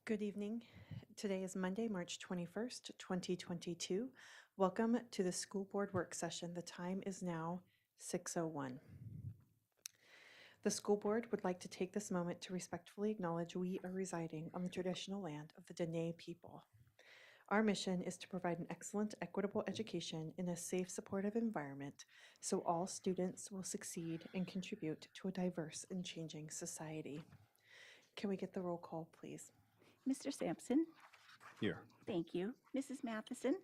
Good evening. Today is Monday, March 21st, 2022. Welcome to the school board work session. The time is now 6:01. The school board would like to take this moment to respectfully acknowledge we are residing on the traditional land of the Dene people. Our mission is to provide an excellent, equitable education in a safe, supportive environment so all students will succeed and contribute to a diverse and changing society. Can we get the roll call, please? Mr. Sampson? Here. Thank you. Mrs. Matheson?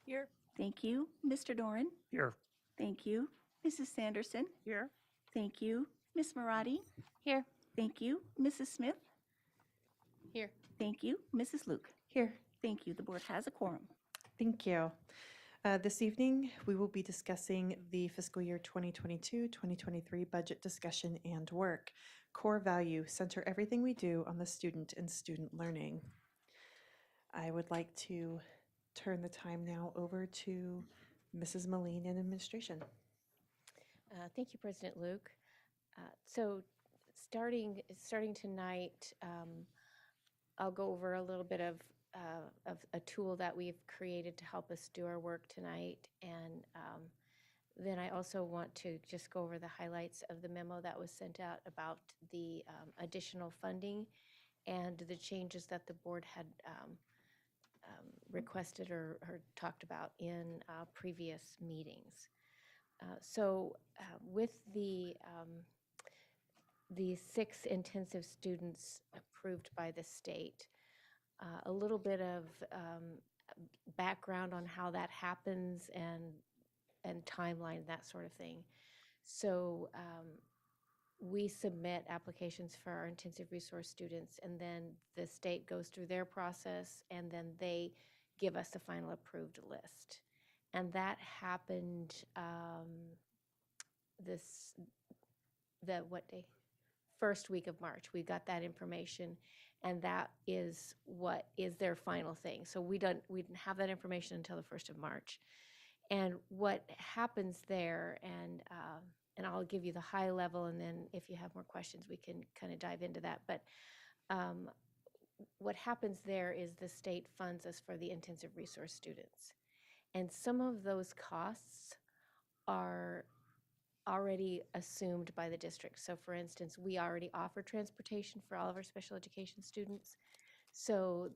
Here. Thank you. Mr. Doran? Here. Thank you. Mrs. Sanderson? Here. Thank you. Ms. Marati? Here. Thank you. Mrs. Smith? Here. Thank you. Mrs. Luke? Here. Thank you. The board has a quorum. Thank you. This evening, we will be discussing the fiscal year 2022-2023 budget discussion and work. Core value, center everything we do on the student and student learning. I would like to turn the time now over to Mrs. Moline in administration. Thank you, President Luke. So starting tonight, I'll go over a little bit of a tool that we've created to help us do our work tonight. And then I also want to just go over the highlights of the memo that was sent out about the additional funding and the changes that the board had requested or talked about in previous meetings. So with the 6 intensive students approved by the state, a little bit of background on how that happens and timeline, that sort of thing. So we submit applications for our intensive resource students, and then the state goes through their process, and then they give us the final approved list. And that happened what day? First week of March. We got that information, and that is what is their final thing. So we didn't have that information until the 1st of March. And what happens there, and I'll give you the high level, and then if you have more questions, we can kind of dive into that. But what happens there is the state funds us for the intensive resource students. And some of those costs are already assumed by the district. So for instance, we already offer transportation for all of our special education students. So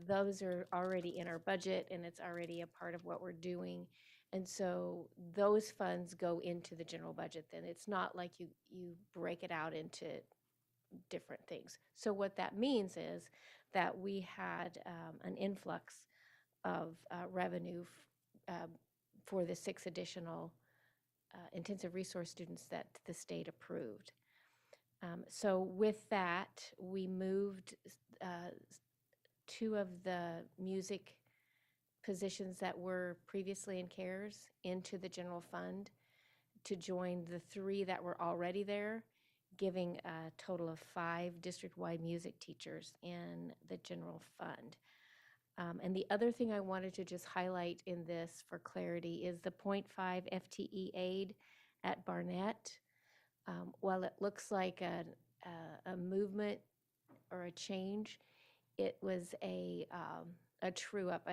those are already in our budget, and it's already a part of what we're doing. And so those funds go into the general budget then. It's not like you break it out into different things. So what that means is that we had an influx of revenue for the 6 additional intensive resource students that the state approved. So with that, we moved 2 of the music positions that were previously in CARES into the general fund to join the 3 that were already there, giving a total of 5 district-wide music teachers in the general fund. And the other thing I wanted to just highlight in this for clarity is the 0.5 FTE aid at Barnett. While it looks like a movement or a change, it was a true up,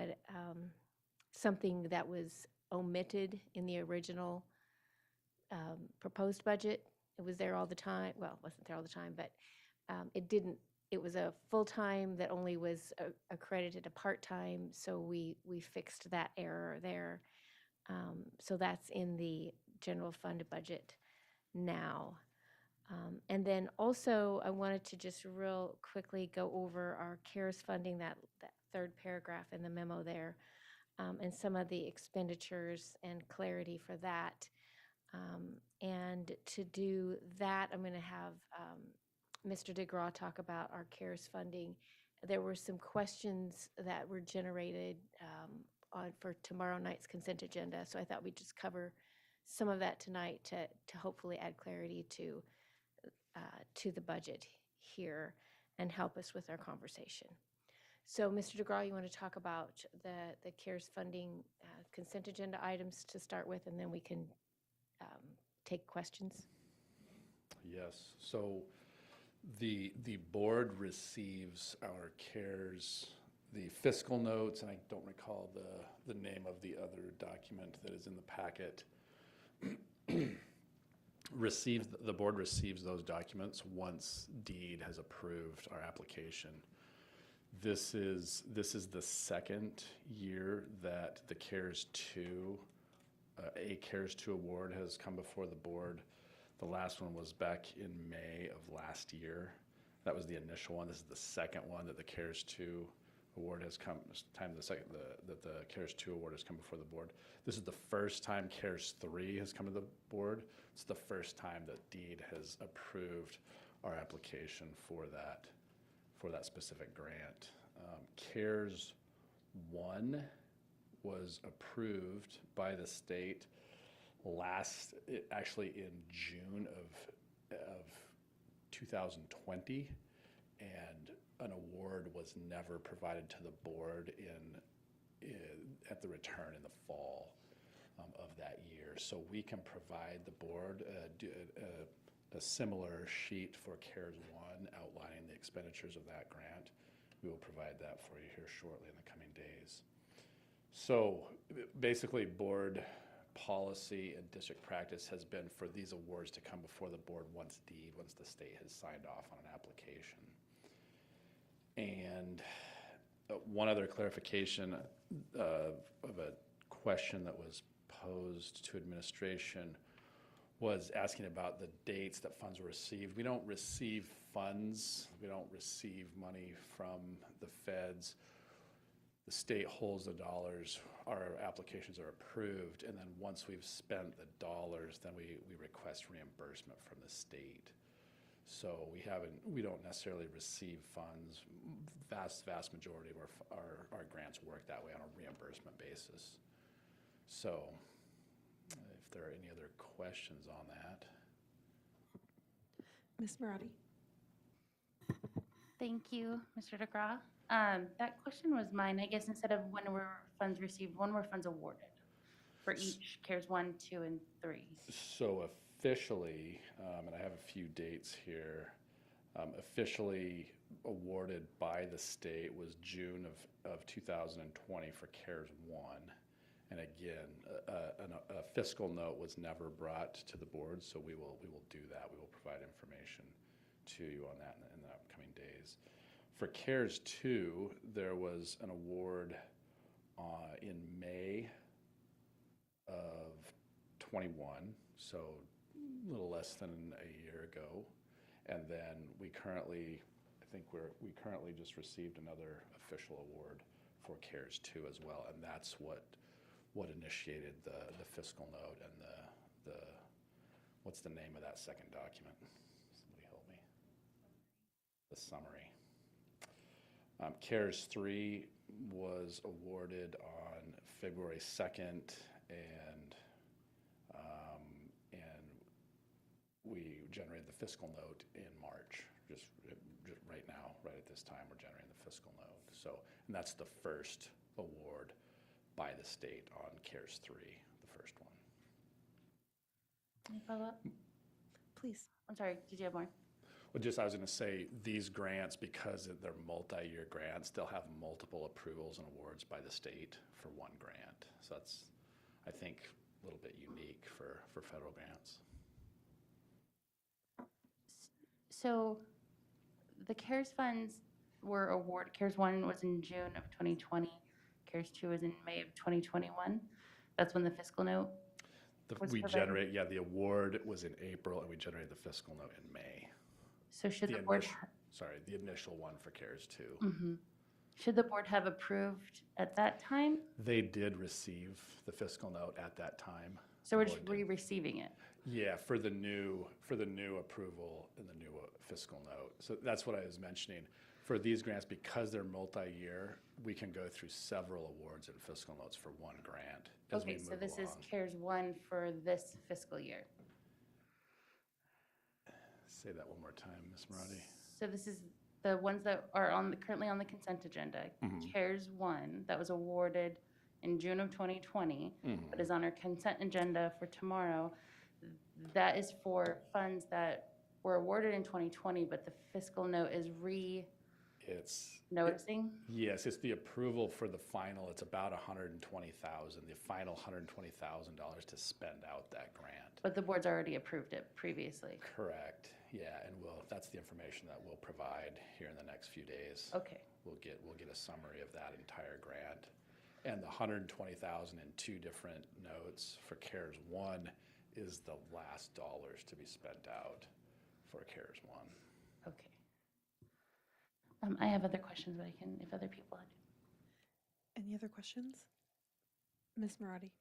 something that was omitted in the original proposed budget. It was there all the time. Well, it wasn't there all the time, but it was a full-time that only was accredited a part-time, so we fixed that error there. So that's in the general fund budget now. And then also, I wanted to just real quickly go over our CARES funding, that 3rd paragraph in the memo there, and some of the expenditures and clarity for that. And to do that, I'm going to have Mr. DeGraw talk about our CARES funding. There were some questions that were generated for tomorrow night's consent agenda, so I thought we'd just cover some of that tonight to hopefully add clarity to the budget here and help us with our conversation. So, Mr. DeGraw, you want to talk about the CARES funding consent agenda items to start with, and then we can take questions? Yes. So The board receives our CARES, the fiscal notes, and I don't recall the name of the other document that is in the packet. The board receives those documents once DEED has approved our application. This is the second year that the CARES 2, a CARES 2 award has come before the board. The last one was back in May of last year. That was the initial one. This is the second one that the CARES 2 award has come. That the CARES 2 award has come before the board. This is the first time CARES 3 has come to the board. It's the first time that DEED has approved our application for that specific grant. CARES 1 was approved by the state actually in June of 2020, and an award was never provided to the board at the return in the fall of that year. So we can provide the board a similar sheet for CARES 1 outlining the expenditures of that grant. We will provide that for you here shortly in the coming days. So basically, board policy and district practice has been for these awards to come before the board once the state has signed off on an application. And one other clarification of a question that was posed to administration was asking about the dates that funds were received. We don't receive funds. We don't receive money from the feds. The state holds the dollars. Our applications are approved, and then once we've spent the dollars, then we request reimbursement from the state. So we don't necessarily receive funds. Vast majority of our grants work that way on a reimbursement basis. So if there are any other questions on that. Ms. Marotti? Thank you, Mr. DeGraw. That question was mine. I guess instead of when were funds received, when were funds awarded for each CARES 1, 2, and 3? So officially, and I have a few dates here, officially awarded by the state was June of 2020 for CARES 1. And again, a fiscal note was never brought to the board, so we will do that. We will provide information to you on that in the upcoming days. For CARES 2, there was an award in May of 21, so a little less than a year ago. And then we currently just received another official award for CARES 2 as well, and that's what initiated the fiscal note and the what's the name of that second document? Somebody help me. The summary. CARES 3 was awarded on February 2nd, and we generated the fiscal note in March. Just right now, right at this time, we're generating the fiscal note. So, and that's the first award by the state on CARES 3, the first one. Any follow-up? Please. I'm sorry, did you have more? Well, I was going to say, these grants, because they're multi-year grants, they'll have multiple approvals and awards by the state for one grant. So that's, I think, a little bit unique for federal grants. So the CARES funds were awarded, CARES 1 was in June of 2020, CARES 2 was in May of 2021. That's when the fiscal note was provided? The award was in April, and we generated the fiscal note in May. So should the board... the initial one for CARES 2. Mm-hmm. Should the board have approved at that time? They did receive the fiscal note at that time. So we're just re-receiving it? Yeah, for the new approval and the new fiscal note. So that's what I was mentioning. For these grants, because they're multi-year, we can go through several awards and fiscal notes for one grant as we Okay, move so this along. is CARES 1 for this fiscal year. Say that one more time, Ms. Marotti. So this is the ones that are currently on the consent agenda. Mhm. CARES 1 that was awarded in June of 2020, but is on our consent agenda for tomorrow. That is for funds that were awarded in 2020, but the fiscal note is It's, re-noticing? yes, it's the approval for the final, it's about 120,000, the final $120,000 to spend out that grant. But the board's already approved it previously. Correct, yeah, and that's the information that we'll provide here in the next few days. Okay, We'll get a summary of that entire grant. And the 120,000 in two different notes for CARES 1 is the last dollars to be spent out for CARES 1. okay. I have other questions, but I can, if other people had. Any other questions? Ms. Marati?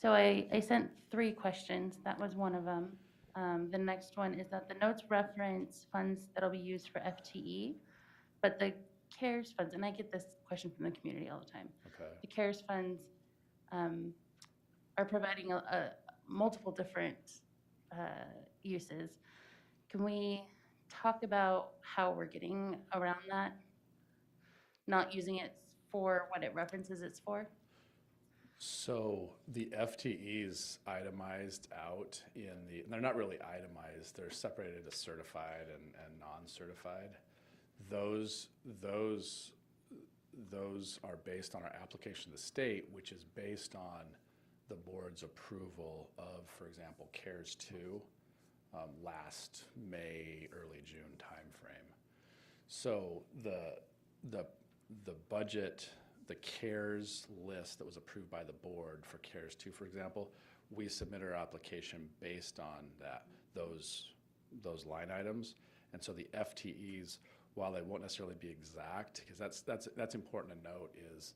So I sent 3 questions. That was one of them. The next one is that the notes reference funds that'll be used for FTE, but the CARES funds, and I get this question from the community all the time. Okay. The CARES funds are providing multiple different uses. Can we talk about how we're getting around that? Not using it for what it references it's for? So the FTEs itemized out they're not really itemized, they're separated as certified and non-certified. Those are based on our application to the state, which is based on the board's approval of, for example, CARES 2 last May, early June timeframe. So the budget, the CARES list that was approved by the board for CARES 2, for example, we submitted our application based on those line items. And so the FTEs, while they won't necessarily be exact, because that's important to note, is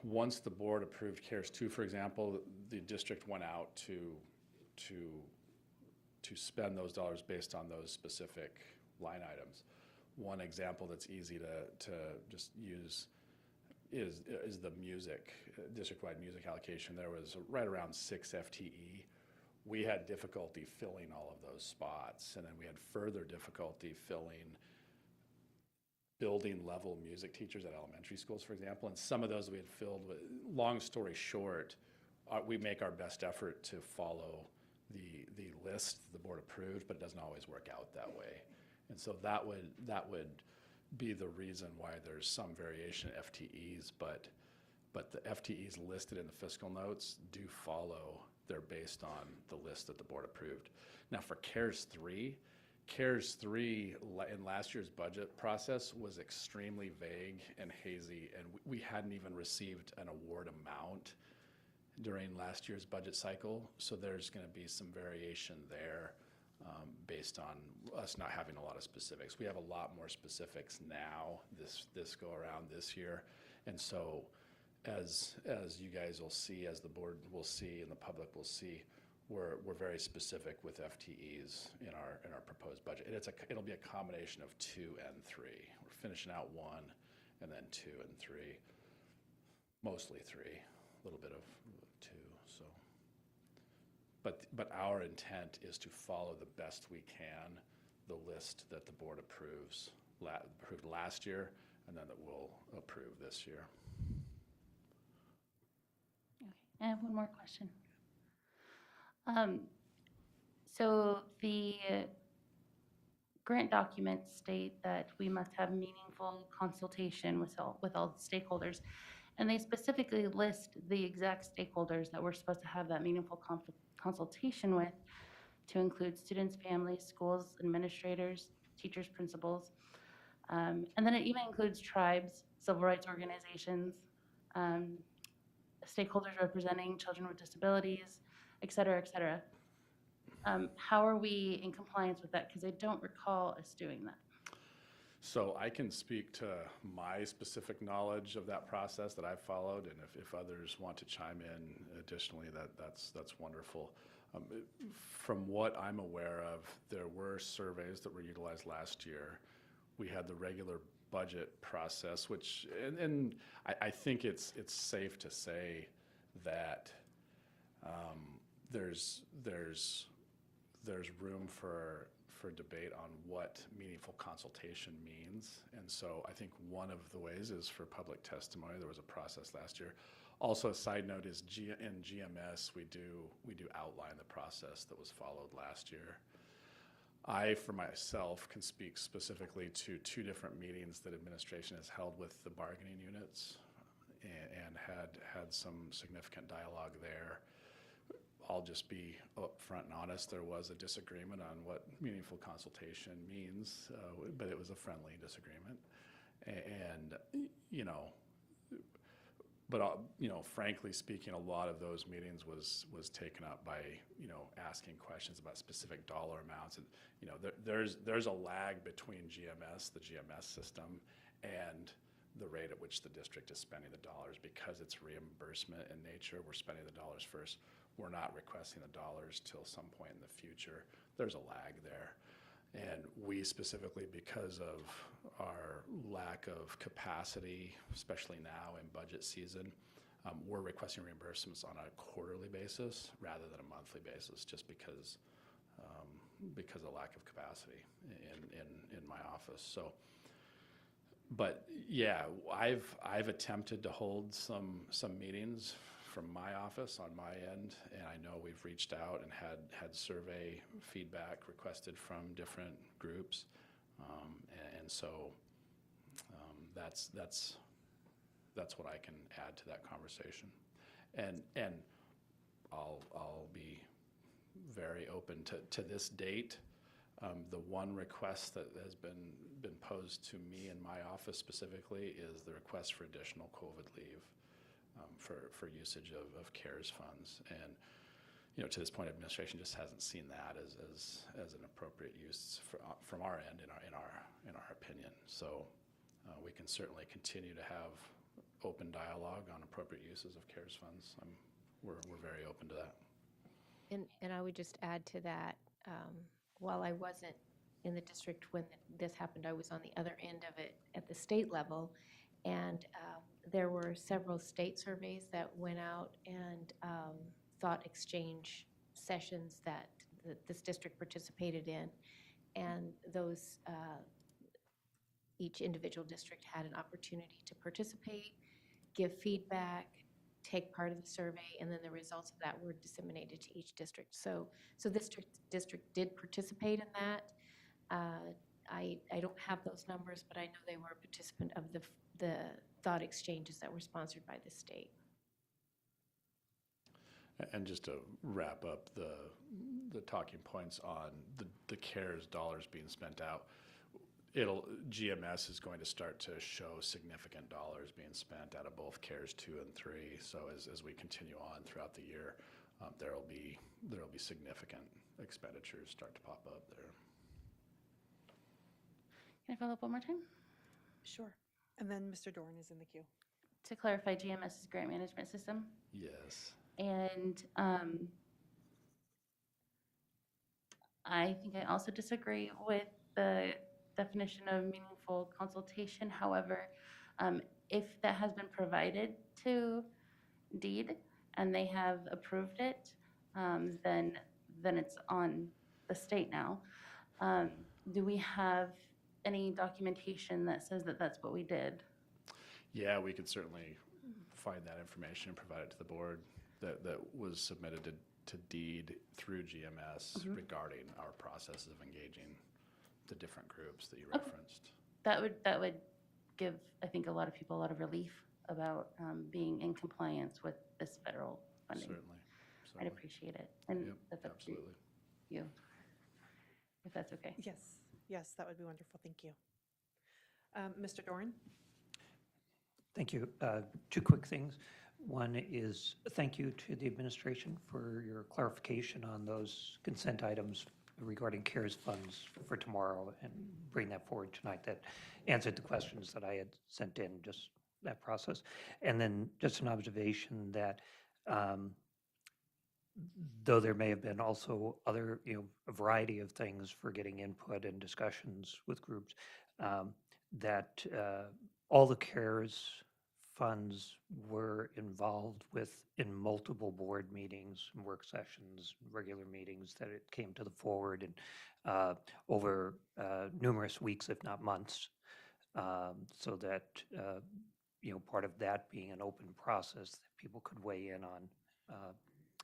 once the board approved CARES 2, for example, the district went out to spend those dollars based on those specific line items. One example that's easy to just use is the music, district-wide music allocation. There was right around 6 FTE. We had difficulty filling all of those spots, and then we had further difficulty filling building level music teachers at elementary schools, for example, and some of those we had filled with. Long story short, we make our best effort to follow the list the board approved, but it doesn't always work out that way. And so that would be the reason why there's some variation in FTEs, but the FTEs listed in the fiscal notes do follow. They're based on the list that the board approved. Now for CARES 3 in last year's budget process was extremely vague and hazy, and we hadn't even received an award amount during last year's budget cycle. So there's going to be some variation there based on us not having a lot of specifics. We have a lot more specifics now this go around this year, and so as you guys will see, as the board will see, and the public will see, we're very specific with FTEs in our proposed budget. And it'll be a combination of 2 and 3. We're finishing out 1, and then 2 and 3, mostly 3, a little bit of 2. So, but our intent is to follow the best we can the list that the board approved last year, and then that we'll approve this year. Okay, I have one more question. So the grant documents state that we must have meaningful consultation with all stakeholders, and they specifically list the exact stakeholders that we're supposed to have that meaningful consultation with, to include students, families, schools, administrators, teachers, principals, and then it even includes tribes, civil rights organizations, stakeholders representing children with disabilities, et cetera, et cetera. How are we in compliance with that? Because I don't recall us doing that. So I can speak to my specific knowledge of that process that I've followed, and if others want to chime in additionally, that's wonderful. From what I'm aware of, there were surveys that were utilized last year. We had the regular budget process, which, and I think it's safe to say that there's room for debate on what meaningful consultation means. And so I think one of the ways is for public testimony. There was a process last year. Also, a side note is in GMS, we do outline the process that was followed last year. I, for myself, can speak specifically to two different meetings that administration has held with the bargaining units and had some significant dialogue there. I'll just be upfront and honest. There was a disagreement on what meaningful consultation means, but it was a friendly disagreement. And, you know, but, frankly speaking, a lot of those meetings was taken up by, asking questions about specific dollar amounts. And, there's a lag between the GMS system, and the rate at which the district is spending the dollars, because it's reimbursement in nature. We're spending the dollars first. We're not requesting the dollars till some point in the future. There's a lag there. And we specifically, because of our lack of capacity, especially now in budget season, we're requesting reimbursements on a quarterly basis rather than a monthly basis, just because of lack of capacity in my office. So, but yeah, I've attempted to hold some meetings from my office on my end, and I know we've reached out and had survey feedback requested from different groups, and so that's what I can add to that conversation, and I'll be very open to this date. The one request that has been posed to me in my office specifically is the request for additional COVID leave. For usage of CARES funds, and to this point, administration just hasn't seen that as an appropriate use from our end, in our opinion. So we can certainly continue to have open dialogue on appropriate uses of CARES funds. We're very open to that. And I would just add to that, while I wasn't in the district when this happened, I was on the other end of it at the state level, and there were several state surveys that went out, and thought exchange sessions that this district participated in, and those each individual district had an opportunity to participate, give feedback, take part of the survey, and then the results of that were disseminated to each district. So this district did participate in that. I don't have those numbers, but I know they were a participant of the thought exchanges that were sponsored by the state. And just to wrap up the talking points on the CARES dollars being spent out, GMS is going to start to show significant dollars being spent out of both CARES 2 and 3. So as we continue on throughout the year, there'll be significant expenditures start to pop up there. Can I follow up one more time? Sure. And then Mr. Dorn is in the queue. To clarify, GMS is grant management system. Yes. And I think I also disagree with the definition of meaningful consultation. However, if that has been provided to DEED and they have approved it, then it's on the state now. Do we have any documentation that says that that's what we did? Yeah, we could certainly find that information and provide it to the board. That was submitted to DEED through GMS regarding our processes of engaging the different groups that you referenced. That would give, I think, a lot of people a lot of relief about being in compliance with this federal funding. Certainly. I'd appreciate it. And Yep, that's up absolutely. to you, if that's okay. Yes, that would be wonderful. Thank you. Mr. Dorn? Thank you. Two quick things. One is thank you to the administration for your clarification on those consent items regarding CARES funds for tomorrow, and bring that forward tonight. That answered the questions that I had sent in, just that process. And then just an observation that though there may have been also other, a variety of things for getting input and discussions with groups, that all the CARES funds were involved with in multiple board meetings, work sessions, regular meetings, that it came to the forward and over numerous weeks, if not months, so that, part of that being an open process that people could weigh in on,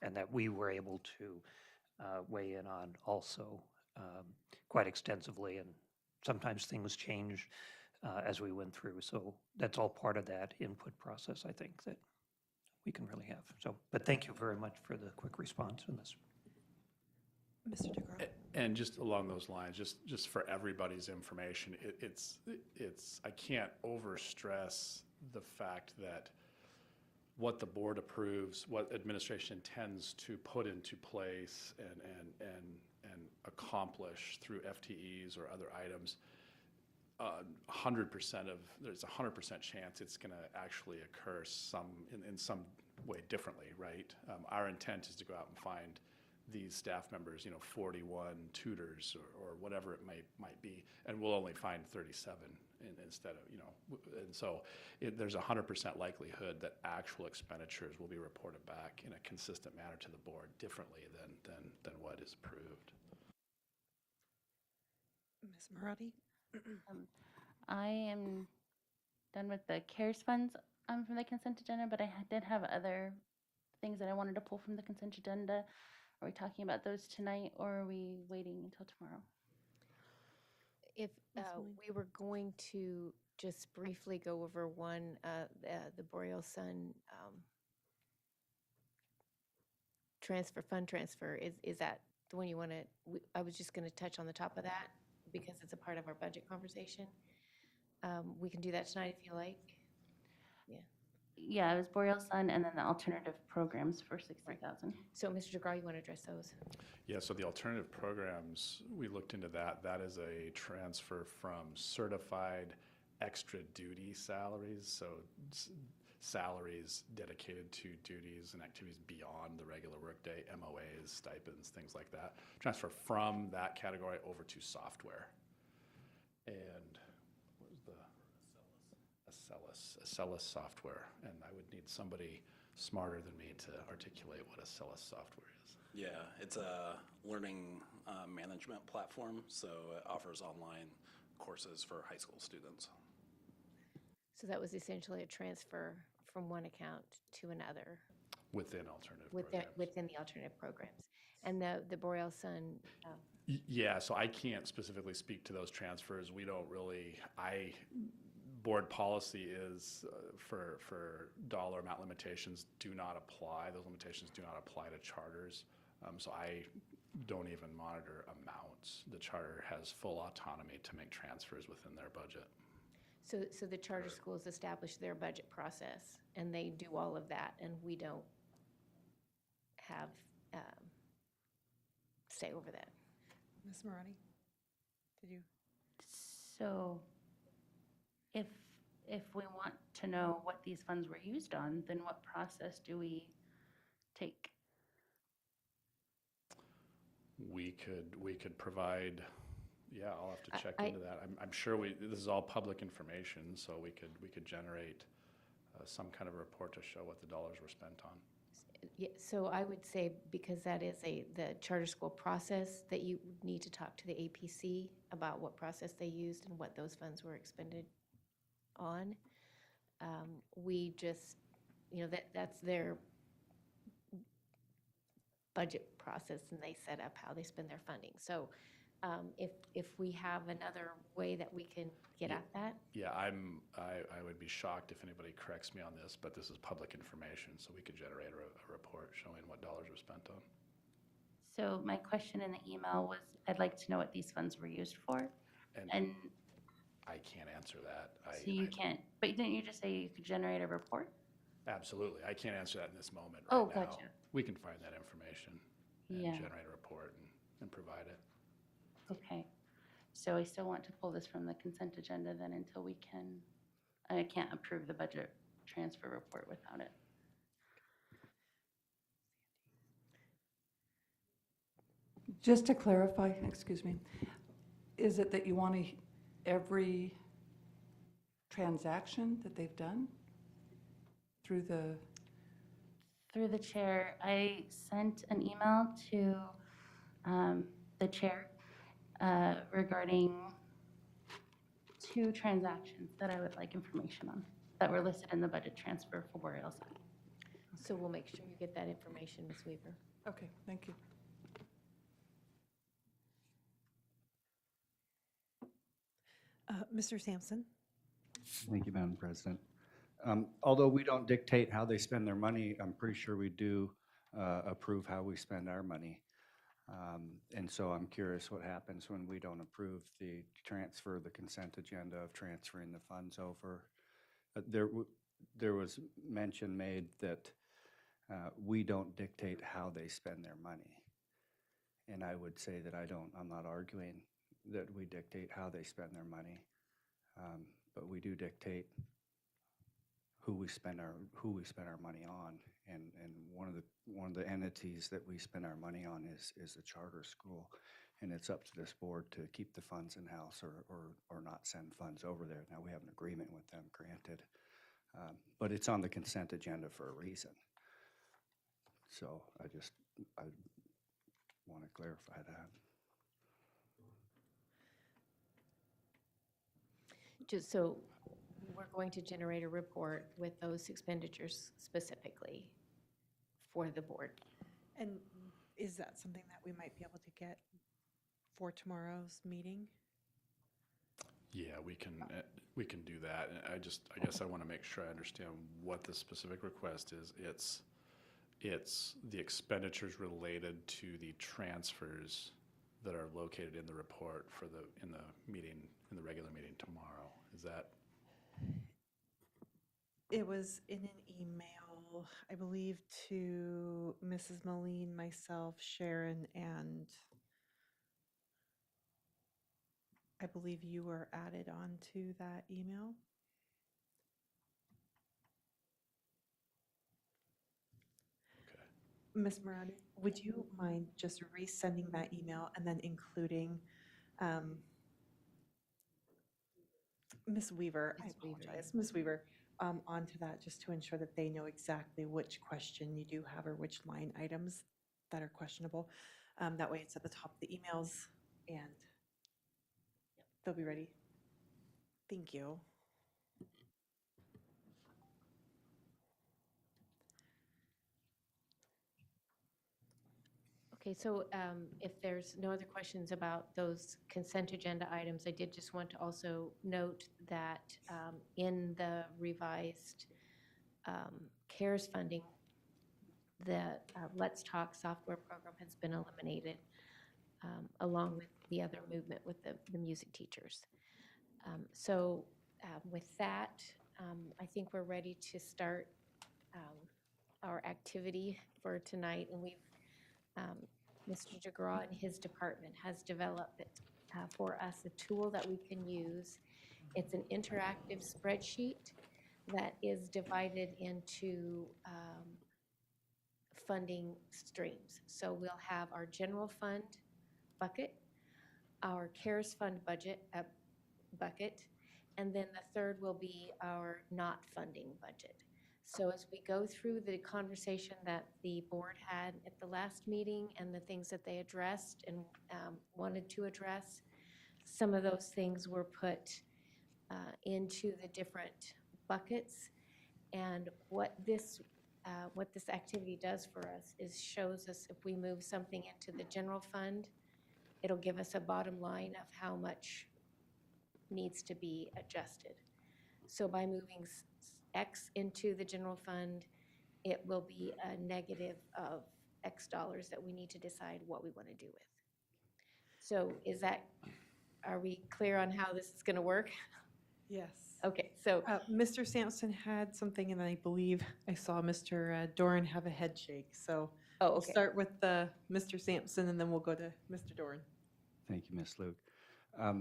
and that we were able to weigh in on also. quite extensively, and sometimes things change as we went through. So that's all part of that input process, I think, that we can really have. So, but thank you very much for the quick response in this. Mr. DeGraw. And just along those lines, just for everybody's information, it's I can't overstress the fact that what the board approves, what administration intends to put into place and accomplish through FTEs or other items, 100% of, there's a 100% chance it's going to actually occur in some way differently, right? Our intent is to go out and find these staff members, 41 tutors or whatever it might be, and we'll only find 37 instead of, and so there's a 100% likelihood that actual expenditures will be reported back in a consistent manner to the board differently than what is approved. Ms. Marati? I am done with the CARES funds from the consent agenda, but I did have other things that I wanted to pull from the consent agenda. Are we talking about those tonight, or are we waiting until tomorrow? If we were going to just briefly go over one, the Boreal Sun fund transfer, is that the one you want to, I was just going to touch on the top of that because it's a part of our budget conversation. We can do that tonight if you like. Yeah, it was Boreal Sun and then the alternative programs for 60,000. So, Mr. DeGraw, you want to address those? Yeah, so the alternative programs, we looked into that. That is a transfer from certified extra duty salaries, so salaries dedicated to duties and activities beyond the regular workday, MOAs, stipends, things like that. Transfer from that category over to software. And what was the Acellus software, and I would need somebody smarter than me to articulate what Acellus software is. Yeah, it's a learning management platform, so it offers online courses for high school students. So that was essentially a transfer from one account to another Within alternative programs. within the alternative programs. And the Boreal Sun, Yeah, so I can't specifically speak to those transfers. We don't really, board policy is for dollar amount limitations do not apply. Those limitations do not apply to charters. So I don't even monitor amounts. The charter has full autonomy to make transfers within their budget. so the charter schools establish their budget process, and they do all of that, and we don't have say over that. Ms. Marati? Did you? So if we want to know what these funds were used on, then what process do we take? We could provide, yeah, I'll have to check I- into that. I'm sure this is all public information, so we could generate some kind of a report to show what the dollars were spent on. Yeah, so I would say, because that is the charter school process, that you need to talk to the APC about what process they used and what those funds were expended on. We just, that's their budget process, and they set up how they spend their funding. So if we have another way that we can get at that. Yeah, I would be shocked if anybody corrects me on this, but this is public information, so we could generate a report showing what dollars were spent on. So my question in the email was, I'd like to know what these funds were used for. And I can't answer that. so you can't, but didn't you just say you could generate a report? Absolutely. I can't answer that in this moment Oh, right now. gotcha. We can find that information and Yeah. generate a report and provide it. Okay, so I still want to pull this from the consent agenda then until we can, I can't approve the budget transfer report without it. Just to clarify, excuse me, is it that you want every transaction that they've done through the? Through the chair, I sent an email to the chair regarding 2 transactions that I would like information on that were listed in the budget transfer for Boreal Sun. So we'll make sure you get that information, Ms. Weaver. Okay, thank you. Mr. Sampson? Thank you, Madam President. Although we don't dictate how they spend their money, I'm pretty sure we do approve how we spend our money. And so I'm curious what happens when we don't approve the transfer, the consent agenda of transferring the funds over. There was mention made that we don't dictate how they spend their money. And I would say that I'm not arguing that we dictate how they spend their money. But we do dictate who we spend our money on, and one of the entities that we spend our money on is the charter school, and it's up to this board to keep the funds in house or not send funds over there. Now we have an agreement with them, granted, but it's on the consent agenda for a reason. So I want to clarify that. Just so we're going to generate a report with those expenditures specifically for the board. And is that something that we might be able to get for tomorrow's meeting? Yeah, we can do that. And I guess I want to make sure I understand what the specific request is. It's the expenditures related to the transfers that are located in the report in the regular meeting tomorrow. Is that? It was in an email, I believe, to Mrs. Moline, myself, Sharon, and I believe you were added on to that email. Okay. Ms. Murad, would you mind just resending that email and then including Ms. Weaver? I apologize, Ms. Weaver, onto that, just to ensure that they know exactly which question you do have or which line items that are questionable. That way it's at the top of the emails and they'll be ready. Thank you. Okay, so if there's no other questions about those consent agenda items, I did just want to also note that in the revised CARES funding, the Let's Talk software program has been eliminated, along with the other movement with the music teachers. So with that, I think we're ready to start our activity for tonight, and we've Mr. DeGraw and his department has developed for us a tool that we can use. It's an interactive spreadsheet that is divided into funding streams. So we'll have our general fund bucket, our CARES fund budget bucket, and then the third will be our not funding budget. So as we go through the conversation that the board had at the last meeting and the things that they addressed and wanted to address, some of those things were put into the different buckets. And what this activity does for us is shows us if we move something into the general fund, it'll give us a bottom line of how much needs to be adjusted. So by moving X into the general fund, it will be a negative of X dollars that we need to decide what we want to do with. So are we clear on how this is going to work? Yes. Okay, so Mr. Sampson had something, and I believe I saw Mr. Doran have a head shake. So we'll okay. start with Mr. Sampson, and then we'll go to Mr. Doran. Thank you, Ms. Luke. I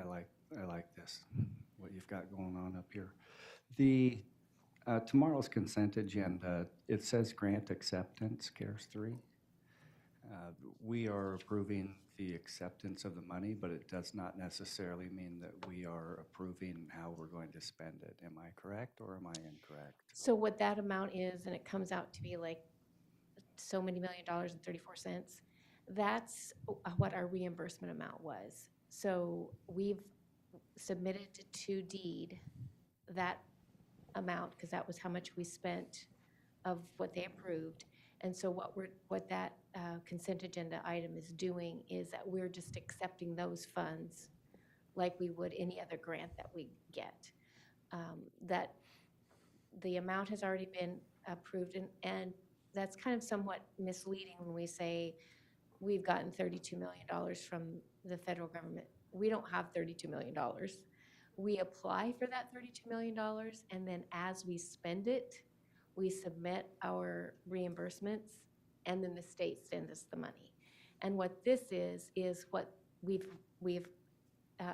like this, what you've got going on up here. The tomorrow's consent agenda, it says grant acceptance, CARES 3. We are approving the acceptance of the money, but it does not necessarily mean that we are approving how we're going to spend it. Am I correct or am I incorrect? So what that amount is, and it comes out to be like so many $1 million and 34 cents, that's what our reimbursement amount was. So we've submitted to DEED that amount because that was how much we spent of what they approved. And so what that consent agenda item is doing is that we're just accepting those funds like we would any other grant that we get. That the amount has already been approved, and that's kind of somewhat misleading when we say we've gotten $32 million from the federal government. We don't have $32 million. We apply for that $32 million, and then as we spend it, we submit our reimbursements, and then the state sends us the money. And what this is what we've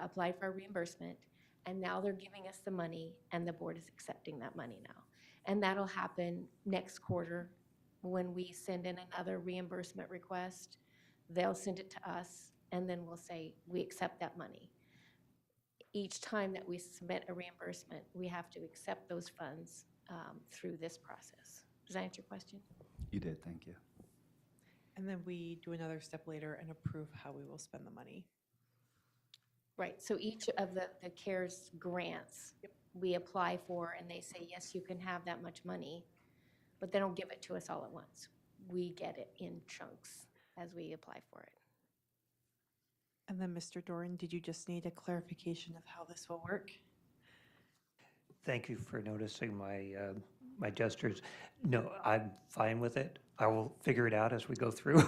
applied for our reimbursement, and now they're giving us the money, and the board is accepting that money now. And that'll happen next quarter when we send in another reimbursement request. They'll send it to us, and then we'll say, we accept that money. Each time that we submit a reimbursement, we have to accept those funds through this process. Does that answer your question? You did, thank you. And then we do another step later and approve how we will spend the money. Right, so each of the CARES grants, we apply for, and they say, yes, you can have that much money, but they don't give it to us all at once. We get it in chunks as we apply for it. And then, Mr. Doran, did you just need a clarification of how this will work? Thank you for noticing my gestures. No, I'm fine with it. I will figure it out as we go through.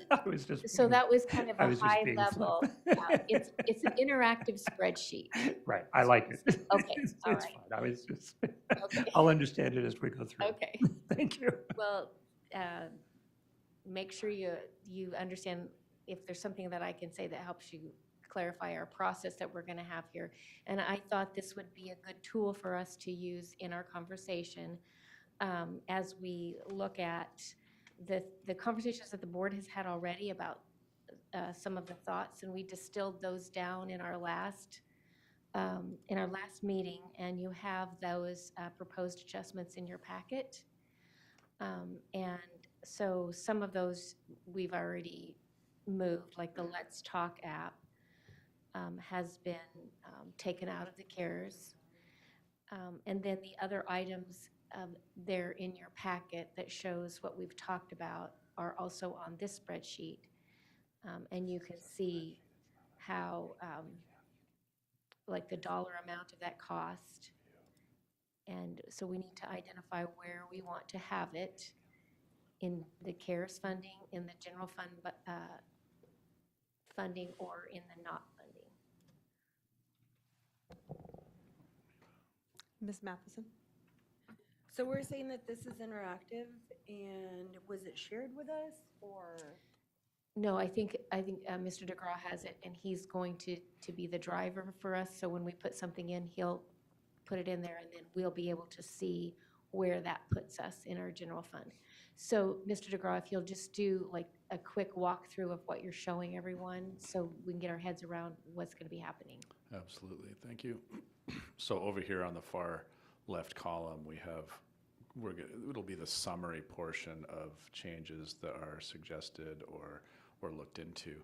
I was just So that was kind of I a was just high being level. flip. It's an interactive spreadsheet. Right, I like it. Okay, all It's right. fine. I was just, Okay. I'll understand it as we go through. Okay. Thank you. Well, make sure you understand if there's something that I can say that helps you clarify our process that we're going to have here. And I thought this would be a good tool for us to use in our conversation as we look at the conversations that the board has had already about some of the thoughts, and we distilled those down in our last meeting, and you have those proposed adjustments in your packet. And so some of those we've already moved, like the Let's Talk app has been taken out of the CARES. And then the other items there in your packet that shows what we've talked about are also on this spreadsheet. And you can see how, like the dollar amount of that cost. And so we need to identify where we want to have it in the CARES funding, in the general fund funding, or in the not funding. Ms. Matheson? So we're saying that this is interactive, and was it shared with us, or? No, I think Mr. DeGraw has it, and he's going to be the driver for us. So when we put something in, he'll put it in there, and then we'll be able to see where that puts us in our general fund. So, Mr. DeGraw, if you'll just do like a quick walkthrough of what you're showing everyone, so we can get our heads around what's going to be happening. Absolutely, thank you. So over here on the far left column, it'll be the summary portion of changes that are suggested or looked into.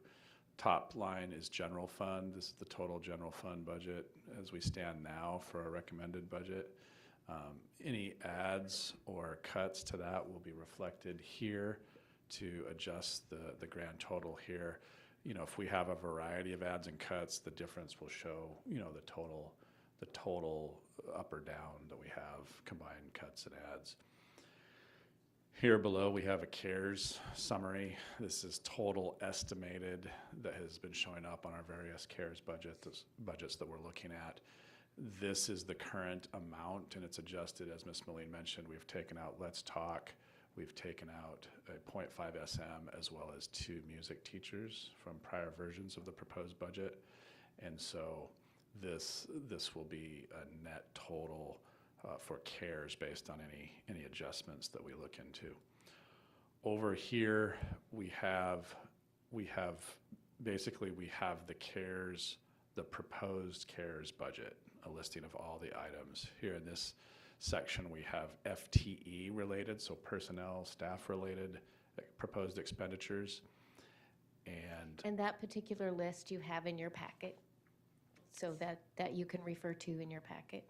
Top line is general fund. This is the total general fund budget as we stand now for our recommended budget. Any adds or cuts to that will be reflected here to adjust the grand total here. You know, if we have a variety of adds and cuts, the difference will show, you know, the total up or down that we have, combined cuts and adds. Here below, we have a CARES summary. This is total estimated that has been showing up on our various CARES budgets that we're looking at. This is the current amount, and it's adjusted, as Ms. Moline mentioned. We've taken out Let's Talk. We've taken out a 0.5 SM as well as 2 music teachers from prior versions of the proposed budget. And so this will be a net total for CARES based on any adjustments that we look into. Over here, we have the CARES, the proposed CARES budget, a listing of all the items. Here in this section, we have FTE related, so personnel, staff related proposed expenditures. And that particular list you have in your packet, so that you can refer to in your packet.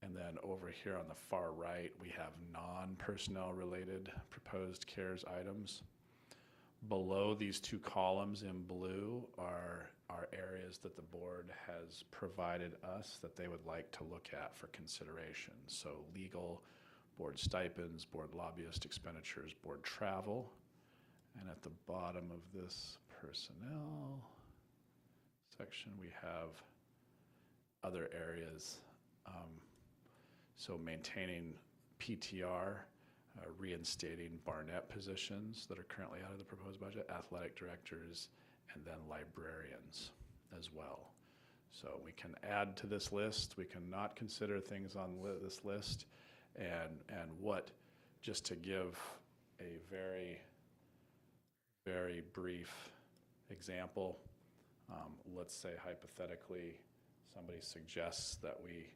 And then over here on the far right, we have non-personnel related proposed CARES items. Below these two columns in blue are areas that the board has provided us that they would like to look at for consideration. So legal, board stipends, board lobbyist expenditures, board travel. And at the bottom of this personnel section, we have other areas. So maintaining PTR, reinstating Barnett positions that are currently out of the proposed budget, athletic directors, and then librarians as well. So we can add to this list. We can not consider things on this list. And what, just to give a very, very brief example, let's say hypothetically, somebody suggests that we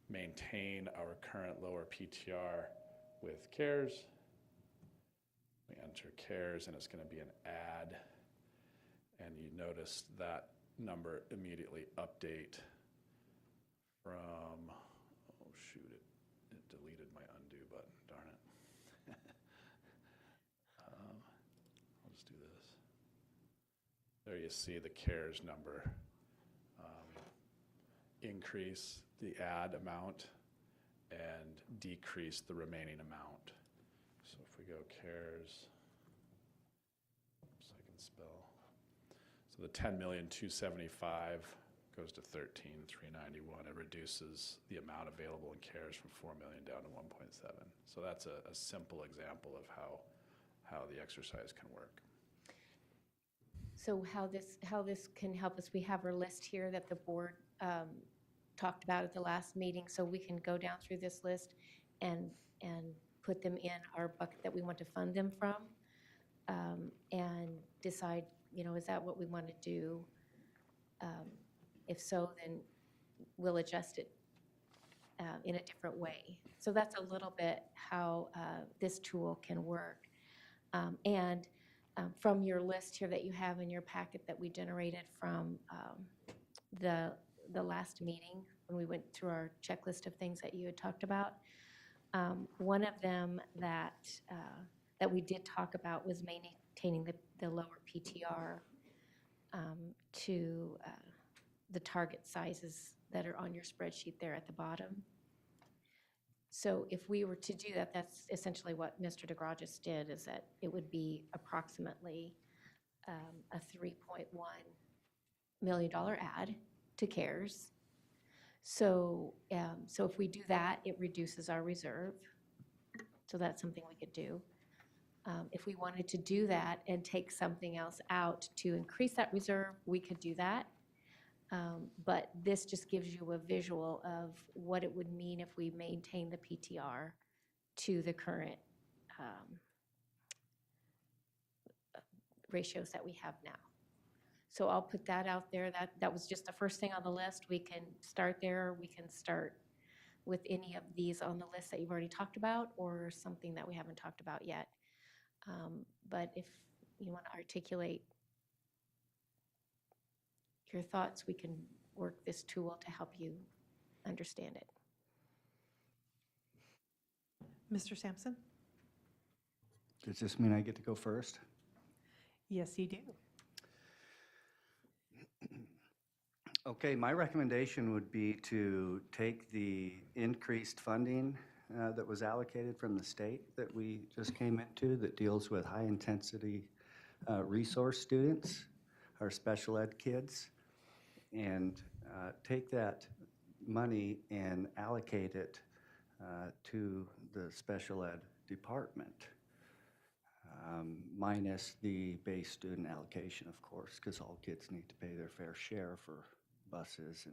maintain our current lower PTR with CARES. We enter CARES and it's going to be an add. And you notice that number immediately update from, oh shoot, it deleted my undo button, darn it. I'll just do this. There you see the CARES number increase the add amount and decrease the remaining amount. So if we go CARES, oops, I can spell. So the 10,275,000 goes to 13,391. It reduces the amount available in CARES from 4 million down to 1.7. So that's a simple example of how the exercise can work. So how this can help us, we have our list here that the board talked about at the last meeting, so we can go down through this list and put them in our bucket that we want to fund them from, and decide, is that what we want to do? If so, then we'll adjust it in a different way. So that's a little bit how this tool can work. And from your list here that you have in your packet that we generated from the last meeting, when we went through our checklist of things that you had talked about, one of them that we did talk about was maintaining the lower PTR to the target sizes that are on your spreadsheet there at the bottom. So if we were to do that, that's essentially what Mr. DeGraw just did, is that it would be approximately a $3.1 million add to CARES. So, so if we do that, it reduces our reserve. So that's something we could do. If we wanted to do that and take something else out to increase that reserve, we could do that. But this just gives you a visual of what it would mean if we maintain the PTR to the current ratios that we have now. So I'll put that out there. That was just the first thing on the list. We can start there. We can start with any of these on the list that you've already talked about, or something that we haven't talked about yet. But if you want to articulate your thoughts, we can work this tool to help you understand it. Mr. Sampson? Does this mean I get to go first? Yes, you do. Okay, my recommendation would be to take the increased funding that was allocated from the state that we just came into that deals with high-intensity resource students, our special ed kids, and take that money and allocate it to the special ed department, minus the base student allocation, of course, because all kids need to pay their fair share for buses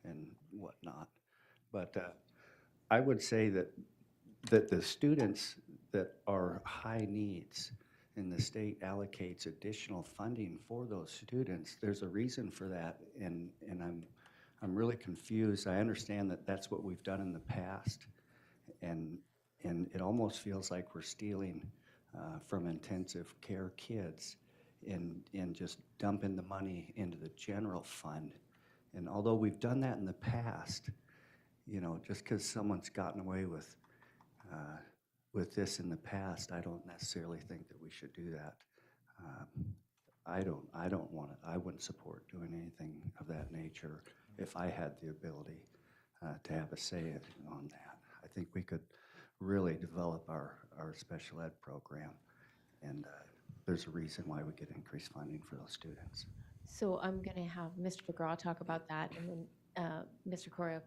and whatnot. But I would say that the students that are high needs and the state allocates additional funding for those students, there's a reason for that, and I'm really confused. I understand that that's what we've done in the past, and it almost feels like we're stealing from intensive care kids and just dumping the money into the general fund. And although we've done that in the past, just because someone's gotten away with this in the past, I don't necessarily think that we should do that I don't want to, I wouldn't support doing anything of that nature if I had the ability to have a say on that. I think we could really develop our special ed program, and there's a reason why we get increased funding for those students. So I'm going to have Mr. DeGraw talk about that, and then Mr. Corio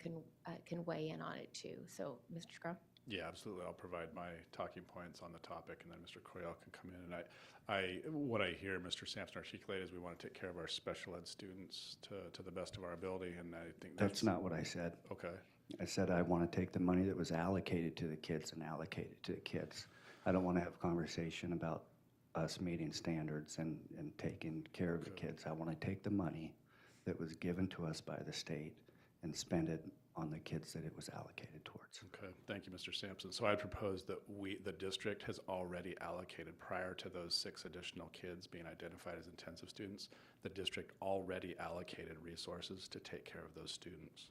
can weigh in on it too. So, Mr. DeGraw? Yeah, absolutely. I'll provide my talking points on the topic, and then Mr. Coyle can come in. And what I hear Mr. Sampson articulate is we want to take care of our special ed students to the best of our ability, and I think That's not what I said. Okay. I said I want to take the money that was allocated to the kids and allocate it to the kids. I don't want to have a conversation about us meeting standards and taking care of the kids. I want to take the money that was given to us by the state and spend it on the kids that it was allocated towards. Okay, thank you, Mr. Sampson. So I propose that the district has already allocated, prior to those 6 additional kids being identified as intensive students, the district already allocated resources to take care of those students.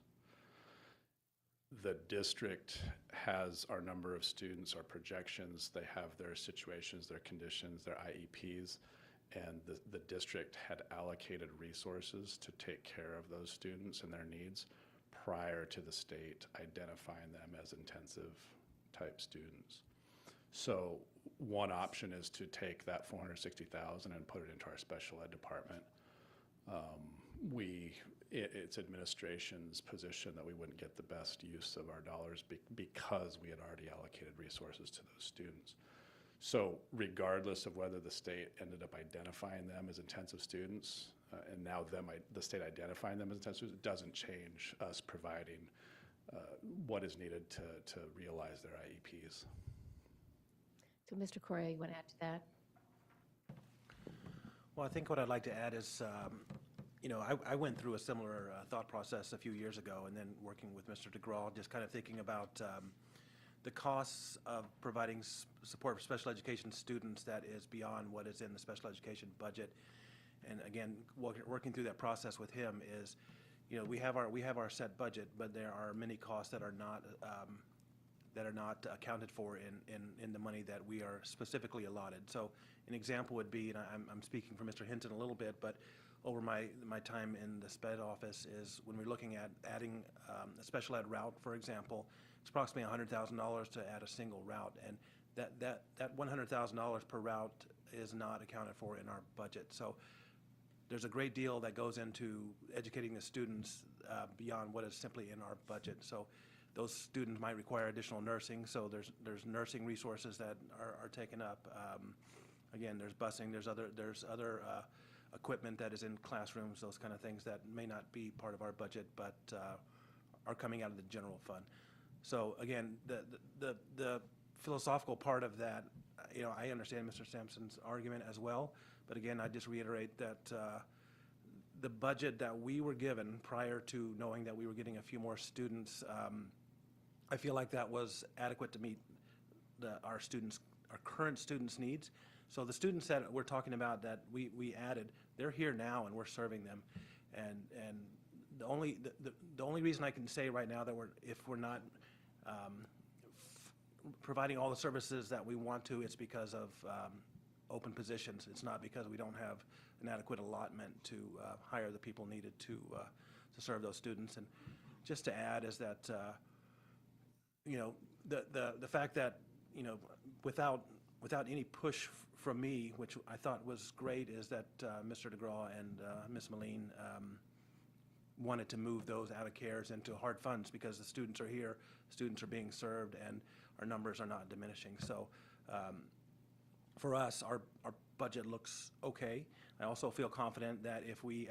The district has our number of students, our projections, they have their situations, their conditions, their IEPs, and the district had allocated resources to take care of those students and their needs prior to the state identifying them as intensive type students. So one option is to take that $460,000 and put it into our special ed department. It's administration's position that we wouldn't get the best use of our dollars because we had already allocated resources to those students. So regardless of whether the state ended up identifying them as intensive students, and now the state identifying them as intensive students, it doesn't change us providing what is needed to realize their IEPs. So, Mr. Corio, you want to add to that? Well, I think what I'd like to add is, I went through a similar thought process a few years ago, and then working with Mr. DeGraw, just kind of thinking about the costs of providing support for special education students that is beyond what is in the special education budget. And again, working through that process with him is, we have our set budget, but there are many costs that are not accounted for in the money that we are specifically allotted. So an example would be, and I'm speaking for Mr. Hinton a little bit, but over my time in the SPED office is when we're looking at adding a special ed route, for example, it's approximately $100,000 to add a single route, and that $100,000 per route is not accounted for in our budget. So there's a great deal that goes into educating the students beyond what is simply in our budget. So those students might require additional nursing, so there's nursing resources that are taken up. Again, there's busing, there's other equipment that is in classrooms, those kind of things that may not be part of our budget, but are coming out of the general fund. So again, the philosophical part of that, I understand Mr. Sampson's argument as well, but again, I just reiterate that the budget that we were given prior to knowing that we were getting a few more students, I feel like that was adequate to meet our current students' needs. So the students that we're talking about that we added, they're here now and we're serving them. And the only reason I can say right now that if we're not providing all the services that we want to, it's because of open positions. It's not because we don't have an adequate allotment to hire the people needed to serve those students. And just to add is that the fact that without any push from me, which I thought was great, is that Mr. DeGraw and Ms. Moline wanted to move those out of CARES into hard funds because the students are here, students are being served, and our numbers are not diminishing. So for us, our budget looks okay. I also feel confident that if we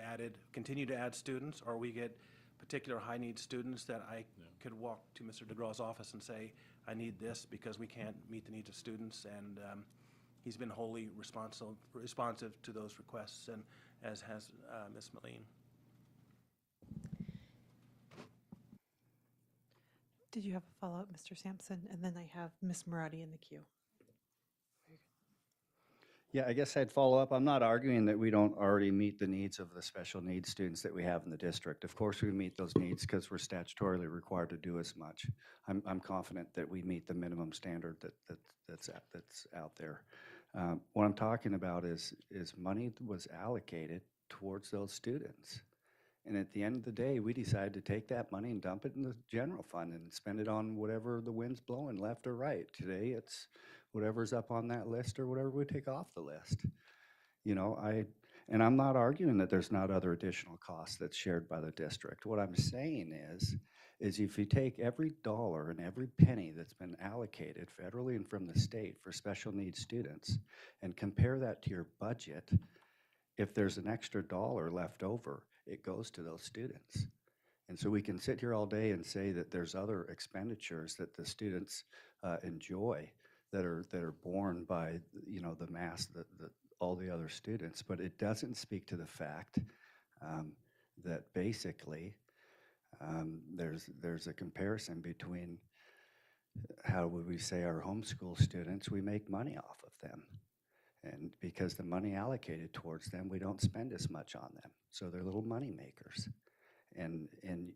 continue to add students, or we get particular high-need students, that I could walk to Mr. DeGraw's office and say, I need this because we can't meet the needs of students, and he's been wholly responsive to those requests, and as has Ms. Moline. Did you have a follow-up, Mr. Sampson? And then I have Ms. Marati in the queue. Yeah, I guess I'd follow up. I'm not arguing that we don't already meet the needs of the special needs students that we have in the district. Of course, we meet those needs because we're statutorily required to do as much. I'm confident that we meet the minimum standard that's out there. What I'm talking about is money was allocated towards those students. And at the end of the day, we decided to take that money and dump it in the general fund and spend it on whatever the wind's blowing, left or right. Today, it's whatever's up on that list or whatever we take off the list. You know, and I'm not arguing that there's not other additional costs that's shared by the district. What I'm saying is if you take every dollar and every penny that's been allocated federally and from the state for special needs students and compare that to your budget, if there's an extra dollar left over, it goes to those students. And so we can sit here all day and say that there's other expenditures that the students enjoy that are borne by, you know, the mass that all the other students, but it doesn't speak to the fact that basically there's a comparison between how would we say our homeschool students, we make money off of them. And because the money allocated towards them, we don't spend as much on them. So they're little money makers. And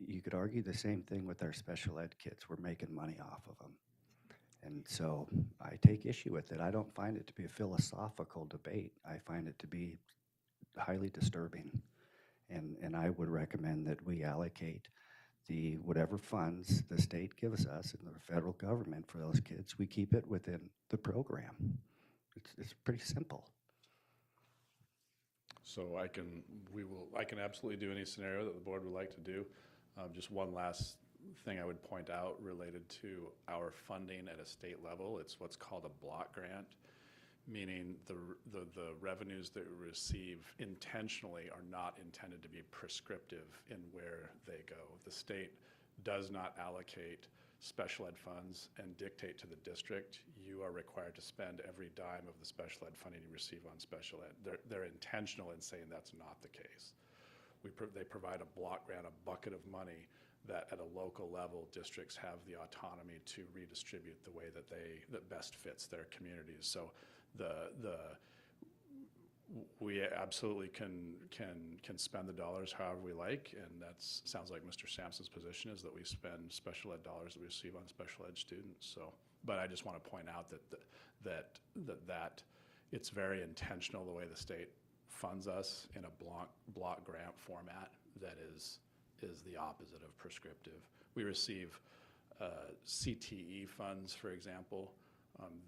you could argue the same thing with our special ed kids. We're making money off of them. And so I take issue with it. I don't find it to be a philosophical debate. I find it to be highly disturbing. And I would recommend that we allocate the whatever funds the state gives us and the federal government for those kids, we keep it within the program. It's pretty simple. So I can absolutely do any scenario that the board would like to do. Just one last thing I would point out related to our funding at a state level, it's what's called a block grant, meaning the revenues that we receive intentionally are not intended to be prescriptive in where they go. The state does not allocate special ed funds and dictate to the district, you are required to spend every dime of the special ed funding you receive on special ed. They're intentional in saying that's not the case. They provide a block grant, a bucket of money that at a local level, districts have the autonomy to redistribute the way that best fits their communities. So we absolutely can spend the dollars however we like, and that sounds like Mr. Sampson's position is that we spend special ed dollars that we receive on special ed students. So, but I just want to point out that it's very intentional the way the state funds us in a block grant format that is the opposite of prescriptive. We receive CTE funds, for example,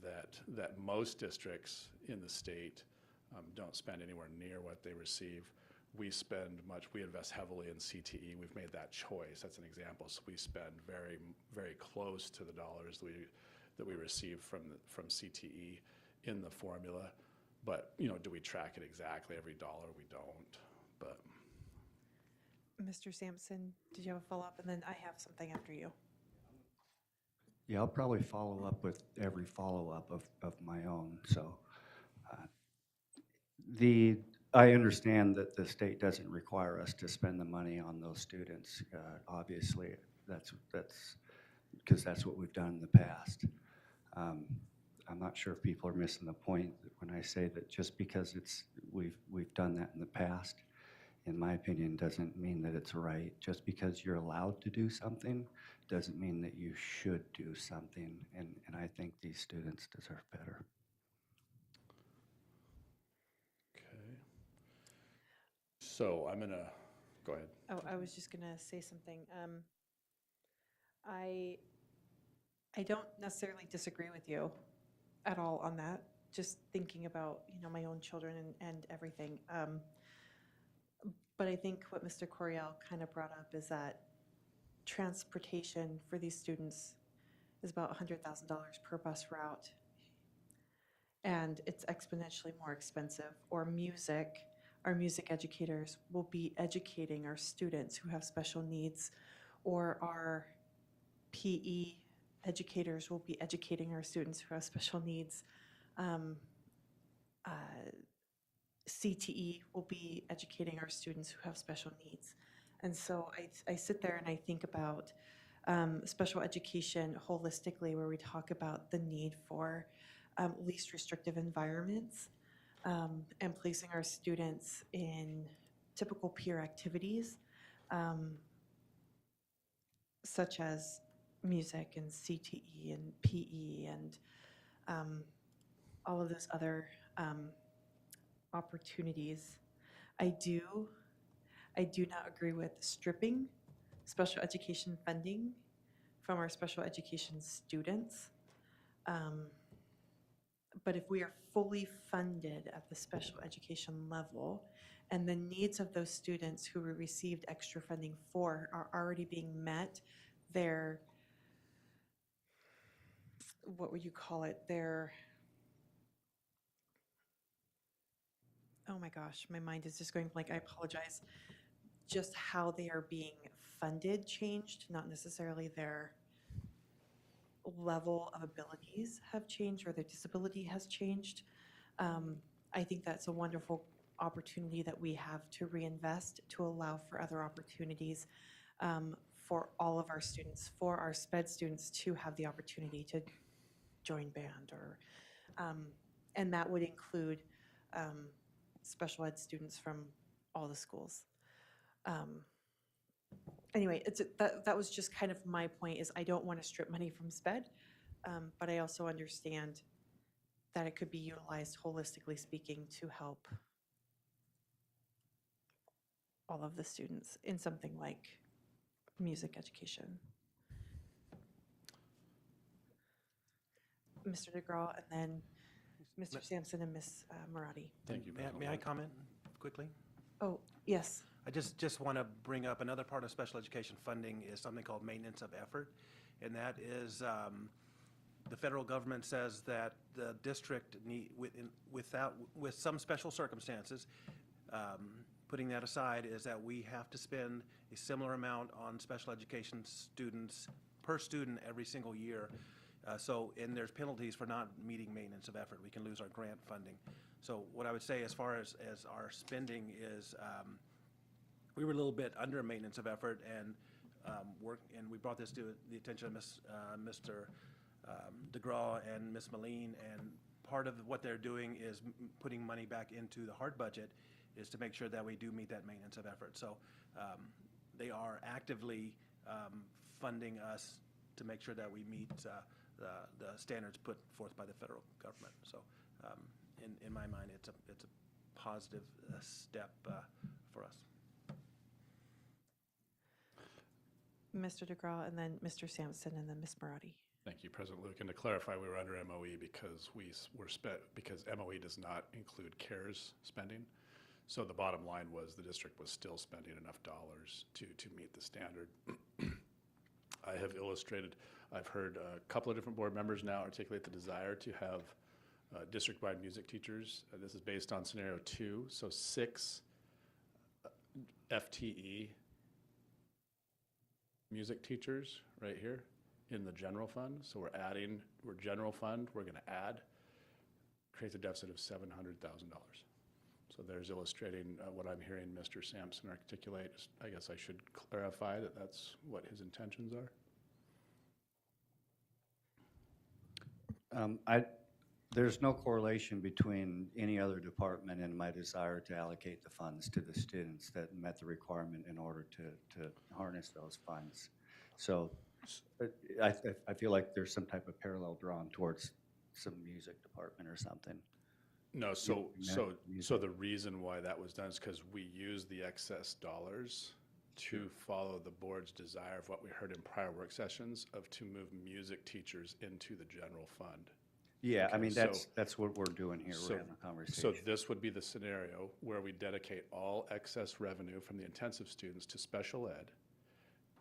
that most districts in the state don't spend anywhere near what they receive. We invest heavily in CTE. We've made that choice. That's an example. So we spend very, very close to the dollars that we receive from CTE in the formula. But, you know, do we track it exactly every dollar? We don't. But Mr. Sampson, did you have a follow-up? And then I have something after you. Yeah, I'll probably follow up with every follow-up of my own. So I understand that the state doesn't require us to spend the money on those students. Obviously, that's because that's what we've done in the past. I'm not sure if people are missing the point when I say that just because we've done that in the past, in my opinion, doesn't mean that it's right. Just because you're allowed to do something doesn't mean that you should do something, and I think these students deserve better. okay. So I'm gonna go ahead. Oh, I was just gonna say something. I don't necessarily disagree with you at all on that. Just thinking about, you know, my own children and everything. But I think what Mr. Coriel kind of brought up is that transportation for these students is about $100,000 per bus route, and it's exponentially more expensive. Or music, our music educators will be educating our students who have special needs, or our PE educators will be educating our students who have special needs. CTE will be educating our students who have special needs. And so I sit there and I think about special education holistically, where we talk about the need for least restrictive environments and placing our students in typical peer activities, such as music and CTE and PE and all of those other opportunities. I do not agree with stripping special education funding from our special education students. But if we are fully funded at the special education level, and the needs of those students who we received extra funding for are already being met, their, what would you call it, their, oh my gosh, my mind is just going blank, I apologize. Just how they are being funded changed, not necessarily their level of abilities have changed or their disability has changed. I think that's a wonderful opportunity that we have to reinvest to allow for other opportunities for all of our students, for our SPED students to have the opportunity to join band or, and that would include special ed students from all the schools. Anyway, that was just kind of my point is I don't want to strip money from SPED, but I also understand that it could be utilized holistically speaking to help all of the students in something like music education. Mr. DeGraw and then Mr. Sampson and Ms. Marati. Thank you, President May I Luke. comment quickly? Oh, yes. I just want to bring up another part of special education funding is something called maintenance of effort. And that is, the federal government says that the district with some special circumstances, putting that aside, is that we have to spend a similar amount on special education students per student every single year. And there's penalties for not meeting maintenance of effort. We can lose our grant funding. So what I would say as far as our spending is, we were a little bit under maintenance of effort and we brought this to the attention of Mr. DeGraw and Ms. Moline, and part of what they're doing is putting money back into the hard budget is to make sure that we do meet that maintenance of effort. So they are actively funding us to make sure that we meet the standards put forth by the federal government. So in my mind, it's a positive step for us. Mr. DeGraw and then Mr. Sampson and then Ms. Marati. Thank you, President Luke. And to clarify, we were under MOE because because MOE does not include CARES spending. So the bottom line was the district was still spending enough dollars to meet the standard. I have illustrated, I've heard a couple of different board members now articulate the desire to have district-wide music teachers. This is based on scenario 2, so 6 FTE music teachers right here in the general fund. So we're general fund, we're gonna add, creates a deficit of $700,000. So there's illustrating what I'm hearing Mr. Sampson articulate. I guess I should clarify that that's what his intentions are. There's no correlation between any other department and my desire to allocate the funds to the students that met the requirement in order to harness those funds. So I feel like there's some type of parallel drawn towards some music department or something. No, so the reason why that was done is because we used the excess dollars to follow the board's desire of what we heard in prior work sessions of to move music teachers into the general fund. Yeah, I mean, Okay, that's what we're doing here. We're having a conversation. So this would be the scenario where we dedicate all excess revenue from the intensive students to special ed.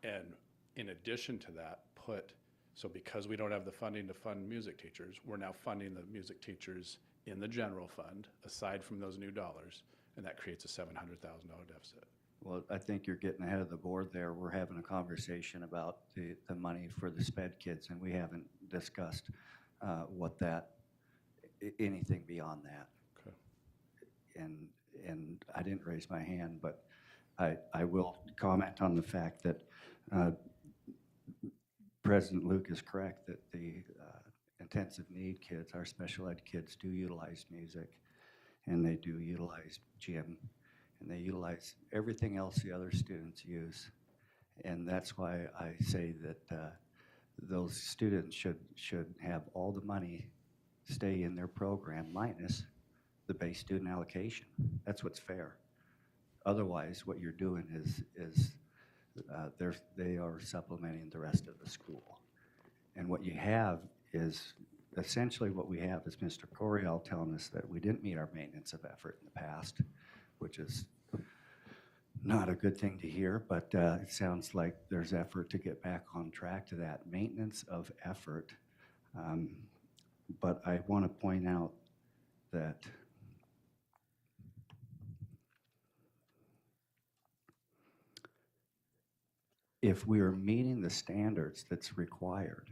And in addition to that, so because we don't have the funding to fund music teachers, we're now funding the music teachers in the general fund, aside from those new dollars, and that creates a $700,000 deficit. Well, I think you're getting ahead of the board there. We're having a conversation about the money for the SPED kids, and we haven't discussed anything beyond that. Okay. And I didn't raise my hand, but I will comment on the fact that President Luke is correct that the intensive need kids, our special ed kids, do utilize music, and they do utilize gym, and they utilize everything else the other students use. And that's why I say that those students should have all the money stay in their program minus the base student allocation. That's what's fair. Otherwise, what you're doing is they are supplementing the rest of the school. And what you have is, essentially what we have is Mr. Coriel telling us that we didn't meet our maintenance of effort in the past, which is not a good thing to hear, but it sounds like there's effort to get back on track to that maintenance of effort. But I want to point out that if we are meeting the standards that's required,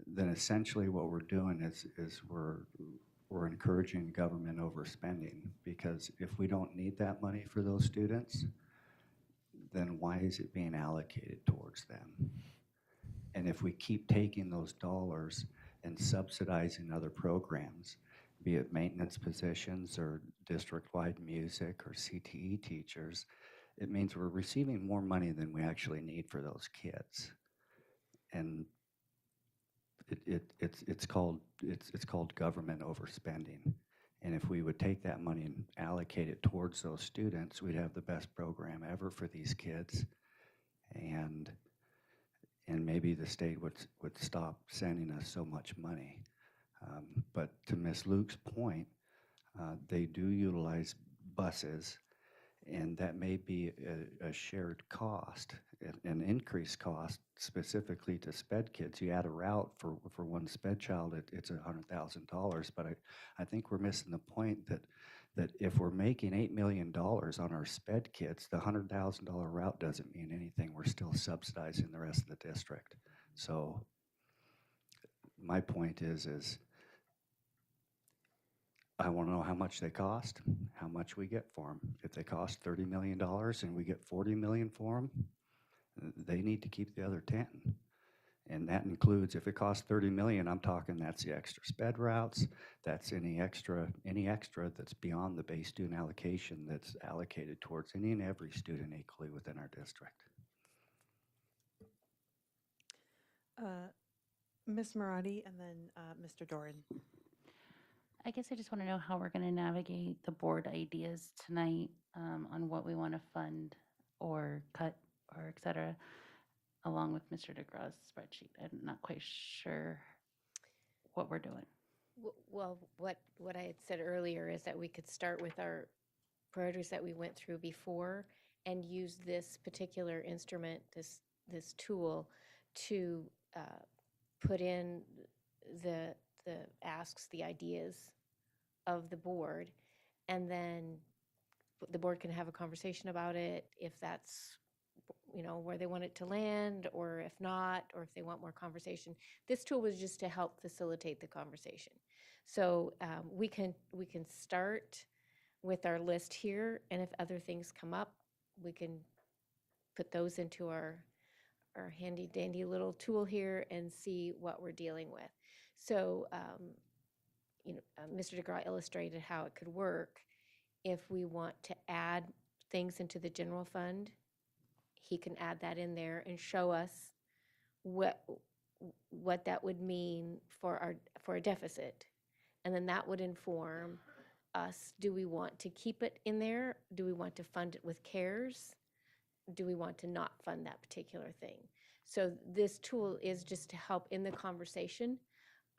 then essentially what we're doing is we're encouraging government overspending, because if we don't need that money for those students, then why is it being allocated towards them? And if we keep taking those dollars and subsidizing other programs, be it maintenance positions or district-wide music or CTE teachers, it means we're receiving more money than we actually need for those kids. And it's called government overspending. And if we would take that money and allocate it towards those students, we'd have the best program ever for these kids. And maybe the state would stop sending us so much money. But to Ms. Luke's point, they do utilize buses, and that may be a shared cost, an increased cost specifically to SPED kids. You add a route for one SPED child, it's $100,000. But I think we're missing the point that if we're making $8 million on our SPED kids, the $100,000 route doesn't mean anything. We're still subsidizing the rest of the district. So my point is I want to know how much they cost, how much we get for them. If they cost $30 million and we get $40 million for them, they need to keep the other 10. And that includes, if it costs $30 million, I'm talking that's the extra SPED routes, that's any extra that's beyond the base student allocation that's allocated towards any and every student equally within our district. Ms. Marati and then Mr. Doran. I guess I just want to know how we're going to navigate the board ideas tonight on what we want to fund or cut or et cetera, along with Mr. DeGraw's spreadsheet. I'm not quite sure what we're doing. Well, what I had said earlier is that we could start with our priorities that we went through before and use this particular instrument, this tool, to put in the asks, the ideas of the board, and then the board can have a conversation about it if that's where they want it to land, or if not, or if they want more conversation. This tool was just to help facilitate the conversation. So we can start with our list here, and if other things come up, we can put those into our handy dandy little tool here and see what we're dealing with. So Mr. DeGraw illustrated how it could work. If we want to add things into the general fund, he can add that in there and show us what that would mean for a deficit. And then that would inform us, do we want to keep it in there? Do we want to fund it with CARES? Do we want to not fund that particular thing? So this tool is just to help in the conversation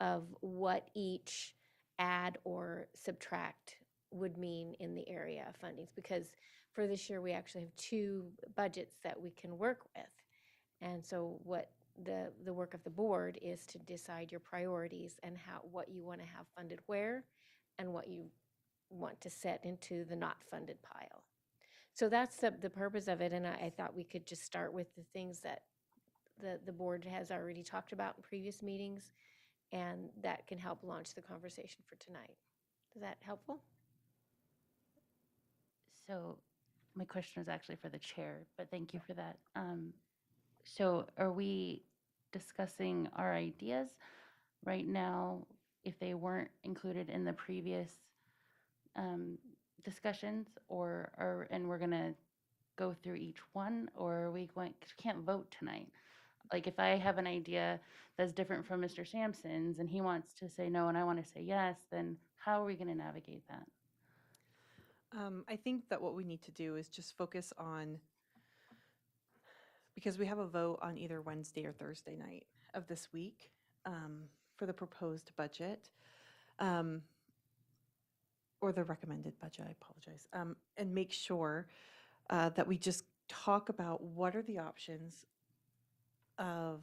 of what each add or subtract would mean in the area of fundings, because for this year we actually have 2 budgets that we can work with. And so what the work of the board is to decide your priorities and what you want to have funded where, and what you want to set into the not funded pile. So that's the purpose of it, and I thought we could just start with the things that the board has already talked about in previous meetings, and that can help launch the conversation for tonight. Is that helpful? So my question is actually for the chair, but thank you for that. So are we discussing our ideas right now if they weren't included in the previous discussions, and we're going to go through each one, or are we can't vote tonight? Like if I have an idea that's different from Mr. Sampson's and he wants to say no and I want to say yes, then how are we going to navigate that? I think that what we need to do is just focus on, because we have a vote on either Wednesday or Thursday night of this week for the proposed budget, um, or the recommended budget, I apologize, and make sure that we just talk about what are the options of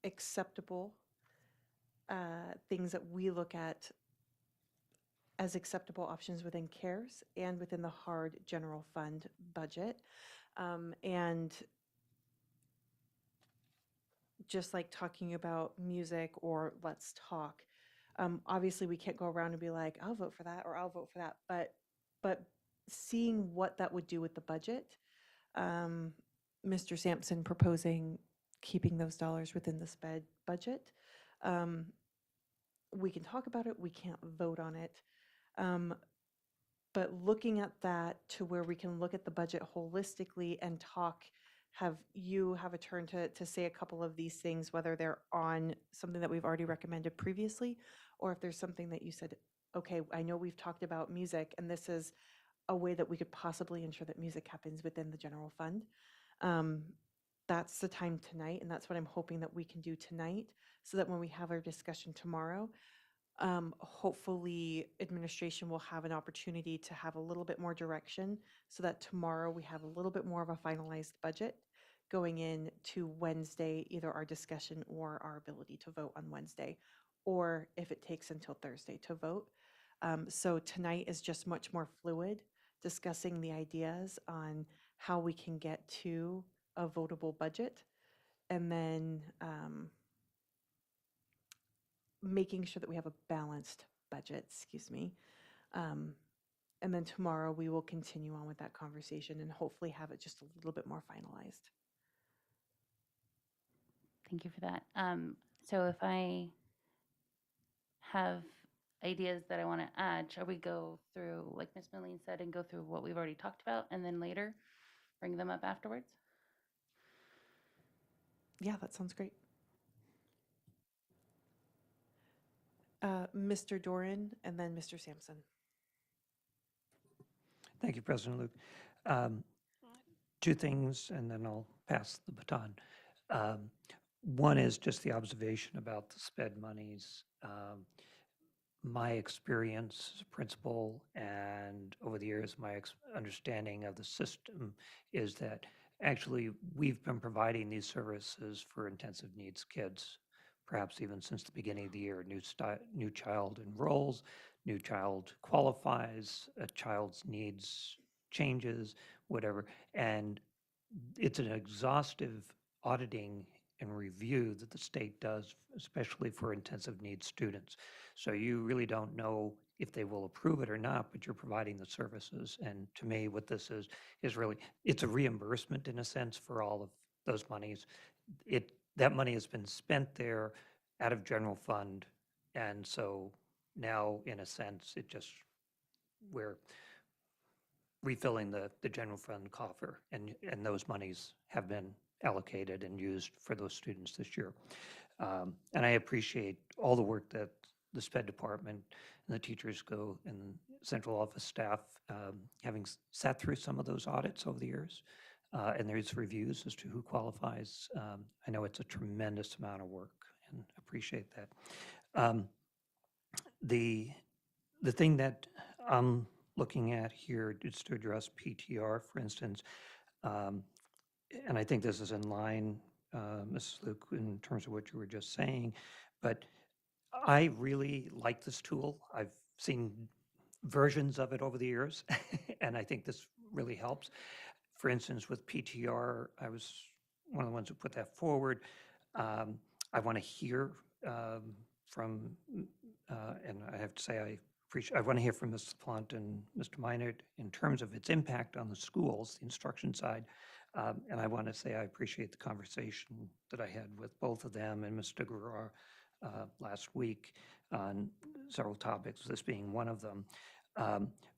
acceptable things that we look at as acceptable options within CARES and within the hard general fund budget. And just like talking about music or let's talk, obviously we can't go around and be like, I'll vote for that or I'll vote for that. But seeing what that would do with the budget, Mr. Sampson proposing keeping those dollars within the SPED budget. We can talk about it, we can't vote on it. But looking at that to where we can look at the budget holistically and talk, have you have a turn to say a couple of these things, whether they're on something that we've already recommended previously, or if there's something that you said, okay, I know we've talked about music, and this is a way that we could possibly ensure that music happens within the general fund. That's the time tonight, and that's what I'm hoping that we can do tonight, so that when we have our discussion tomorrow, hopefully administration will have an opportunity to have a little bit more direction, so that tomorrow we have a little bit more of a finalized budget going into Wednesday, either our discussion or our ability to vote on Wednesday, or if it takes until Thursday to vote. So tonight is just much more fluid, discussing the ideas on how we can get to a votable budget, and then making sure that we have a balanced budget, excuse me. And then tomorrow we will continue on with that conversation and hopefully have it just a little bit more finalized. Thank you for that. So if I have ideas that I want to add, shall we go through, like Ms. Milleen said, and go through what we've already talked about and then later bring them up afterwards? Yeah, that sounds great. Mr. Doran and then Mr. Sampson. Thank you, President Luke. Two things, and then I'll pass the baton. One is just the observation about the SPED monies. My experience as a principal and over the years, my understanding of the system is that actually we've been providing these services for intensive needs kids, perhaps even since the beginning of the year. New child enrolls, new child qualifies, a child's needs changes, whatever. And it's an exhaustive auditing and review that the state does, especially for intensive needs students. So you really don't know if they will approve it or not, but you're providing the services. And to me, what this is really, it's a reimbursement in a sense for all of those monies. That money has been spent there out of general fund. And so now, in a sense, we're refilling the general fund coffer, and those monies have been allocated and used for those students this year. And I appreciate all the work that the SPED department and the teachers go and central office staff, having sat through some of those audits over the years, and there's reviews as to who qualifies. I know it's a tremendous amount of work, and appreciate that. The thing that I'm looking at here is to address PTR, for instance, and I think this is in line, Mrs. Luke, in terms of what you were just saying, but I really like this tool. I've seen versions of it over the years, and I think this really helps. For instance, with PTR, I was one of the ones who put that forward. I want to hear from, and I have to say I want to hear from Ms. Plant and Mr. Minard in terms of its impact on the schools, the instruction side. And I want to say I appreciate the conversation that I had with both of them and Mr. Guerrero last week on several topics, this being one of them.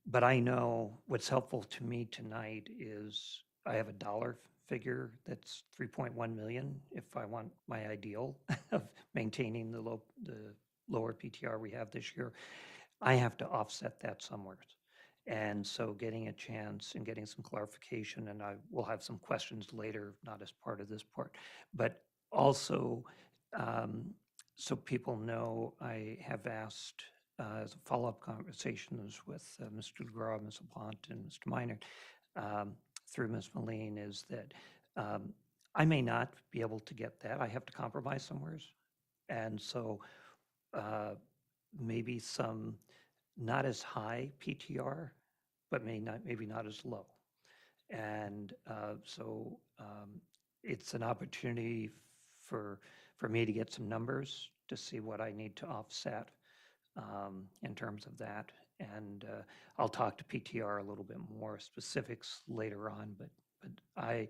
But I know what's helpful to me tonight is I have a dollar figure that's 3.1 million if I want my ideal of maintaining the lower PTR we have this year. I have to offset that somewhere. And so getting a chance and getting some clarification, and I will have some questions later, not as part of this part, but also so people know, I have asked as a follow-up conversations with Mr. DeGraw, Ms. LaPlante, and Mr. Minor, through Ms. Moline, is that I may not be able to get that. I have to compromise somewhere. And so maybe some not as high PTR, but maybe not as low. And so it's an opportunity for me to get some numbers to see what I need to offset in terms of that. And I'll talk to PTR a little bit more specifics later on, but I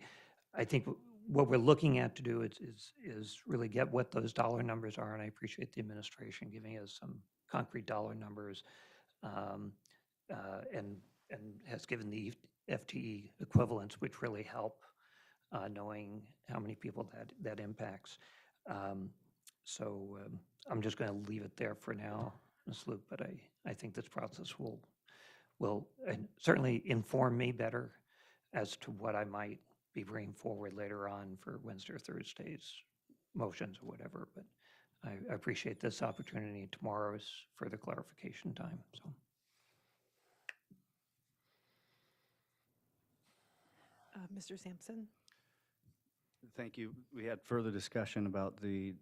think what we're looking at to do is really get what those dollar numbers are, and I appreciate the administration giving us some concrete dollar numbers, and has given the FTE equivalents, which really help knowing how many people that impacts. So I'm just going to leave it there for now, Ms. Luke, but I think this process will certainly inform me better as to what I might be bringing forward later on for Wednesday or Thursday's motions or whatever. But I appreciate this opportunity. Tomorrow is further clarification time. So. Mr. Sampson? Thank you. We had further discussion about the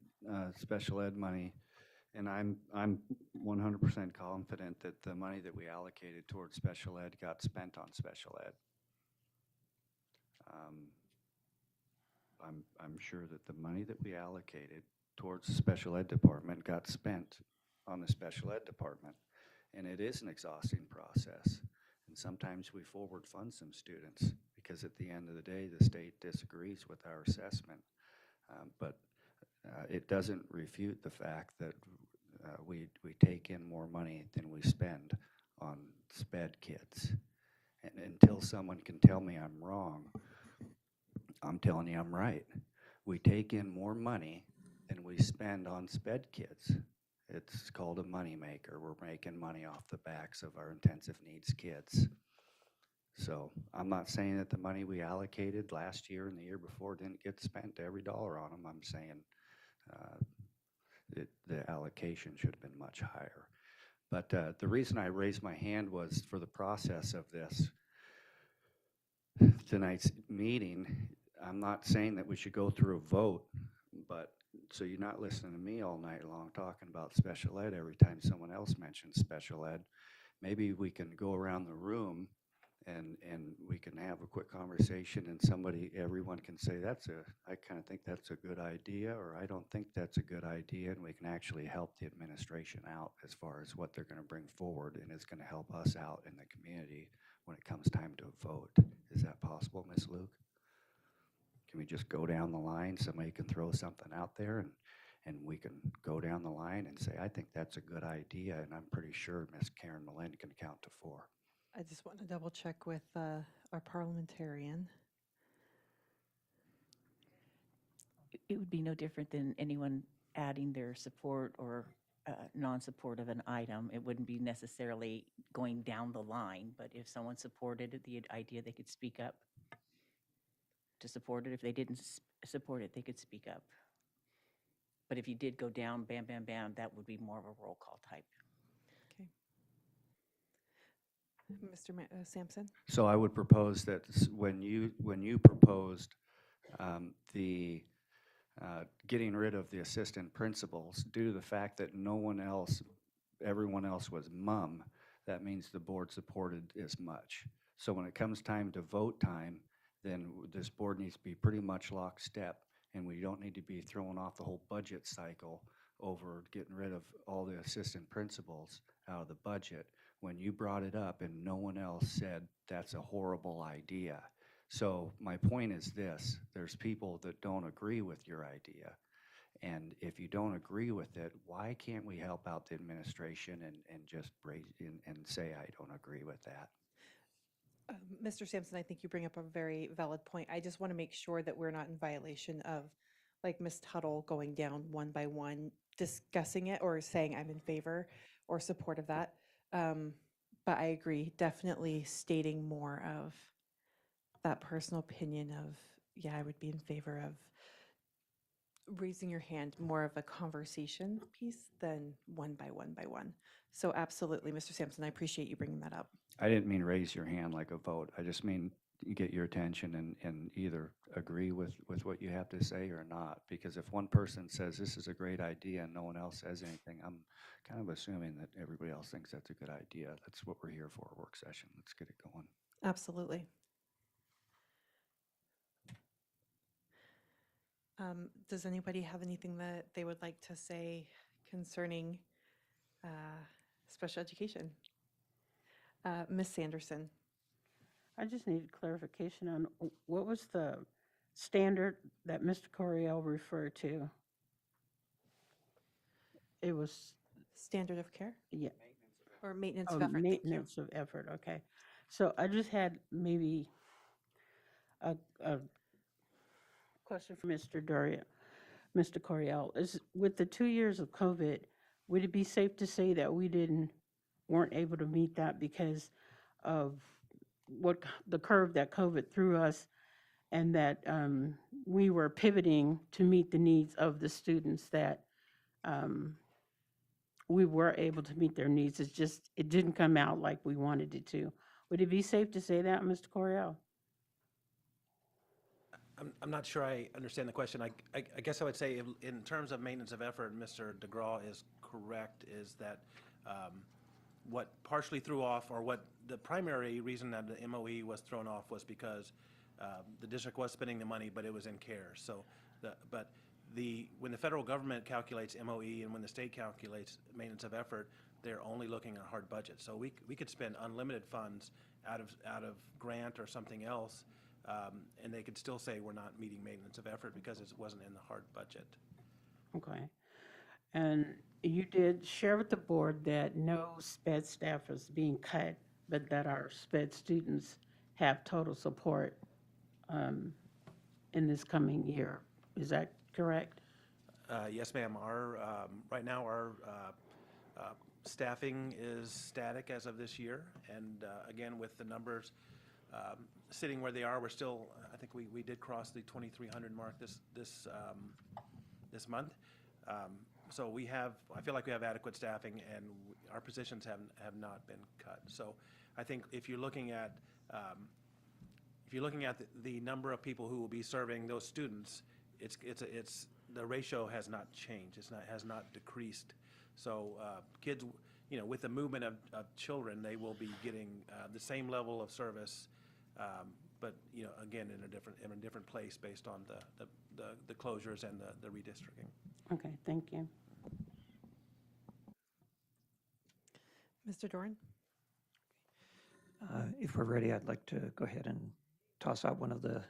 special ed money, and I'm 100% confident that the money that we allocated towards special ed got spent on special ed. I'm sure that the money that we allocated towards the special ed department got spent on the special ed department, and it is an exhausting process. And sometimes we forward fund some students because at the end of the day, the state disagrees with our assessment. But it doesn't refute the fact that we take in more money than we spend on SPED kids. And until someone can tell me I'm wrong, I'm telling you I'm right. We take in more money than we spend on SPED kids. It's called a money maker. We're making money off the backs of our intensive needs kids. So I'm not saying that the money we allocated last year and the year before didn't get spent, every dollar on them. I'm saying the allocation should have been much higher. But the reason I raised my hand was for the process of this tonight's meeting. I'm not saying that we should go through a vote, but so you're not listening to me all night long talking about special ed every time someone else mentions special ed. Maybe we can go around the room and we can have a quick conversation, and everyone can say, I kind of think that's a good idea, or I don't think that's a good idea, and we can actually help the administration out as far as what they're going to bring forward, and it's going to help us out in the community when it comes time to vote. Is that possible, Ms. Luke? Can we just go down the line? Somebody can throw something out there, and we can go down the line and say, I think that's a good idea, and I'm pretty sure Ms. Karen Malin can count to 4. I just want to double check with our parliamentarian. It would be no different than anyone adding their support or non-support of an item. It wouldn't be necessarily going down the line, but if someone supported the idea, they could speak up to support it. If they didn't support it, they could speak up. But if you did go down, bam, bam, bam, that would be more of a roll call type. Okay. Mr. Sampson? So I would propose that when you proposed the getting rid of the assistant principals, due to the fact that everyone else was mum, that means the board supported as much. So when it comes time to vote time, then this board needs to be pretty much lockstep, and we don't need to be throwing off the whole budget cycle over getting rid of all the assistant principals out of the budget when you brought it up and no one else said that's a horrible idea. So my point is this: there's people that don't agree with your idea, and if you don't agree with it, why can't we help out the administration and just raise and say I don't agree with that? Mr. Sampson, I think you bring up a very valid point. I just want to make sure that we're not in violation of, like, Ms. Tuttle going down one by one, discussing it or saying I'm in favor or support of that. But I agree, definitely stating more of that personal opinion of, yeah, I would be in favor of raising your hand, more of a conversation piece than one by one by one. So absolutely, Mr. Sampson, I appreciate you bringing that up. I didn't mean raise your hand like a vote. I just mean you get your attention and either agree with what you have to say or not. Because if one person says this is a great idea and no one else says anything, I'm kind of assuming that everybody else thinks that's a good idea. That's what we're here for, a work session. Let's get it going. Absolutely. Does anybody have anything that they would like to say concerning special education? Ms. Sanderson? I just needed clarification on what was the standard that Mr. Coriel referred to? It was, Standard of care yeah, or maintenance oh, of effort? Thank you. maintenance of effort, okay. So I just had maybe a question for Mr. Coriel. Is, with the 2 years of COVID, would it be safe to say that we weren't able to meet that because of what the curve that COVID threw us, and that we were pivoting to meet the needs of the students, that we were able to meet their needs? It's just, it didn't come out like we wanted it to. Would it be safe to say that, Mr. Coriel? I'm not sure I understand the question. I guess I would say in terms of maintenance of effort, Mr. DeGraw is correct, is that what partially threw off, or what the primary reason that the MOE was thrown off was because the district was spending the money, but it was in CARES. So, when the federal government calculates MOE and when the state calculates maintenance of effort, they're only looking at hard budget. So we could spend unlimited funds out of grant or something else, and they could still say we're not meeting maintenance of effort because it wasn't in the hard budget. Okay. And you did share with the board that no SPED staff is being cut, but that our SPED students have total support in this coming year. Is that correct? Yes, ma'am. Right now, our staffing is static as of this year. And again, with the numbers sitting where they are, we're still, I think we did cross the 2,300 mark this month. So I feel like we have adequate staffing, and our positions have not been cut. So I think if you're looking at the number of people who will be serving those students, it's the ratio has not changed. Has not decreased. So kids, with the movement of children, they will be getting the same level of service, but again in a different place based on the closures and the redistricting. Okay, thank you. Mr. Doran? If we're ready, I'd like to go ahead and toss out one of the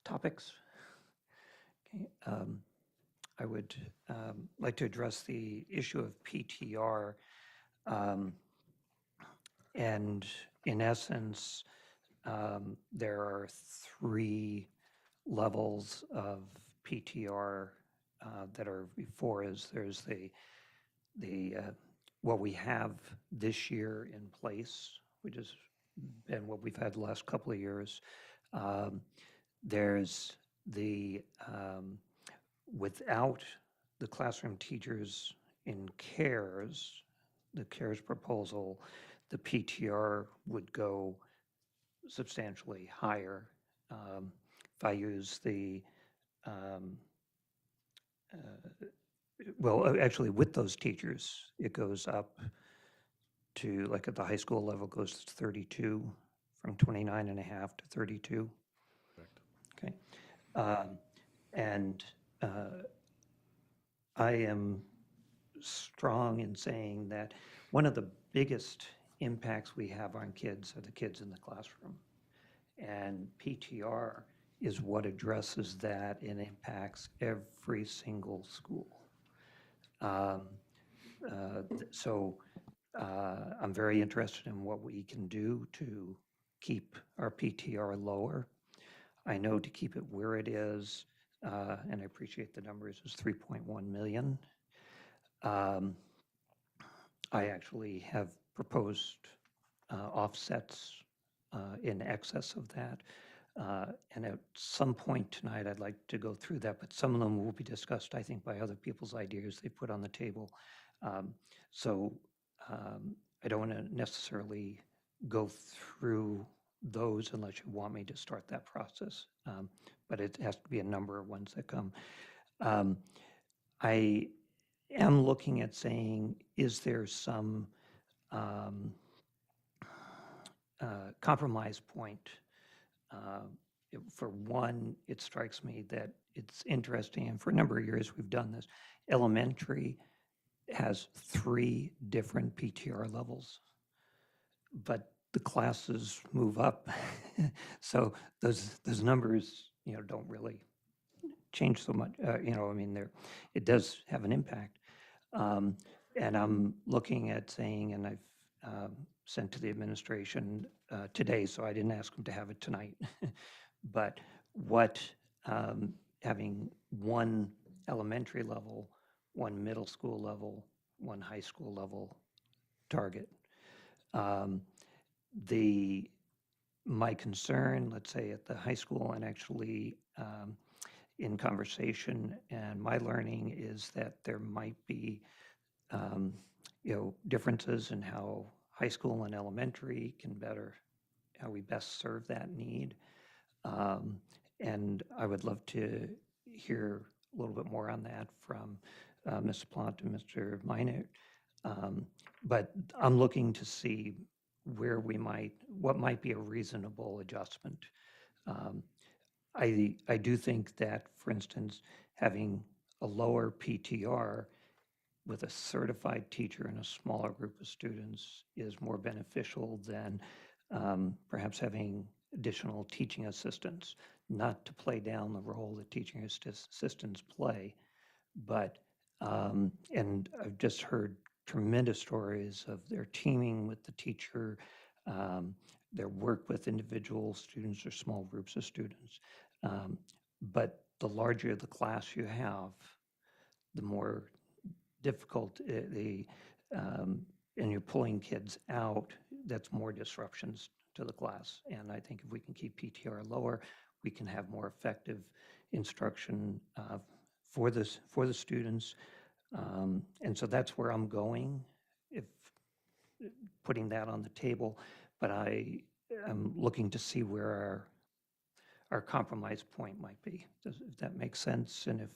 topics. Okay. I would like to address the issue of PTR. And in essence, there are 3 levels of PTR that are before us. There's the what we have this year in place, which has been what we've had the last couple of years. There's the without the classroom teachers in CARES, the CARES proposal, the PTR would go substantially higher. If I use the, well, actually with those teachers, it goes up to, like at the high school level, goes to 32, from 29 and a half to 32. Correct. Okay. And I am strong in saying that one of the biggest impacts we have on kids are the kids in the classroom. And PTR is what addresses that and impacts every single school. So I'm very interested in what we can do to keep our PTR lower. I know to keep it where it is, and I appreciate the numbers, is 3.1 million. I actually have proposed offsets in excess of that. And at some point tonight, I'd like to go through that, but some of them will be discussed, I think, by other people's ideas they put on the table. So I don't want to necessarily go through those unless you want me to start that process. But it has to be a number of ones that come. I am looking at saying, is there some compromise point? For one, it strikes me that it's interesting, and for a number of years we've done this. Elementary has 3 different PTR levels, but the classes move up. So those numbers, don't really change so much. I mean, it does have an impact. And I'm looking at saying, and I've sent to the administration today, so I didn't ask them to have it tonight. But what having one elementary level, one middle school level, one high school level target. My concern, let's say at the high school, and actually in conversation and my learning, is that there might be differences in how high school and elementary how we best serve that need. And I would love to hear a little bit more on that from Ms. Plant and Mr. Minert. But I'm looking to see what might be a reasonable adjustment. I do think that, for instance, having a lower PTR with a certified teacher and a smaller group of students is more beneficial than perhaps having additional teaching assistants, not to play down the role that teaching assistants play, but, and I've just heard tremendous stories of their teaming with the teacher, their work with individual students or small groups of students. But the larger the class you have, the more difficult and you're pulling kids out, that's more disruptions to the class. And I think if we can keep PTR lower, we can have more effective instruction for the students. And so that's where I'm going, if putting that on the table. But I am looking to see where our compromise point might be, if that makes sense. And if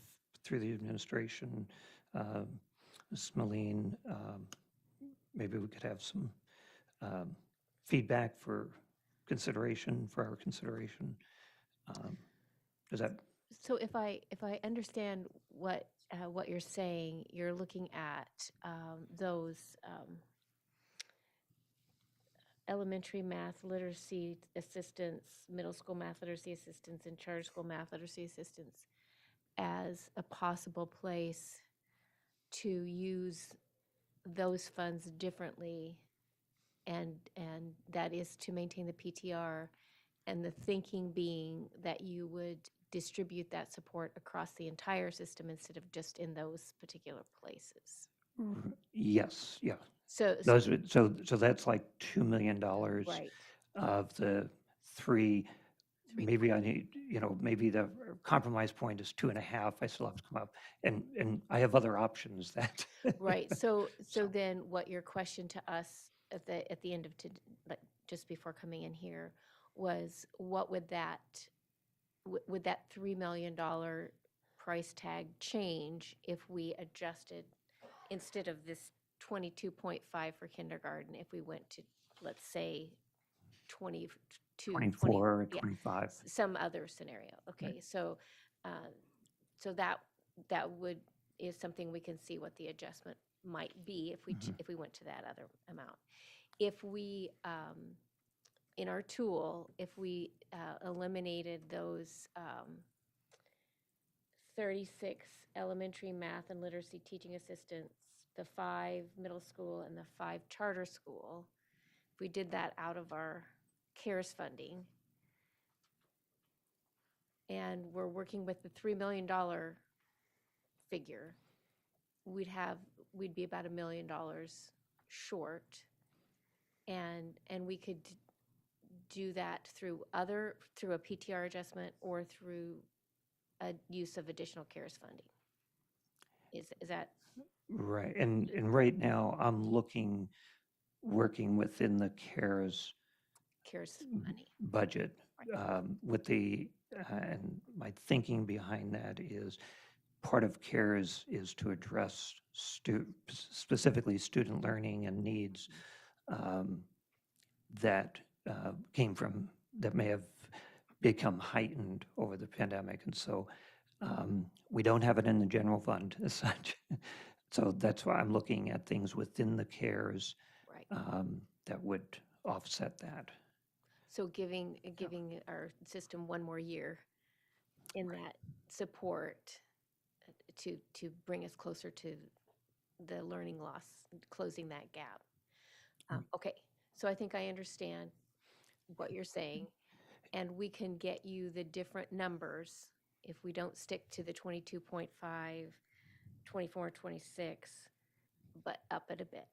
through the administration, Ms. Smoline, maybe we could have some feedback for our consideration. Does that? So if I understand what you're saying, you're looking at those elementary math literacy assistants, middle school math literacy assistants, and charter school math literacy assistants as a possible place to use those funds differently, and that is to maintain the PTR, and the thinking being that you would distribute that support across the entire system instead of just in those particular places. Yes, yeah. So That's like $2 million right. of the three. Maybe I need, maybe the compromise point is 2.5. I still have to come up, and I have other options that. Right. So then, what your question to us at the end of just before coming in here was, what would that $3 million price tag change if we adjusted, instead of this 22.5 for kindergarten, if we went to, let's say, 22, 24 or yeah, 25. some other scenario. Okay, Right. so that is something we can see what the adjustment might be if we went to that other amount. If we in our tool, if we eliminated those 36 elementary math and literacy teaching assistants, the 5 middle school, and the 5 charter school, if we did that out of our CARES funding, and we're working with the $3 million figure, we'd be about $1 million short. And we could do that through a PTR adjustment or through a use of additional CARES funding. Is that, Right, and right now, I'm working within the CARES CARES money? budget with and my thinking behind that is part of CARES is to address specifically student learning and needs that that may have become heightened over the pandemic. And so we don't have it in the general fund as such. So that's why I'm looking at things within the CARES Right. that would offset that. So giving our system one more year in that support to bring us closer to the learning loss, closing that gap. Okay, so I think I understand what you're saying, and we can get you the different numbers if we don't stick to the 22.5, 24, 26, but up it a bit.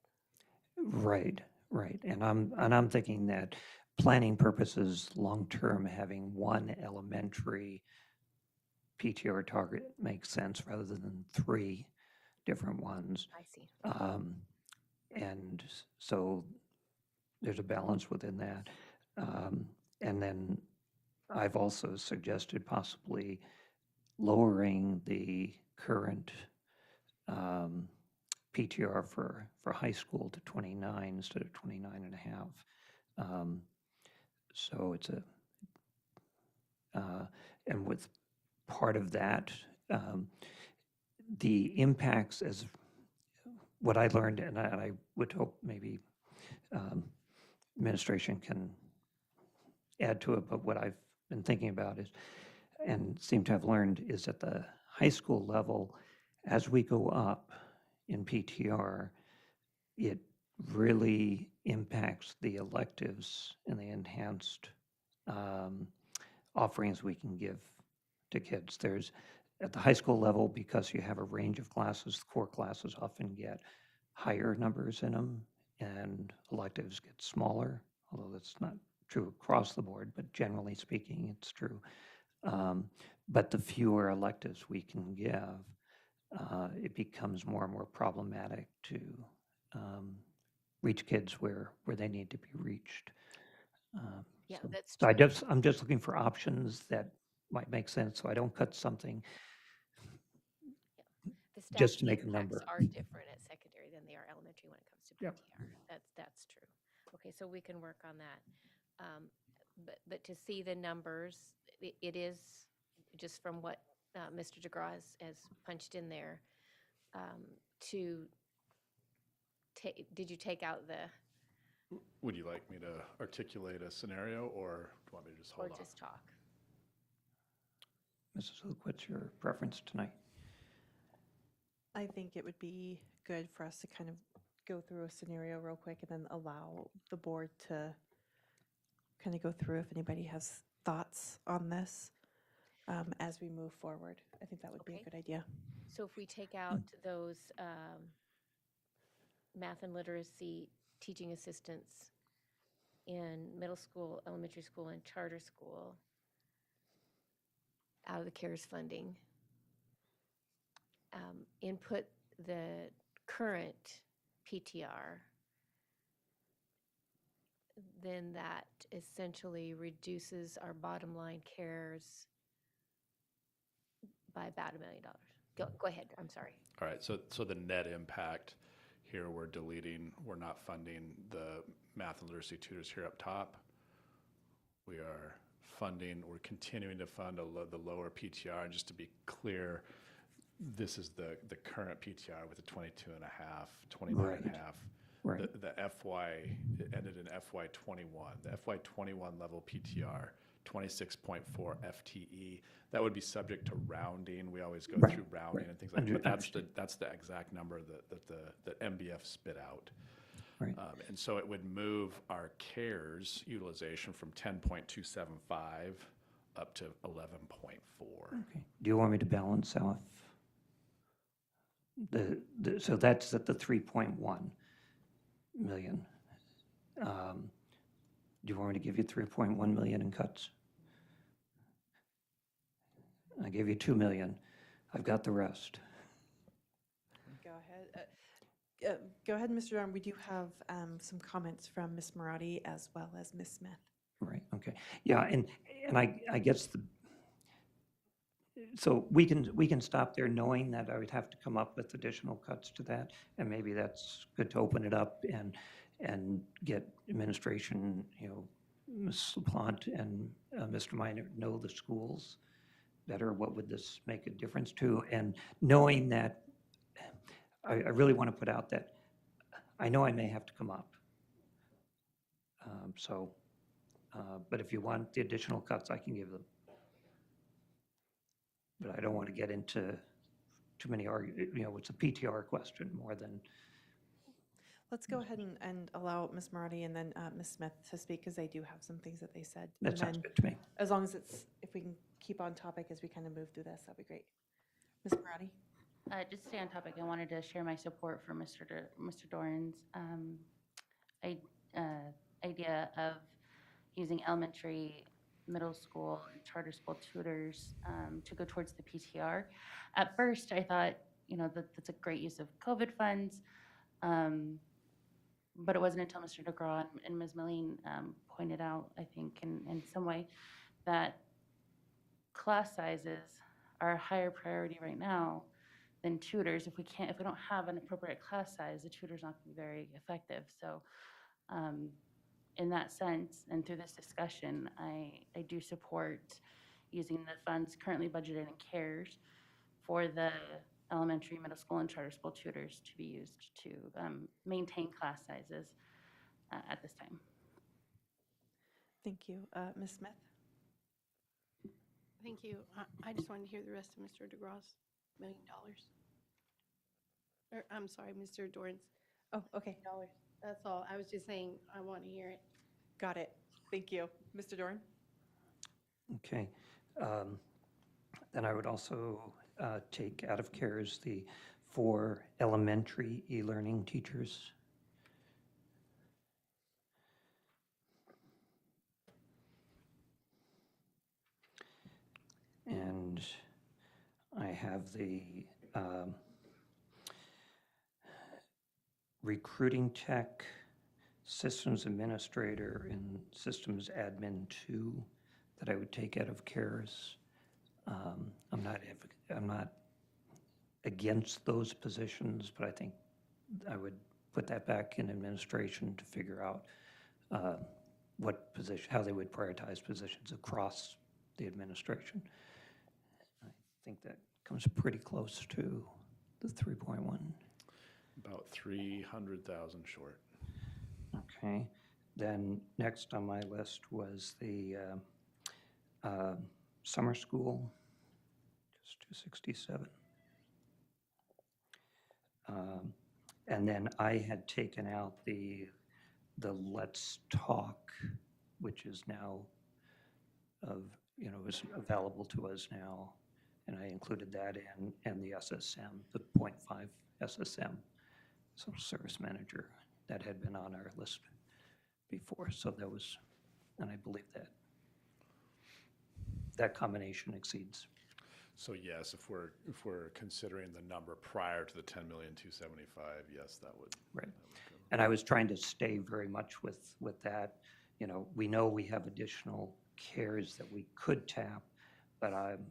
Right, right. And I'm thinking that planning purposes, long-term, having one elementary PTR target makes sense rather than 3 different ones. I see. And so there's a balance within that. And then I've also suggested possibly lowering the current PTR for high school to 29 instead of 29 and a half. So it's and with part of that, the impacts as what I learned, and I would hope maybe administration can add to it, but what I've been thinking about is, and seem to have learned, is at the high school level, as we go up in PTR, it really impacts the electives and the enhanced offerings we can give to kids. There's, at the high school level, because you have a range of classes, the core classes often get higher numbers in them, and electives get smaller, although that's not true across the board, but generally speaking, it's true. But the fewer electives we can give, it becomes more and more problematic to reach kids where they need to be reached. Yeah, So- that's So true. I'm just looking for options that might make sense, so I don't cut something. The Just to staffing make a impacts number. are different at secondary than they are elementary when it comes to Yep. PTR. That's true. Okay, so we can work on that. But to see the numbers, it is, just from what Mr. DeGraw has punched in there, did you take out Would you like me to articulate a scenario, or do you want me to just or hold on? just talk? Mrs. Luke, what's your preference tonight? I think it would be good for us to kind of go through a scenario real quick and then allow the board to kind of go through if anybody has thoughts on this as we move forward. I think that would be a Okay. good idea. So if we take out those math and literacy teaching assistants in middle school, elementary school, and charter school out of the CARES funding, input the current PTR, then that essentially reduces our bottom line CARES by about $1 million. Go ahead, I'm sorry. All right, so the net impact here, we're not funding the math and literacy tutors here up top. We're continuing to fund the lower PTR. And just to be clear, this is the current PTR with the 22 and a half, 29 and a half. Right. The FY, it ended in FY 21. The FY 21 level PTR, 26.4 FTE. That would be subject to rounding. We always go Right, through rounding right. and things like that. But Understood. that's the exact number that MBF spit out. Right. And so it would move our CARES utilization from 10.275 up to 11.4. Okay. Do you want me to balance off? So that's at the 3.1 million. Do you want me to give you 3.1 million in cuts? I gave you 2 million. I've got the rest. Go ahead. Go ahead, Mr. Dorn. We do have some comments from Ms. Marati as well as Ms. Smith. Right, okay. Yeah, and I guess so we can stop there knowing that I would have to come up with additional cuts to that, and maybe that's good to open it up and get administration, Ms. LaPlante and Mr. Minor know the schools better. What would this make a difference to? And knowing that, I really want to put out that I know I may have to come up. But if you want the additional cuts, I can give them. But I don't want to get into too many it's a PTR question more than. Let's go ahead and allow Ms. Marati and then Ms. Smith to speak, because they do have some things that they said. That And sounds then, good to me. as long as if we can keep on topic as we kind of move through this, that'd be great. Ms. Marati? Just to stay on topic, I wanted to share my support for Mr. Doran's idea of using elementary, middle school, and charter school tutors to go towards the PTR. At first, I thought, that's a great use of COVID funds, but it wasn't until Mr. DeGraw and Ms. Moline pointed out, I think, in some way, that class sizes are a higher priority right now than tutors. If we don't have an appropriate class size, the tutor's not going to be very effective. So in that sense, and through this discussion, I do support using the funds currently budgeted in CARES for the elementary, middle school, and charter school tutors to be used to maintain class sizes at this time. Thank you. Ms. Smith? Thank you. I just wanted to hear the rest of Mr. DeGraw's $1 million. Or, I'm sorry, Mr. Dorrance. Oh, okay. $1. That's all. I was just saying, I want to hear it. Got it. Thank you. Mr. Dorn? Okay. Then I would also take out of CARES the 4 elementary e-learning teachers. And I have the recruiting tech, systems administrator, and systems admin 2 that I would take out of CARES. I'm not against those positions, but I think I would put that back in administration to figure out how they would prioritize positions across the administration. I think that comes pretty close to the 3.1. About 300,000 short. Okay. Then next on my list was the summer school, just 267. And then I had taken out the Let's Talk, which is now is available to us now, and I included that in, and the SSM, the 0.5 SSM, social service manager, that had been on our list before. So that was, and I believe that combination exceeds. So yes, if we're considering the number prior to the 10,275,000, yes, that would. Right. That would cover. And I was trying to stay very much with that. We know we have additional CARES that we could tap, but I'm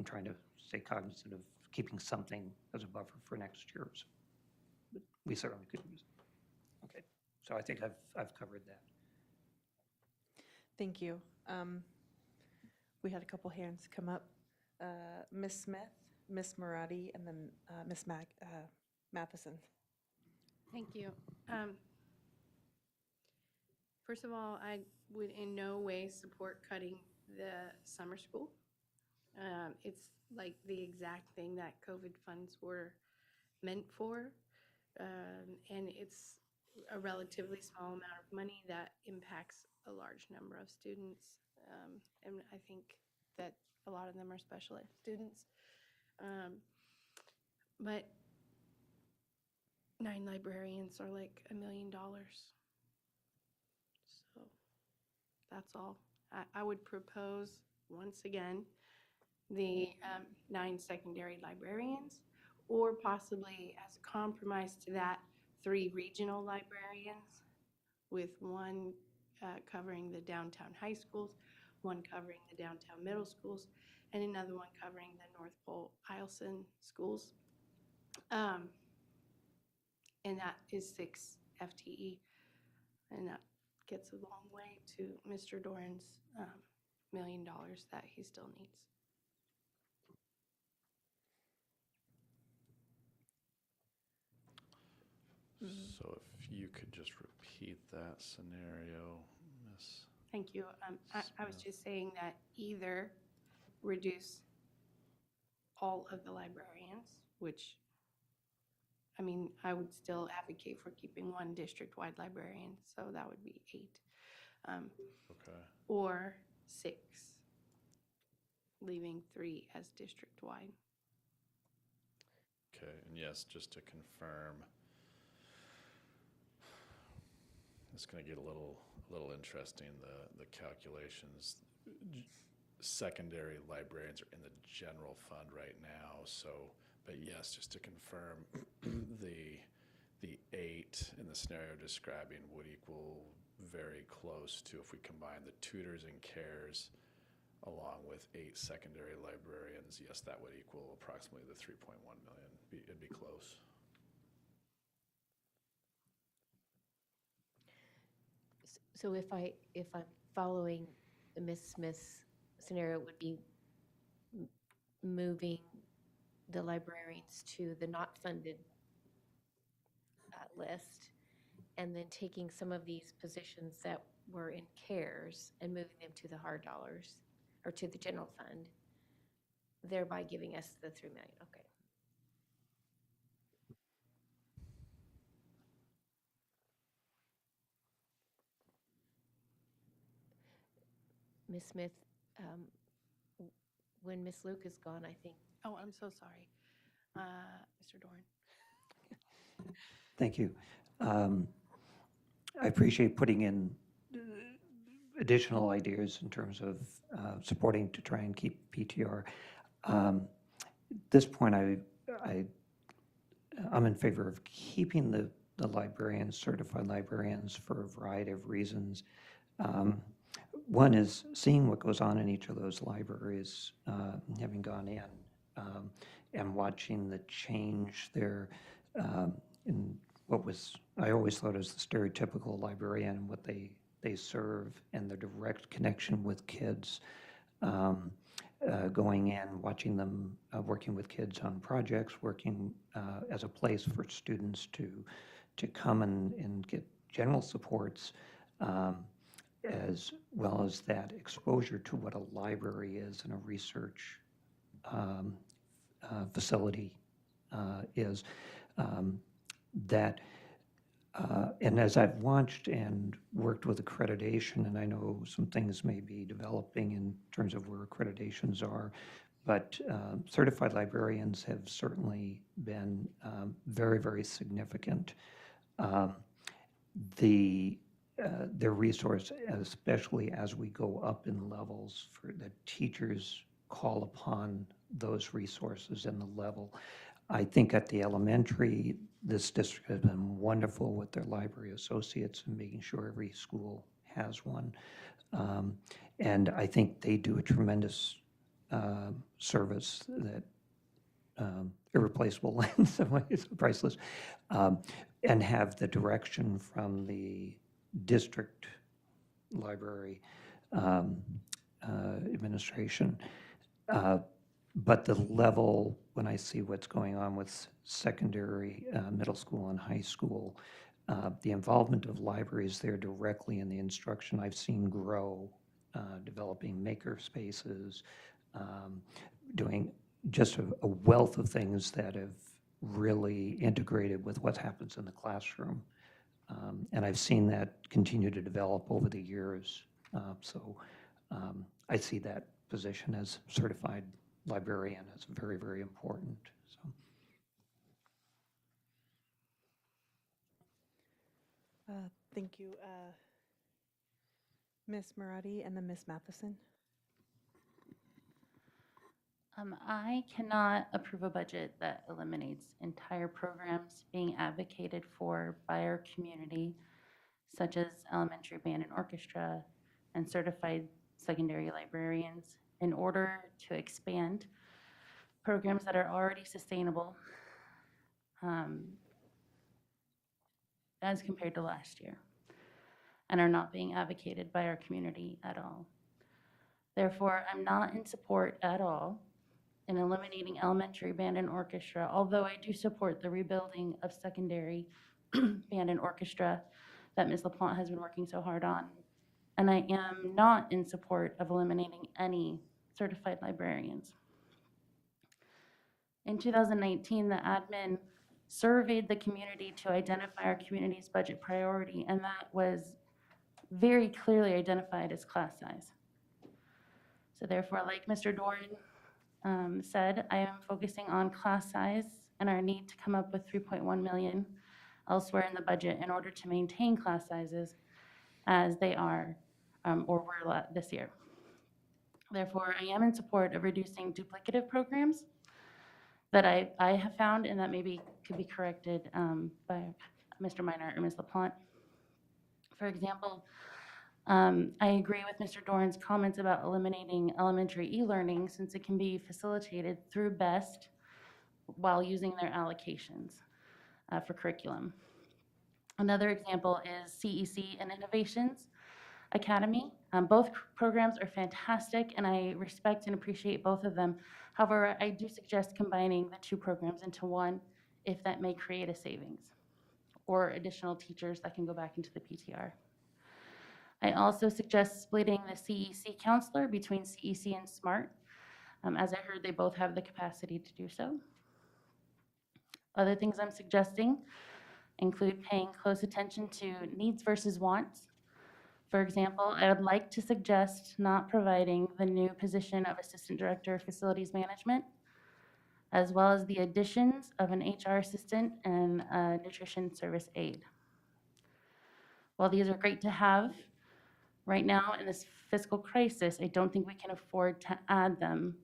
trying to stay cognizant of keeping something as a buffer for next year. So, but we certainly could use it. Okay, so I think I've covered that. Thank you. We had a couple hands come up. Ms. Smith, Ms. Marati, and then Ms. Matheson. Thank you. First of all, I would in no way support cutting the summer school. It's like the exact thing that COVID funds were meant for. And a relatively small amount of money that impacts a large number of students. And I think that a lot of them are special ed students. But 9 librarians are like $1 million. So that's all. I would propose, once again, the 9 secondary librarians, or possibly as a compromise to that, 3 regional librarians, with one covering the downtown high schools, one covering the downtown middle schools, and another one covering the North Pole Eielson schools. And that is 6 FTE. And that gets a long way to Mr. Doran's $1 million that he still needs. So if you could just repeat that scenario, Miss. Thank you. I was just saying that either reduce all of the librarians, which, I mean, I would still advocate for keeping 1 district-wide librarian, so that would be 8. Okay. Or 6, leaving 3 as district-wide. Okay, and yes, just to confirm, it's going to get a little interesting, the calculations. Secondary librarians are in the general fund right now, so, but yes, just to confirm, the 8 in the scenario describing would equal very close to, if we combine the tutors and cares along with 8 secondary librarians, yes, that would equal approximately the 3.1 million. It'd be close. So if I'm following Ms. Smith's scenario, it would be moving the librarians to the not funded list, and then taking some of these positions that were in CARES and moving them to the hard dollars, or to the general fund, thereby giving us the 3 million. Okay. Ms. Smith, when Ms. Luke is gone, I think. Oh, I'm so sorry, Mr. Doran. Thank you. I appreciate putting in additional ideas in terms of supporting to try and keep PTR. At this point, I'm in favor of keeping the librarians, certified librarians, for a variety of reasons. One is seeing what goes on in each of those libraries, having gone in and watching the change there in what was, I always thought as the stereotypical librarian and what they serve, and the direct connection with kids, going in, watching them, working with kids on projects, working as a place for students to come and get general supports, as well as that exposure to what a library is and a research facility is. And as I've watched and worked with accreditation, and I know some things may be developing in terms of where accreditations are, but certified librarians have certainly been very, very significant. Their resource, especially as we go up in levels, for the teachers call upon those resources in the level. I think at the elementary, this district has been wonderful with their library associates and making sure every school has one. And I think they do a tremendous service that irreplaceable in some ways, priceless, and have the direction from the district library administration. But the level, when I see what's going on with secondary, middle school and high school, the involvement of libraries there directly in the instruction I've seen grow, developing maker spaces, doing just a wealth of things that have really integrated with what happens in the classroom. And I've seen that continue to develop over the years. So I see that position as certified librarian as very, very important. So. Thank you. Ms. Marati and then Ms. Matheson. I cannot approve a budget that eliminates entire programs being advocated for by our community, such as elementary band and orchestra and certified secondary librarians, in order to expand programs that are already sustainable as compared to last year and are not being advocated by our community at all. Therefore, I'm not in support at all in eliminating elementary band and orchestra, although I do support the rebuilding of secondary band and orchestra that Ms. LaPlante has been working so hard on. And I am not in support of eliminating any certified librarians. In 2019, the admin surveyed the community to identify our community's budget priority, and that was very clearly identified as class size. So therefore, like Mr. Doran said, I am focusing on class size and our need to come up with 3.1 million elsewhere in the budget in order to maintain class sizes as they are or were this year. Therefore, I am in support of reducing duplicative programs that I have found and that maybe could be corrected by Mr. Minor or Ms. LaPlante. For example, I agree with Mr. Doran's comments about eliminating elementary e-learning since it can be facilitated through BEST while using their allocations for curriculum. Another example is CEC and Innovations Academy. Both programs are fantastic and I respect and appreciate both of them. However, I do suggest combining the two programs into one if that may create a savings or additional teachers that can go back into the PTR. I also suggest splitting the CEC counselor between CEC and SMART. As I heard, they both have the capacity to do so. Other things I'm suggesting include paying close attention to needs versus wants. For example, I would like to suggest not providing the new position of Assistant Director of Facilities Management, as well as the additions of an HR assistant and a nutrition service aide. While these are great to have, right now in this fiscal crisis, I don't think we can afford to add them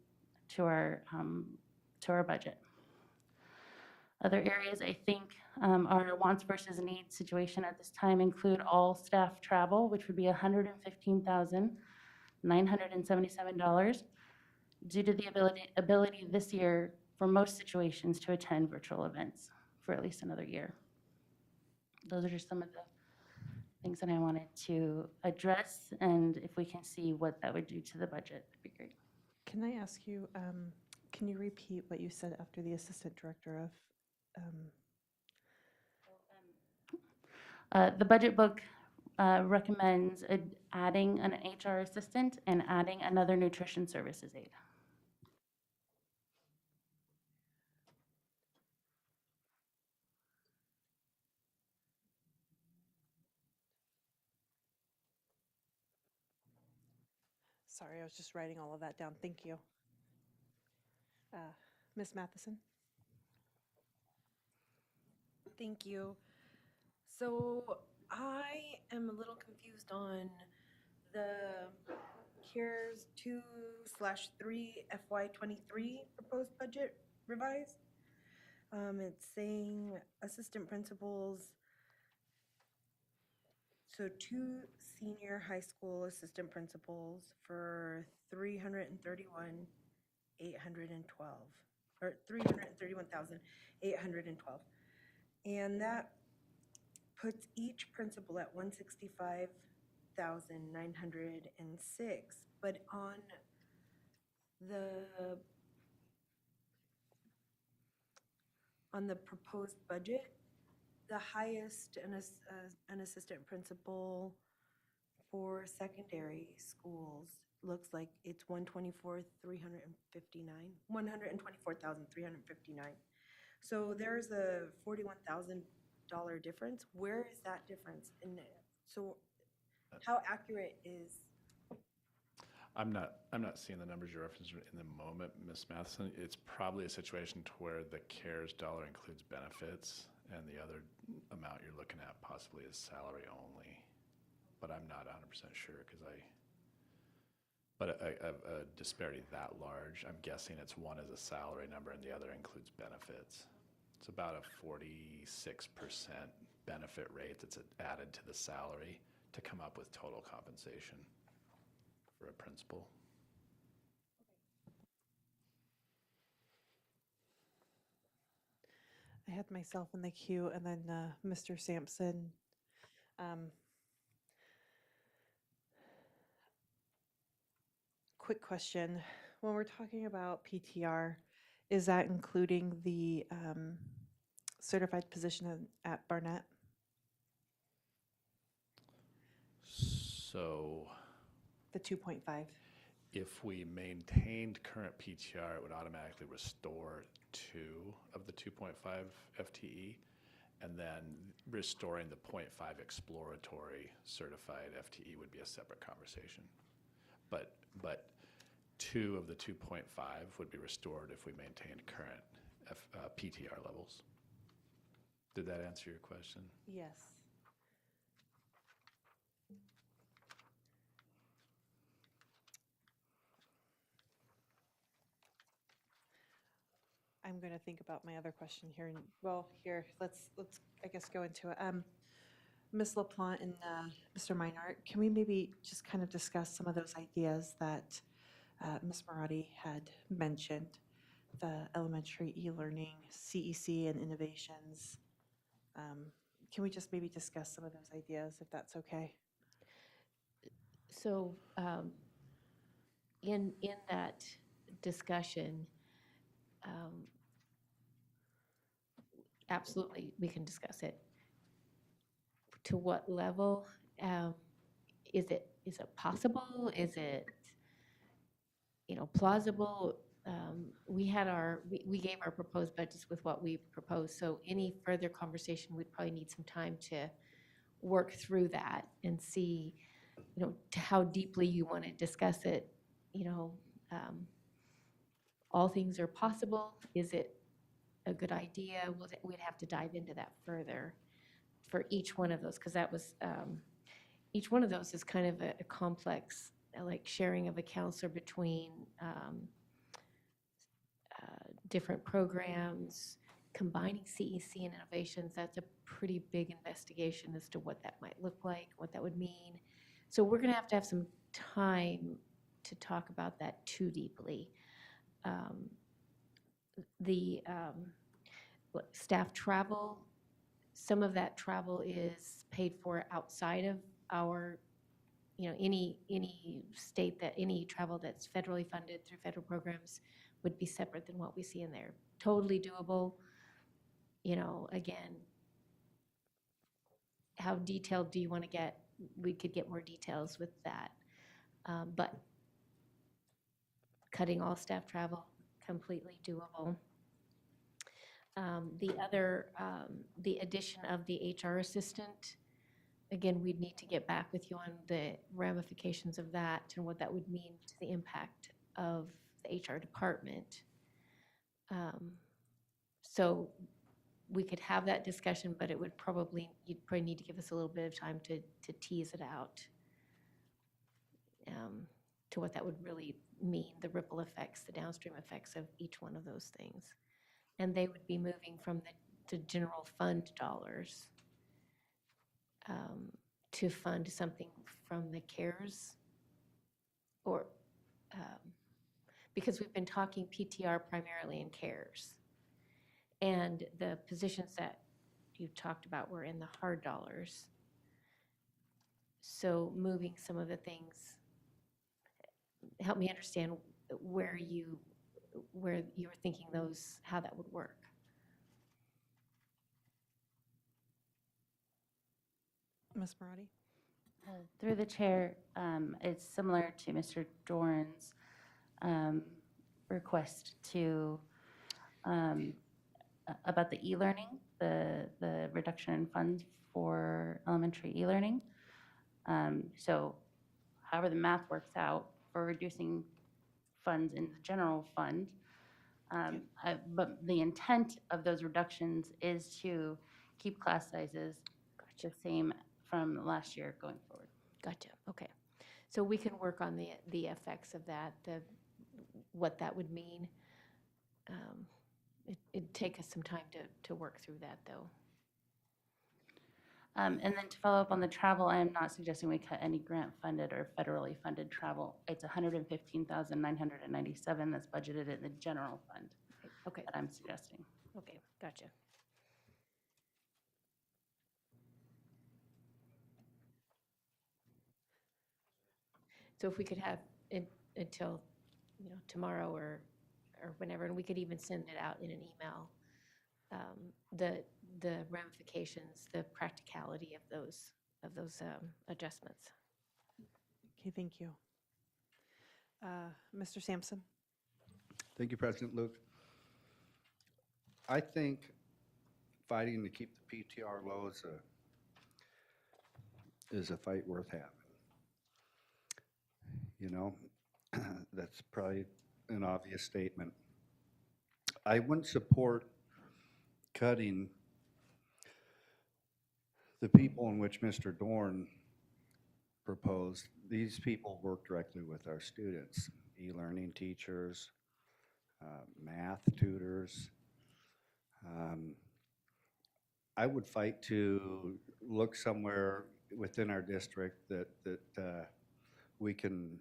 to our budget. Other areas I think our wants versus needs situation at this time include all staff travel, which would be $115,977 due to the ability this year for most situations to attend virtual events for at least another year. Those are just some of the things that I wanted to address, and if we can see what that would do to the budget, that'd be great. Can I ask you, can you repeat what you said after the Assistant Director of? The budget book recommends adding an HR assistant and adding another nutrition services aide. Sorry, I was just writing all of that down. Thank you. Ms. Matheson? Thank you. So I am a little confused on the CARES 2/3 FY23 proposed budget revised. It's saying assistant principals, so 2 senior high school assistant principals for 331,812, or 331,812. And that puts each principal at 165,906. But on the proposed budget, the highest an assistant principal for secondary schools looks like it's 124,359. So there's a 41,000 dollar difference. Where is that difference? And so how accurate is, I'm not seeing the numbers you referenced in the moment, Ms. Matheson. It's probably a situation to where the CARES dollar includes benefits and the other amount you're looking at possibly is salary only. But I'm not 100% sure but a disparity that large, I'm guessing it's one is a salary number and the other includes benefits. It's about a 46% benefit rate that's added to the salary to come up with total compensation for a principal. I had myself in the queue and then Mr. Sampson. Quick question. When we're talking about PTR, is that including the certified position at Barnett? So The 2.5? if we maintained current PTR, it would automatically restore 2 of the 2.5 FTE, and then restoring the 0.5 exploratory certified FTE would be a separate conversation. But 2 of the 2.5 would be restored if we maintained current PTR levels. Did that answer your question? Yes. I'm going to think about my other question here. And well, here, let's I guess go into it. Ms. LaPlante and Mr. Meinhardt, can we maybe just kind of discuss some of those ideas that Ms. Marotti had mentioned, the elementary e-learning, CEC and innovations? Can we just maybe discuss some of those ideas, if that's okay? So in that discussion, absolutely, we can discuss it. To what level? Is it possible? Is it, plausible? We gave our proposed budgets with what we proposed. So any further conversation, we'd probably need some time to work through that and see, to how deeply you want to discuss it. All things are possible. Is it a good idea? We'd have to dive into that further for each one of those, because that was, each one of those is kind of a complex, like sharing of a counselor between different programs, combining CEC and innovations. That's a pretty big investigation as to what that might look like, what that would mean. So we're going to have some time to talk about that too deeply. The staff travel, some of that travel is paid for outside of our, any state that any travel that's federally funded through federal programs would be separate than what we see in there. Totally doable. Again, how detailed do you want to get? We could get more details with that. But cutting all staff travel, completely doable. The addition of the HR assistant, again, we'd need to get back with you on the ramifications of that and what that would mean to the impact of the HR department. So we could have that discussion, but you'd probably need to give us a little bit of time to tease it out to what that would really mean, the ripple effects, the downstream effects of each one of those things. And they would be moving from the general fund dollars to fund something from the CARES, or because we've been talking PTR primarily in CARES. And the positions that you talked about were in the hard dollars. So moving some of the things, help me understand where you were thinking those, how that would work. Ms. Marotti? Through the chair, it's similar to Mr. Doran's request to about the e-learning, the reduction in funds for elementary e-learning. So however the math works out for reducing funds in the general fund. But the intent of those reductions is to keep class sizes the same from last year going forward. Gotcha, okay. So we can work on the effects of that, what that would mean. It'd take us some time to work through that, though. And then to follow up on the travel, I am not suggesting we cut any grant-funded or federally funded travel. It's $115,997 that's budgeted in the general fund Okay, that I'm suggesting. okay, gotcha. So if we could have until, tomorrow or whenever, and we could even send it out in an email, the ramifications, the practicality of those adjustments. Okay, thank you. Mr. Sampson? Thank you, President Luke. I think fighting to keep the PTR low is a fight worth having. You know, that's probably an obvious statement. I wouldn't support cutting the people in which Mr. Dorn proposed. These people work directly with our students, e-learning teachers, math tutors. I would fight to look somewhere within our district that we can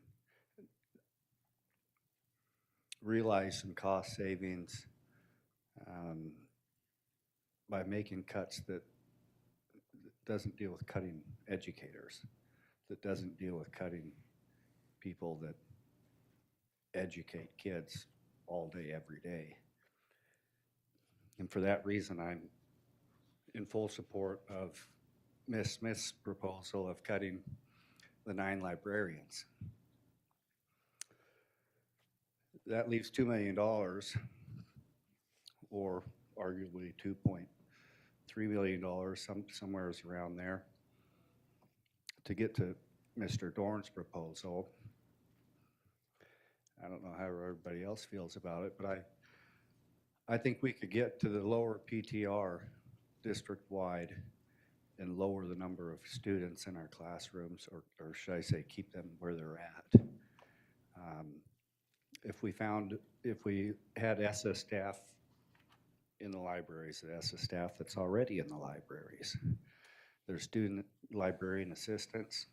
realize some cost savings by making cuts that doesn't deal with cutting educators, that doesn't deal with cutting people that educate kids all day, every day. And for that reason, I'm in full support of Ms. Smith's proposal of cutting the 9 librarians. That leaves $2 million, or arguably $2.3 million, somewhere around there, to get to Mr. Dorn's proposal. I don't know how everybody else feels about it, but I think we could get to the lower PTR district-wide and lower the number of students in our classrooms, or should I say keep them where they're at. If we had ESSA staff in the libraries, the ESSA staff that's already in the libraries, they're student librarian assistants.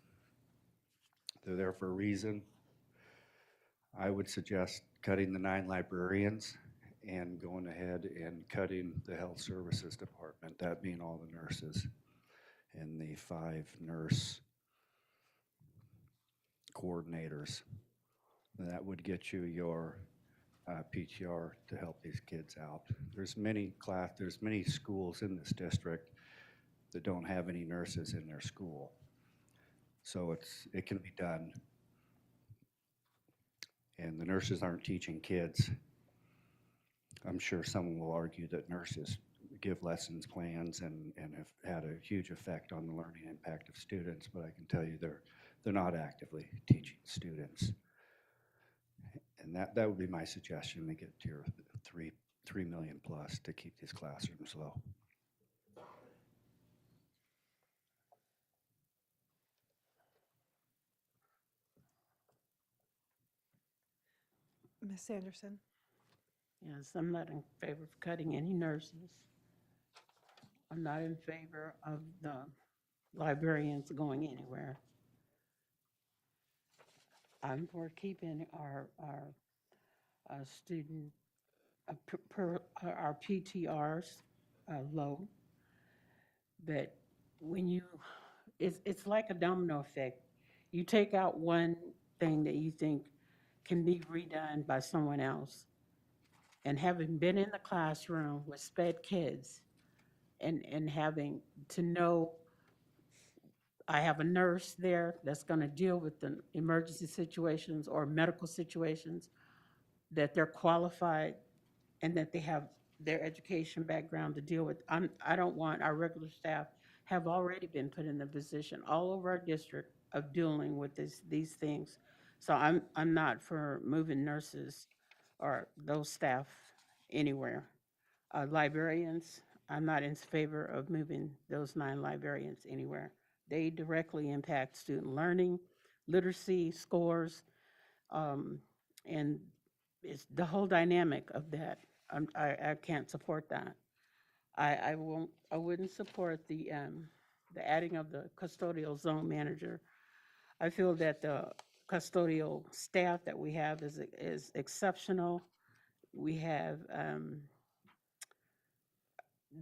They're there for a reason. I would suggest cutting the 9 librarians and going ahead and cutting the health services department, that being all the nurses and the 5 nurse coordinators. That would get you your PTR to help these kids out. There's many schools in this district that don't have any nurses in their school. So it can be done. And the nurses aren't teaching kids. I'm sure someone will argue that nurses give lessons plans and have had a huge effect on the learning impact of students, but I can tell you they're not actively teaching students. And that would be my suggestion, to get to your 3 million plus to keep these classrooms low. Ms. Anderson? Yes, I'm not in favor of cutting any nurses. I'm not in favor of the librarians going anywhere. I'm for keeping our student, our PTRs low. But when it's like a domino effect. You take out one thing that you think can be redone by someone else. And having been in the classroom with SPED kids and having to know I have a nurse there that's going to deal with the emergency situations or medical situations, that they're qualified and that they have their education background to deal with. I don't want our regular staff have already been put in the position all over our district of dealing with these things. So I'm not for moving nurses or those staff anywhere. Librarians, I'm not in favor of moving those 9 librarians anywhere. They directly impact student learning, literacy, scores, um, and it's the whole dynamic of that. I can't support that. I wouldn't support the adding of the custodial zone manager. I feel that the custodial staff that we have is exceptional. We have,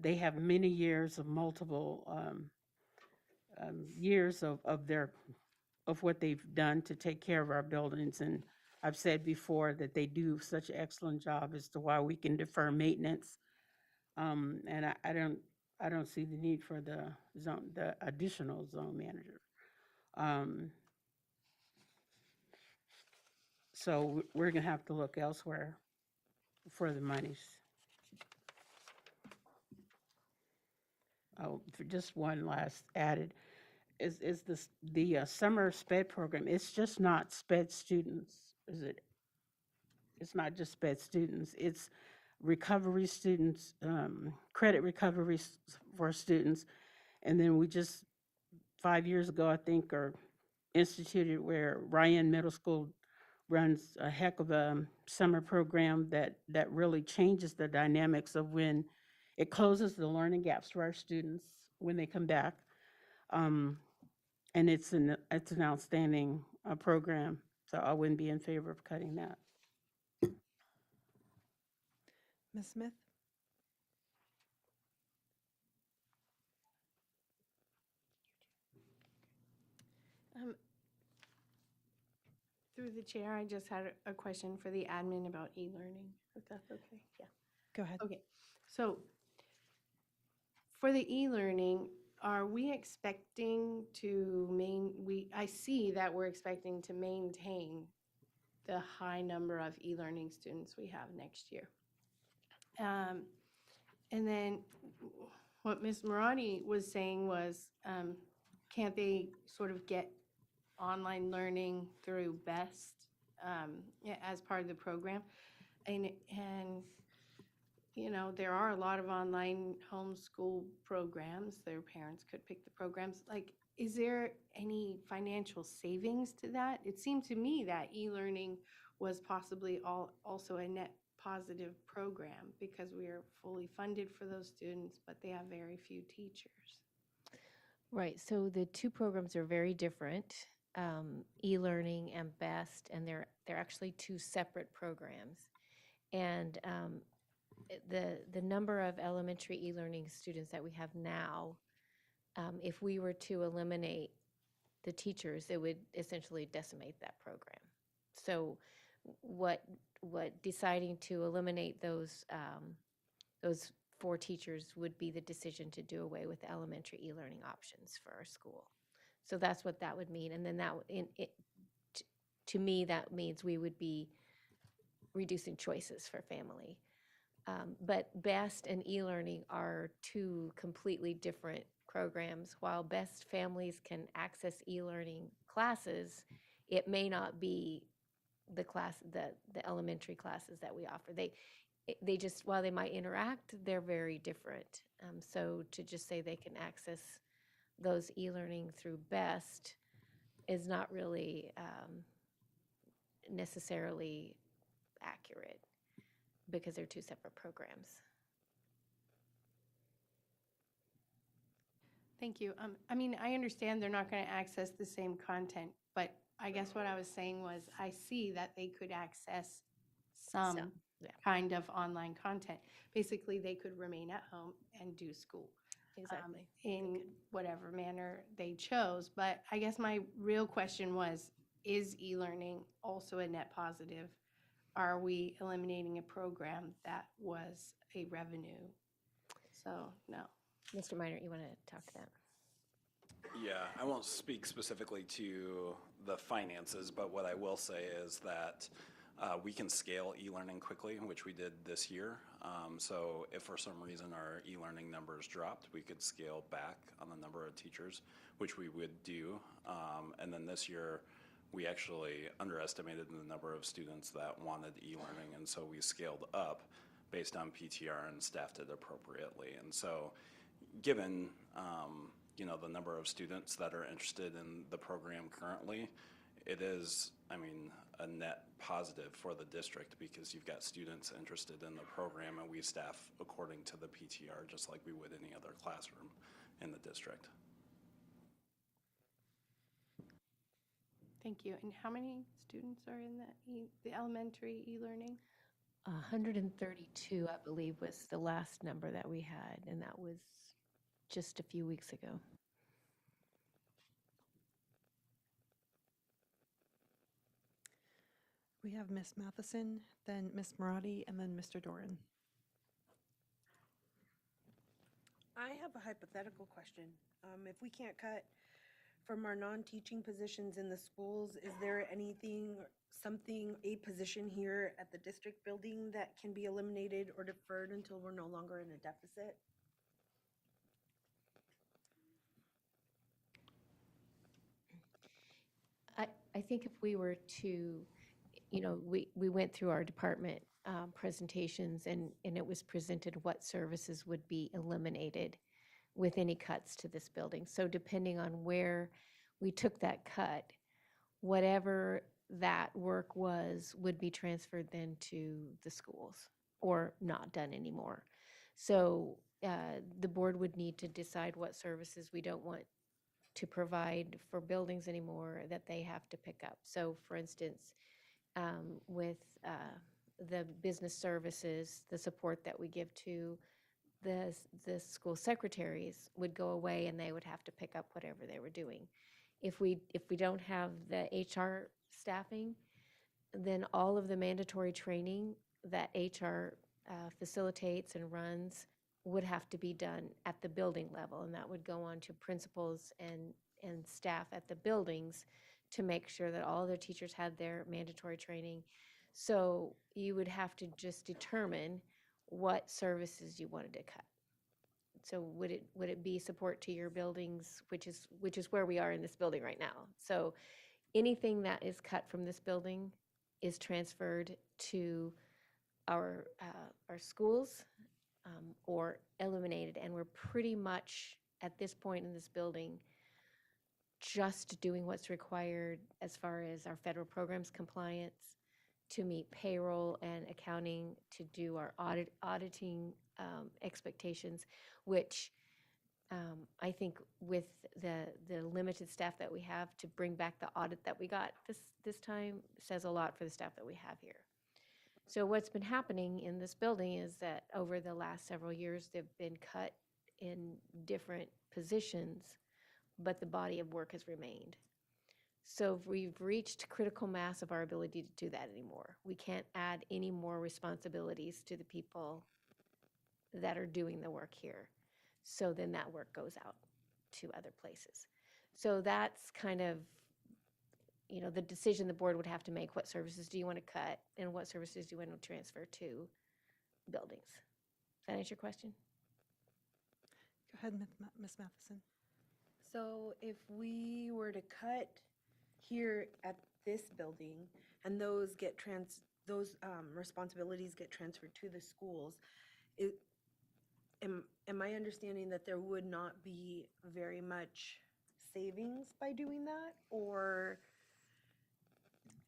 they have many years of multiple years of what they've done to take care of our buildings. And I've said before that they do such an excellent job as to why we can defer maintenance. And I don't see the need for the additional zone manager. So we're gonna have to look elsewhere for the monies. Oh, for just one last added, is the summer SPED program, it's just not SPED students, is it? It's not just SPED students, it's recovery students, credit recovery for students. And then we just, 5 years ago, I think, or instituted where Ryan Middle School runs a heck of a summer program that really changes the dynamics of when it closes the learning gaps for our students when they come back. And it's an outstanding program, so I wouldn't be in favor of cutting that. Ms. Smith? Through the chair, I just had a question for the admin about e-learning, if that's okay. Yeah. Go ahead. Okay, so for the e-learning, are we expecting to I see that we're expecting to maintain the high number of e-learning students we have next year. And then what Ms. Marati was saying was, can't they sort of get online learning through BEST as part of the program? And you know, there are a lot of online homeschool programs. Their parents could pick the programs. Like, is there any financial savings to that? It seemed to me that e-learning was possibly also a net positive program because we are fully funded for those students, but they have very few teachers. Right, so the 2 programs are very different, e-learning and BEST, and they're actually 2 separate programs. And the number of elementary e-learning students that we have now, if we were to eliminate the teachers, it would essentially decimate that program. So what deciding to eliminate those 4 teachers would be the decision to do away with the elementary e-learning options for our school. So that's what that would mean. And then to me, that means we would be reducing choices for family. But BEST and e-learning are 2 completely different programs. While BEST families can access e-learning classes, it may not be the elementary classes that we offer. They just, while they might interact, they're very different. So to just say they can access those e-learning through BEST is not really necessarily accurate because they're 2 separate programs. Thank you. I mean, I understand they're not going to access the same content, but I guess what I was saying was I see that they could access some kind of online content. Basically, they could remain at home and do school. Exactly. In whatever manner they chose. But I guess my real question was, is e-learning also a net positive? Are we eliminating a program that was a revenue? So, no. Mr. Minor, you want to talk to that? Yeah, I won't speak specifically to the finances, but what I will say is that We can scale e-learning quickly, which we did this year. So if for some reason our e-learning numbers dropped, we could scale back on the number of teachers, which we would do. And then this year, we actually underestimated the number of students that wanted e-learning, and so we scaled up based on PTR and staffed it appropriately. And so given the number of students that are interested in the program currently, it is, a net positive for the district because you've got students interested in the program, and we staff according to the PTR just like we would any other classroom in the district. Thank you. And how many students are in the elementary e-learning? 132, I believe, was the last number that we had, and that was just a few weeks ago. We have Ms. Matheson, then Ms. Marati, and then Mr. Doran. I have a hypothetical question. If we can't cut from our non-teaching positions in the schools, is there a position here at the district building that can be eliminated or deferred until we're no longer in a deficit? I think if we were to, we went through our department presentations, and it was presented what services would be eliminated with any cuts to this building. So depending on where we took that cut, whatever that work was would be transferred then to the schools or not done anymore. So the board would need to decide what services we don't want to provide for buildings anymore that they have to pick up. So for instance, with the business services, the support that we give to the school secretaries would go away, and they would have to pick up whatever they were doing. If we don't have the HR staffing, then all of the mandatory training that HR facilitates and runs would have to be done at the building level, and that would go on to principals and staff at the buildings to make sure that all their teachers had their mandatory training. So you would have to just determine what services you wanted to cut. So would it be support to your buildings, which is where we are in this building right now. So anything that is cut from this building is transferred to our schools or eliminated, and we're pretty much at this point in this building just doing what's required as far as our federal programs compliance, to meet payroll and accounting, to do our auditing expectations, which I think with the limited staff that we have, to bring back the audit that we got this time says a lot for the staff that we have here. So what's been happening in this building is that over the last several years, they've been cut in different positions, but the body of work has remained. So we've reached critical mass of our ability to do that anymore. We can't add any more responsibilities to the people that are doing the work here. So then that work goes out to other places. So that's kind of, the decision the board would have to make. What services do you want to cut, and what services do you want to transfer to buildings? Does that answer your question? Go ahead, Ms. Matheson. So if we were to cut here at this building and those responsibilities get transferred to the schools, am I understanding that there would not be very much savings by doing that, or?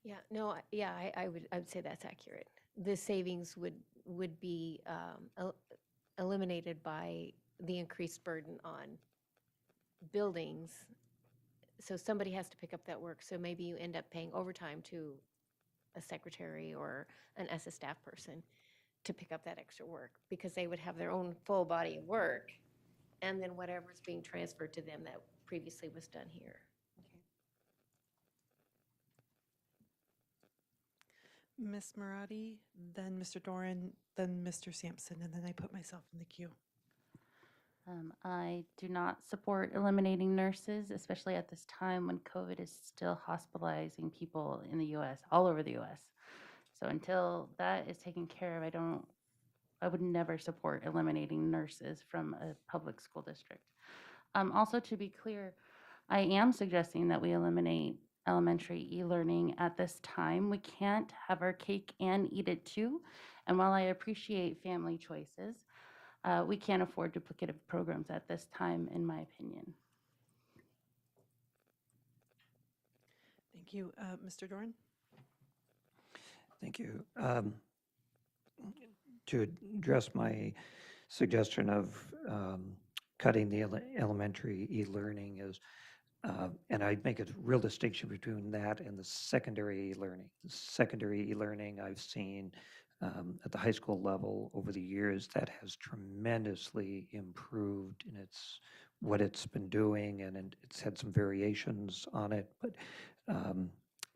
Yeah, no, I would say that's accurate. The savings would be eliminated by the increased burden on buildings. So somebody has to pick up that work. So maybe you end up paying overtime to a secretary or an SS staff person to pick up that extra work, because they would have their own full body of work, and then whatever's being transferred to them that previously was done here. Ms. Marati, then Mr. Doran, then Mr. Sampson, and then I put myself in the queue. I do not support eliminating nurses, especially at this time when COVID is still hospitalizing people in the U.S., all over the U.S. So until that is taken care of, I would never support eliminating nurses from a public school district. Also, to be clear, I am suggesting that we eliminate elementary e-learning at this time. We can't have our cake and eat it too. And while I appreciate family choices, we can't afford duplicative programs at this time, in my opinion. Thank you. Mr. Doran? Thank you. To address my suggestion of cutting the elementary e-learning is, and I'd make a real distinction between that and the secondary e-learning. The secondary e-learning I've seen at the high school level over the years that has tremendously improved in what it's been doing, and it's had some variations on it, but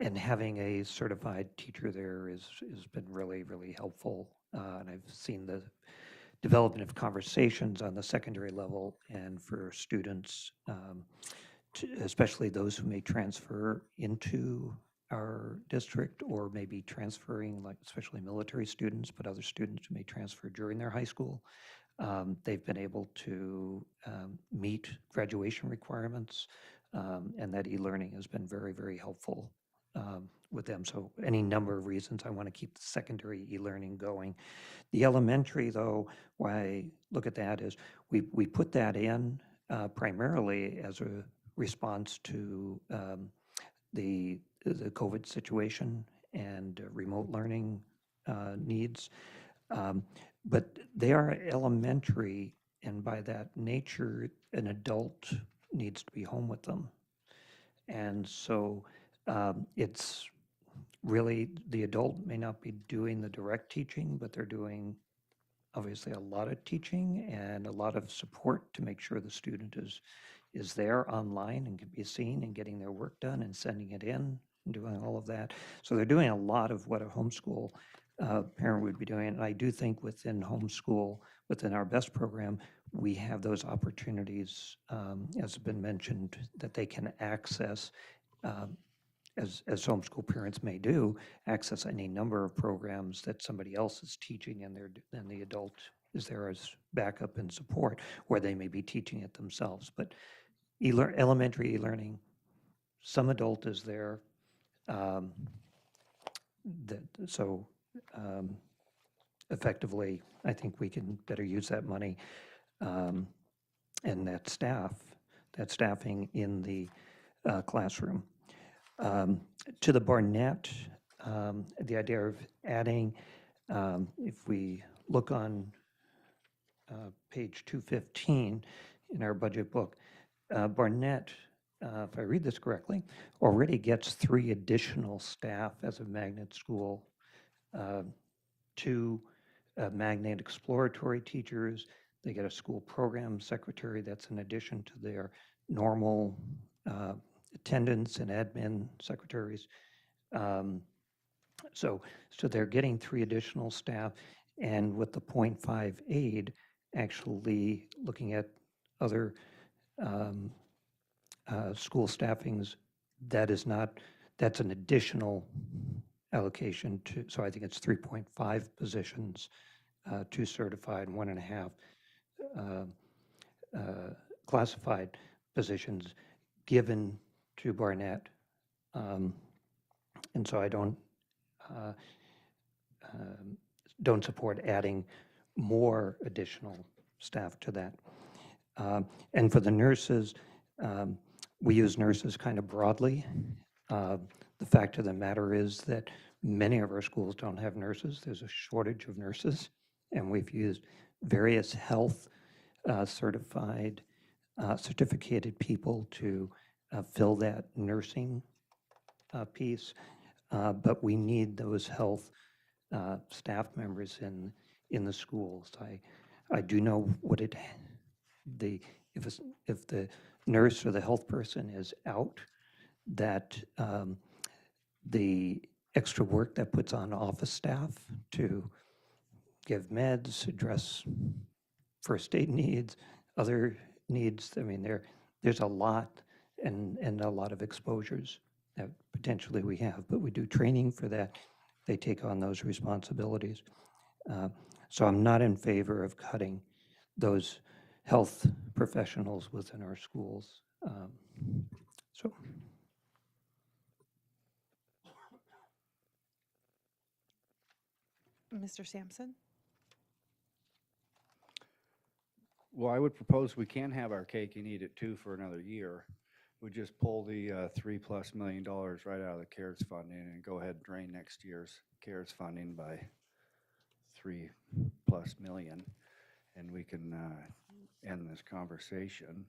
and having a certified teacher there has been really, really helpful. And I've seen the development of conversations on the secondary level and for students, especially those who may transfer into our district or maybe transferring, like especially military students, but other students who may transfer during their high school. They've been able to meet graduation requirements, and that e-learning has been very, very helpful with them. So any number of reasons I want to keep the secondary e-learning going. The elementary, though, why I look at that is we put that in primarily as a response to the COVID situation and remote learning needs. But they are elementary, and by that nature, an adult needs to be home with them. And so it's really, the adult may not be doing the direct teaching, but they're doing obviously a lot of teaching and a lot of support to make sure the student is there online and can be seen and getting their work done and sending it in and doing all of that. So they're doing a lot of what a homeschool parent would be doing. And I do think within homeschool, within our BEST program, we have those opportunities, as has been mentioned, that they can access, as homeschool parents may do, access any number of programs that somebody else is teaching and the adult is there as backup and support, where they may be teaching it themselves. But elementary e-learning, some adult is there. So effectively, I think we can better use that money and that staffing in the classroom. To the Barnett, the idea of adding, if we look on page 215 in our budget book, Barnett, if I read this correctly, already gets 3 additional staff as a magnet school, 2 magnet exploratory teachers. They get a school program secretary that's in addition to their normal attendance and admin secretaries. So they're getting 3 additional staff, and with the 0.5 aid, actually looking at other school staffings, that's an additional allocation to, so I think it's 3.5 positions, 2 certified, 1.5 classified positions given to Barnett. And so I don't support adding more additional staff to that. And for the nurses, we use nurses kind of broadly. The fact of the matter is that many of our schools don't have nurses. There's a shortage of nurses, and we've used various health certified, certificated people to fill that nursing piece. But we need those health staff members in the schools. I do know what if the nurse or the health person is out, that the extra work that puts on office staff to give meds, address first aid needs, other needs, I mean, there's a lot and a lot of exposures that potentially we have, but we do training for that. they take on those responsibilities. So I'm not in favor of cutting those health professionals within our schools. So Mr. Sampson? Well, I would propose we can have our cake and eat it too for another year. We just pull the $3+ million right out of the CARES funding and go ahead and drain next year's CARES funding by $3+ million, and we can end this conversation,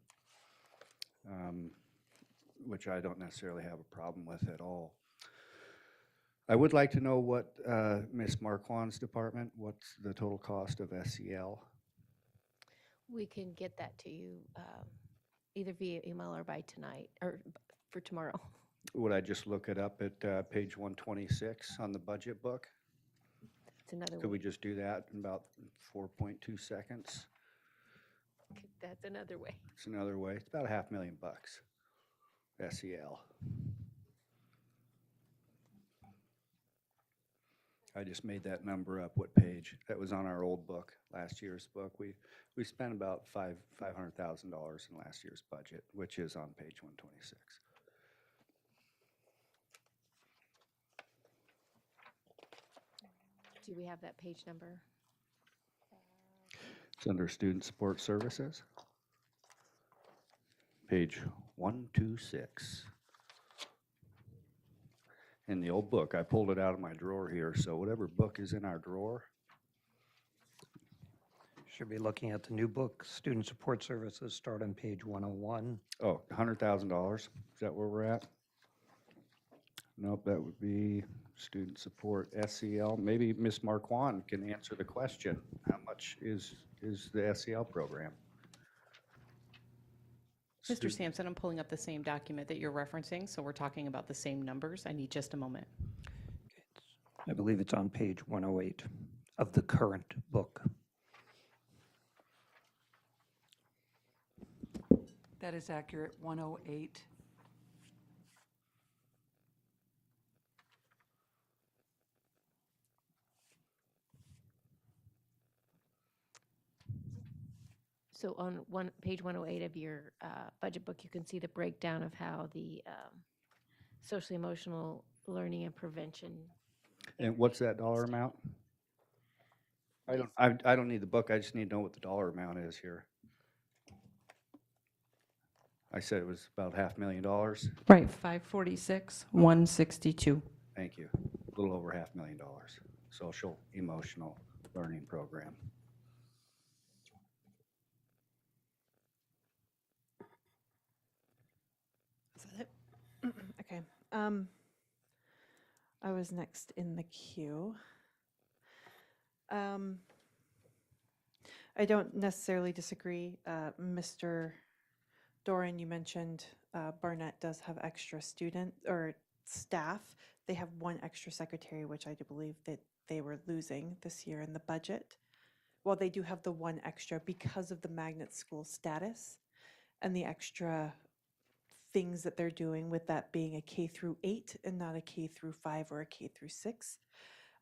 which I don't necessarily have a problem with at all. I would like to know what Ms. Marquand's department, what's the total cost of SEL? We can get that to you either via email or by tonight, or for tomorrow. Would I just look it up at page 126 on the budget book? It's another Could we way. just do that in about 4.2 seconds? That's another way. It's another way. It's about $500,000 SEL. I just made that number up. What page? That was on our old book, last year's book. We spent about $500,000 in last year's budget, which is on page 126. Do we have that page number? It's under Student Support Services. Page 126. In the old book, I pulled it out of my drawer here, so whatever book is in our drawer, should be looking at the new book, Student Support Services, start on page 101. oh, $100,000, is that where we're at? Nope, that would be student support, SEL. Maybe Ms. Marquand can answer the question. How much is the SEL program? Mr. Sampson, I'm pulling up the same document that you're referencing, so we're talking about the same numbers. I need just a moment. I believe it's on page 108 of the current book. That is accurate, 108. So on page 108 of your budget book, you can see the breakdown of how the social emotional learning and prevention. And what's that dollar amount? I don't need the book, I just need to know what the dollar amount is here. I said it was about $500,000. Right, 546, 162. Thank you. A little over $500,000. Social emotional learning program. Is that it? Okay. I was next in the queue. I don't necessarily disagree. Mr. Doran, you mentioned Barnett does have extra student or staff. They have one extra secretary, which I do believe that they were losing this year in the budget. Well, they do have the one extra because of the magnet school status and the extra things that they're doing with that being a K-8 and not a K-5 or a K-6.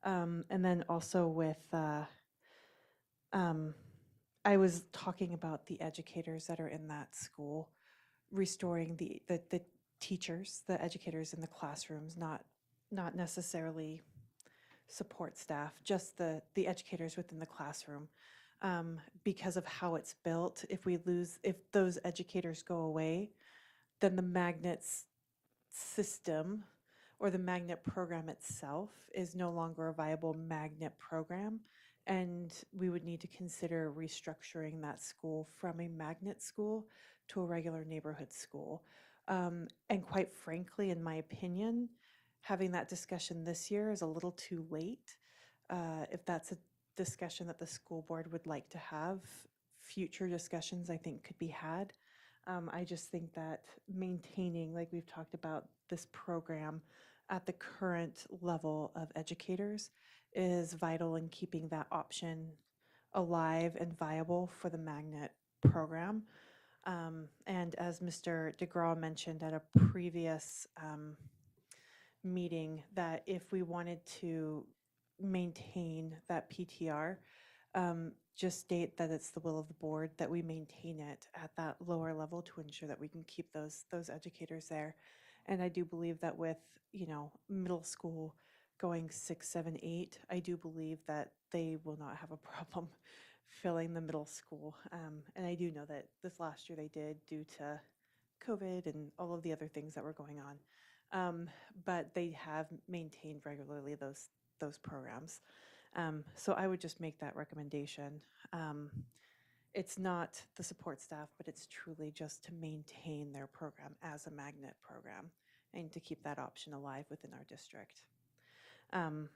And then also with, I was talking about the educators that are in that school, restoring the teachers, the educators in the classrooms, not necessarily support staff, just the educators within the classroom. Because of how it's built, if those educators go away, then the magnets system or the magnet program itself is no longer a viable magnet program. And we would need to consider restructuring that school from a magnet school to a regular neighborhood school. And quite frankly, in my opinion, having that discussion this year is a little too late. If that's a discussion that the school board would like to have, future discussions I think could be had. I just think that maintaining, like we've talked about, this program at the current level of educators is vital in keeping that option alive and viable for the magnet program. And as Mr. DeGraw mentioned at a previous meeting that if we wanted to maintain that PTR, just state that it's the will of the board that we maintain it at that lower level to ensure that we can keep those educators there. And I do believe that with, middle school going 6, 7, 8, I do believe that they will not have a problem filling the middle school. And I do know that this last year they did due to COVID and all of the other things that were going on. But they have maintained regularly those programs. So I would just make that recommendation. It's not the support staff, but it's truly just to maintain their program as a magnet program and to keep that option alive within our district. And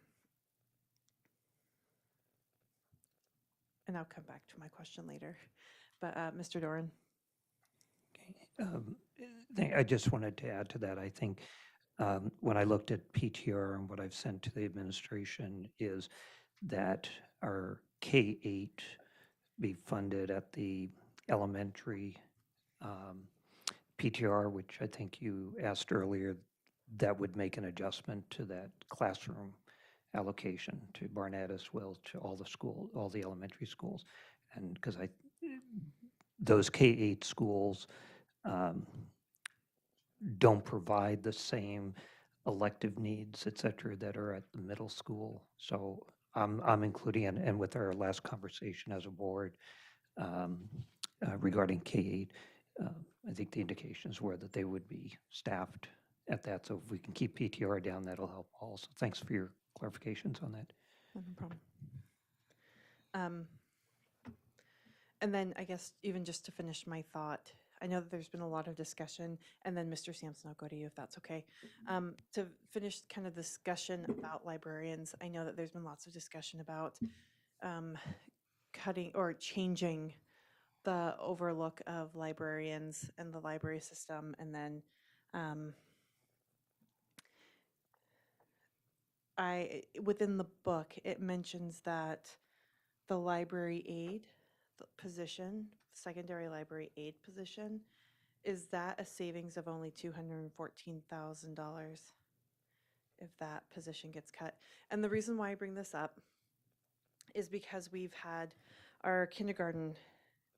I'll come back to my question later. But Mr. Doran? I just wanted to add to that. I think when I looked at PTR and what I've sent to the administration is that our K-8 be funded at the elementary PTR, which I think you asked earlier, that would make an adjustment to that classroom allocation to Barnett as well, to all the elementary schools. And because those K-8 schools don't provide the same elective needs, et cetera, that are at the middle school. So I'm including, and with our last conversation as a board regarding K-8, I think the indications were that they would be staffed at that. So if we can keep PTR down, that'll help also. Thanks for your clarifications on that. No problem. And then I guess even just to finish my thought, I know that there's been a lot of discussion, and then Mr. Sampson, I'll go to you if that's okay. To finish kind of discussion about librarians, I know that there's been lots of discussion about cutting or changing the overlook of librarians and the library system, and then within the book, it mentions that the library aide position, secondary library aide position, is that a savings of only $214,000 if that position gets cut? And the reason why I bring this up is because we've had our kindergarten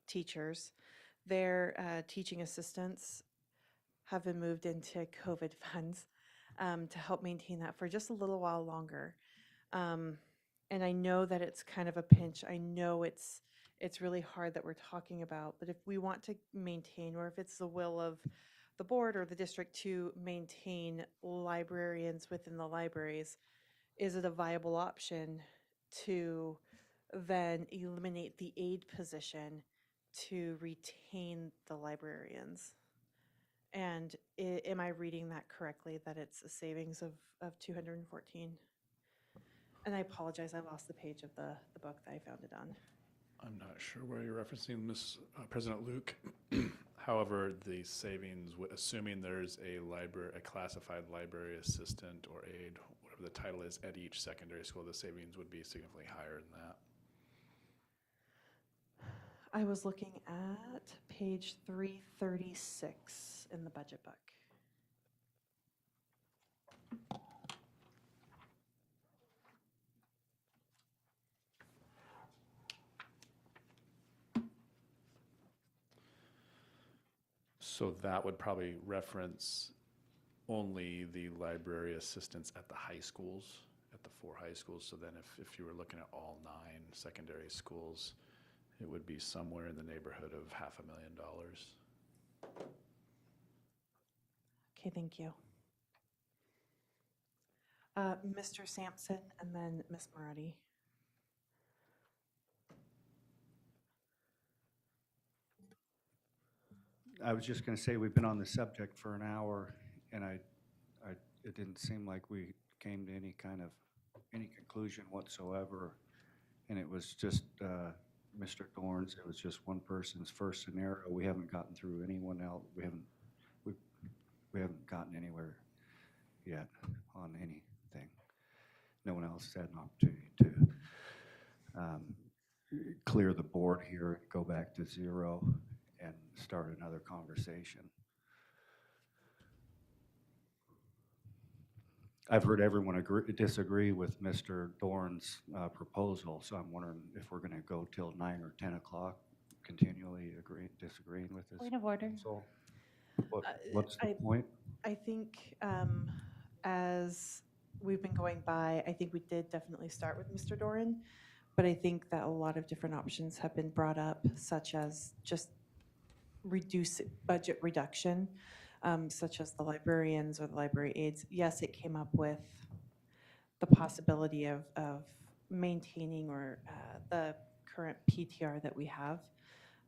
teachers, their teaching assistants have been moved into COVID funds to help maintain that for just a little while longer. And I know that it's kind of a pinch. I know it's really hard that we're talking about, but if we want to maintain, or if it's the will of the board or the district to maintain librarians within the libraries, is it a viable option to then eliminate the aide position to retain the librarians? And am I reading that correctly, that it's a savings of 214? And I apologize, I lost the page of the book that I found it on. I'm not sure where you're referencing, President Luke. However, the savings, assuming there's a classified library assistant or aide, whatever the title is, at each secondary school, the savings would be significantly higher than that. I was looking at page 336 in the budget book. So that would probably reference only the library assistants at the high schools, at the 4 high schools. So then if you were looking at all 9 secondary schools, it would be somewhere in the neighborhood of $500,000. Okay, thank you. Mr. Sampson and then Ms. Marotti. I was just going to say, we've been on the subject for an hour, and it didn't seem like we came to any conclusion whatsoever. And it was just Mr. Dorn's. It was just one person's first scenario. We haven't gotten through anyone else. We haven't gotten anywhere yet on anything. No one else has had an opportunity to clear the board here, go back to zero, and start another conversation. I've heard everyone disagree with Mr. Dorn's proposal, so I'm wondering if we're going to go till 9 or 10 o'clock, continually disagreeing with this Point of order. proposal. What's the I, point? I think as we've been going by, I think we did definitely start with Mr. Doran, but I think that a lot of different options have been brought up, such as just budget reduction, such as the librarians or the library aides. Yes, it came up with the possibility of maintaining or the current PTR that we have.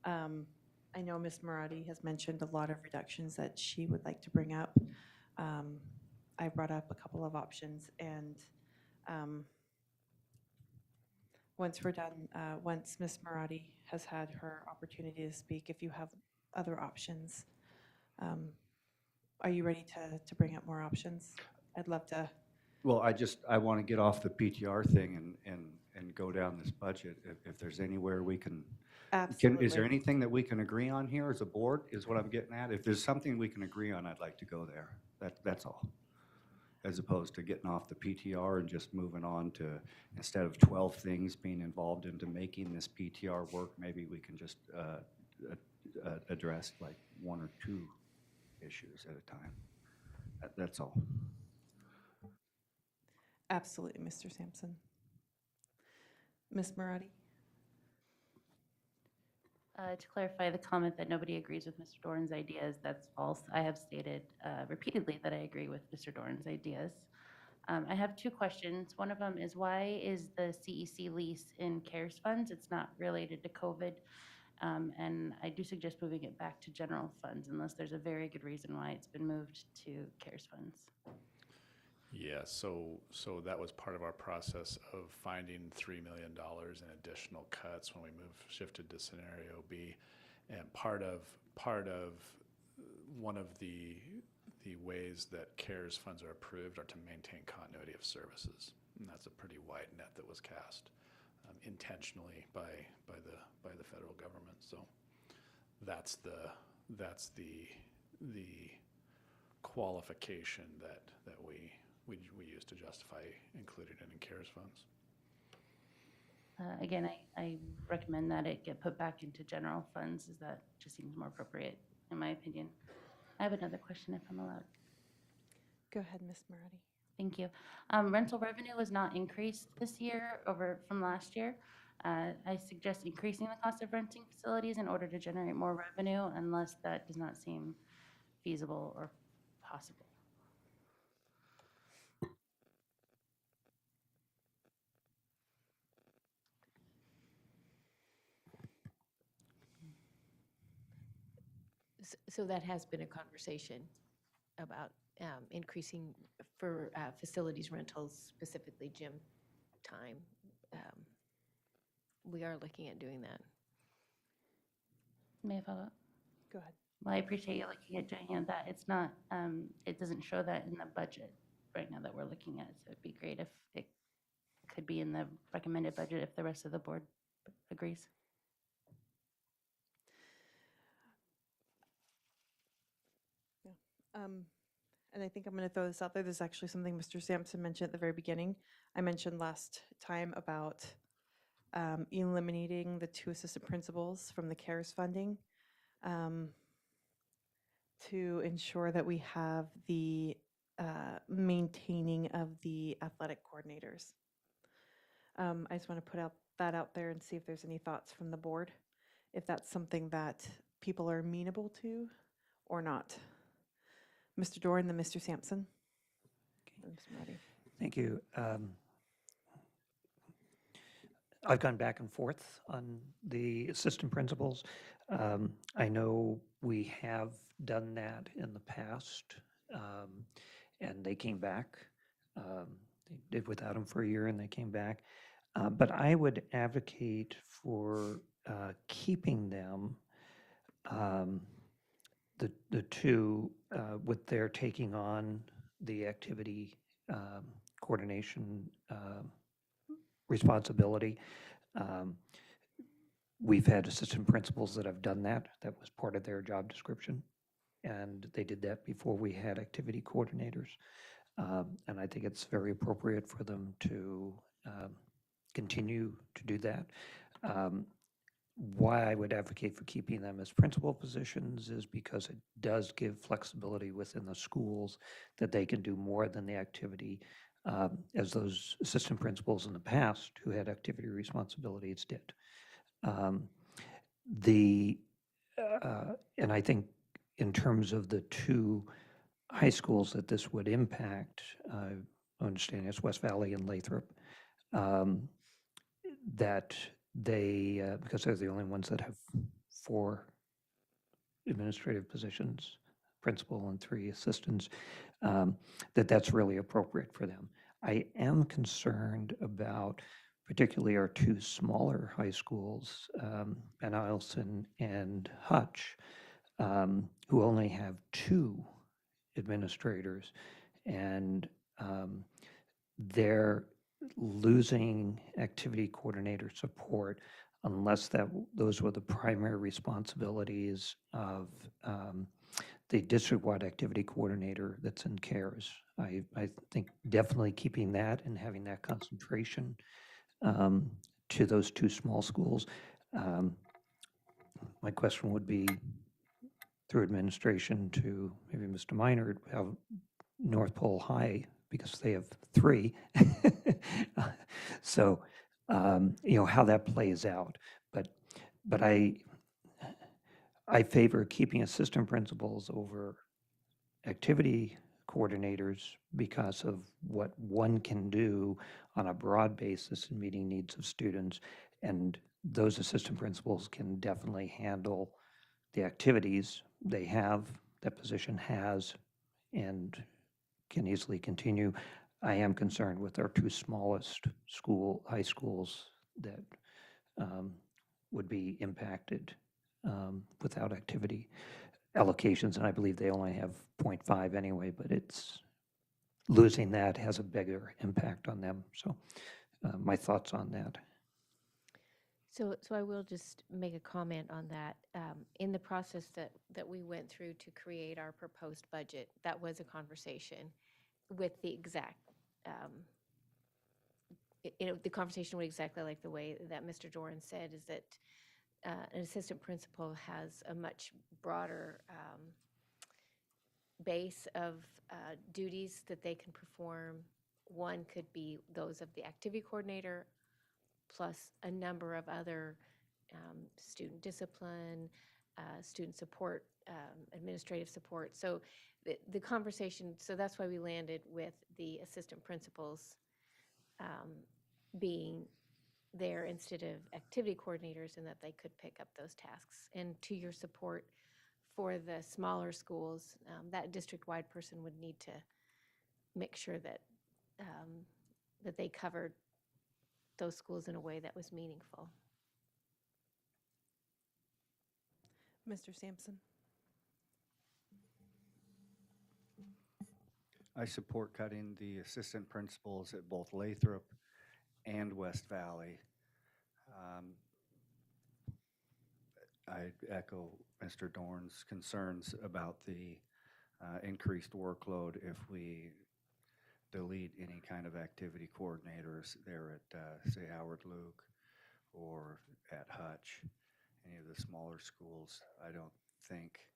I know Ms. Marati has mentioned a lot of reductions that she would like to bring up. I brought up a couple of options, and once we're done, once Ms. Marati has had her opportunity to speak, if you have other options, are you ready to bring up more options? I'd love to. Well, I want to get off the PTR thing and go down this budget. If there's anywhere we can. Absolutely. Is there anything that we can agree on here as a board, is what I'm getting at? If there's something we can agree on, I'd like to go there. That's all. As opposed to getting off the PTR and just moving on to, instead of 12 things being involved into making this PTR work, maybe we can just address like 1 or 2 issues at a time. That's all. Absolutely, Mr. Sampson. Ms. Marati? To clarify the comment that nobody agrees with Mr. Doran's ideas, that's false. I have stated repeatedly that I agree with Mr. Doran's ideas. I have 2 questions. One of them is, why is the CEC lease in CARES funds? It's not related to COVID. And I do suggest moving it back to general funds unless there's a very good reason why it's been moved to CARES funds. Yeah, so that was part of our process of finding $3 million in additional cuts when we shifted to scenario B, and part of one of the ways that CARES funds are approved are to maintain continuity of services, and that's a pretty wide net that was cast intentionally by the federal government. So that's the qualification that we use to justify including it in CARES funds. Again, I recommend that it get put back into general funds, as that just seems more appropriate, in my opinion. I have another question if I'm allowed. Go ahead, Ms. Marati. Thank you. Rental revenue was not increased this year from last year. I suggest increasing the cost of renting facilities in order to generate more revenue, unless that does not seem feasible or possible. So that has been a conversation about increasing for facilities rentals, specifically gym time. We are looking at doing that. May I follow up? Go ahead. Well, I appreciate you looking at doing that. It's not, it doesn't show that in the budget right now that we're looking at. So it'd be great if it could be in the recommended budget if the rest of the board agrees. And I think I'm going to throw this out there. There's actually something Mr. Sampson mentioned at the very beginning. I mentioned last time about eliminating the 2 assistant principals from the CARES funding to ensure that we have the maintaining of the athletic coordinators. I just want to put that out there and see if there's any thoughts from the board, if that's something that people are amenable to or not. Mr. Doran, then Mr. Sampson. Okay. Ms. Marati. Thank you. I've gone back and forth on the assistant principals. I know we have done that in the past, and they came back. They did without them for a year, and they came back. But I would advocate for keeping them, the 2, with their taking on the activity coordination responsibility. We've had assistant principals that have done that. That was part of their job description. And they did that before we had activity coordinators. And I think it's very appropriate for them to continue to do that. Why I would advocate for keeping them as principal positions is because it does give flexibility within the schools that they can do more than the activity, as those assistant principals in the past who had activity responsibilities did. And I think in terms of the two high schools that this would impact, understanding it's West Valley and Lathrop, that they, because they're the only ones that have 4 administrative positions, principal and 3 assistants, that's really appropriate for them. I am concerned about particularly our 2 smaller high schools, Van Eielson and Hutch, who only have 2 administrators, and they're losing activity coordinator support unless those were the primary responsibilities of the district-wide activity coordinator that's in CARES. I think definitely keeping that and having that concentration to those 2 small schools. My question would be, through administration to maybe Mr. Minor, how North Pole High, because they have 3. So, how that plays out. But I favor keeping assistant principals over activity coordinators because of what one can do on a broad basis in meeting needs of students. And those assistant principals can definitely handle the activities they have, that position has, and can easily continue. I am concerned with our 2 smallest high schools that would be impacted without activity allocations, and I believe they only have 0.5 anyway, but losing that has a bigger impact on them. So my thoughts on that. So I will just make a comment on that. In the process that we went through to create our proposed budget, that was a conversation with the exact, the conversation went exactly like the way that Mr. Doran said, is that an assistant principal has a much broader base of duties that they can perform. One could be those of the activity coordinator, plus a number of other student discipline, student support, administrative support. So the conversation, so that's why we landed with the assistant principals being there instead of activity coordinators, and that they could pick up those tasks. And to your support for the smaller schools, that district-wide person would need to make sure that that they covered those schools in a way that was meaningful. Mr. Sampson? I support cutting the assistant principals at both Lathrop and West Valley. I echo Mr. Dorn's concerns about the increased workload if we delete any kind of activity coordinators there at, say, Howard Luke or at Hutch, any of the smaller schools. I don't think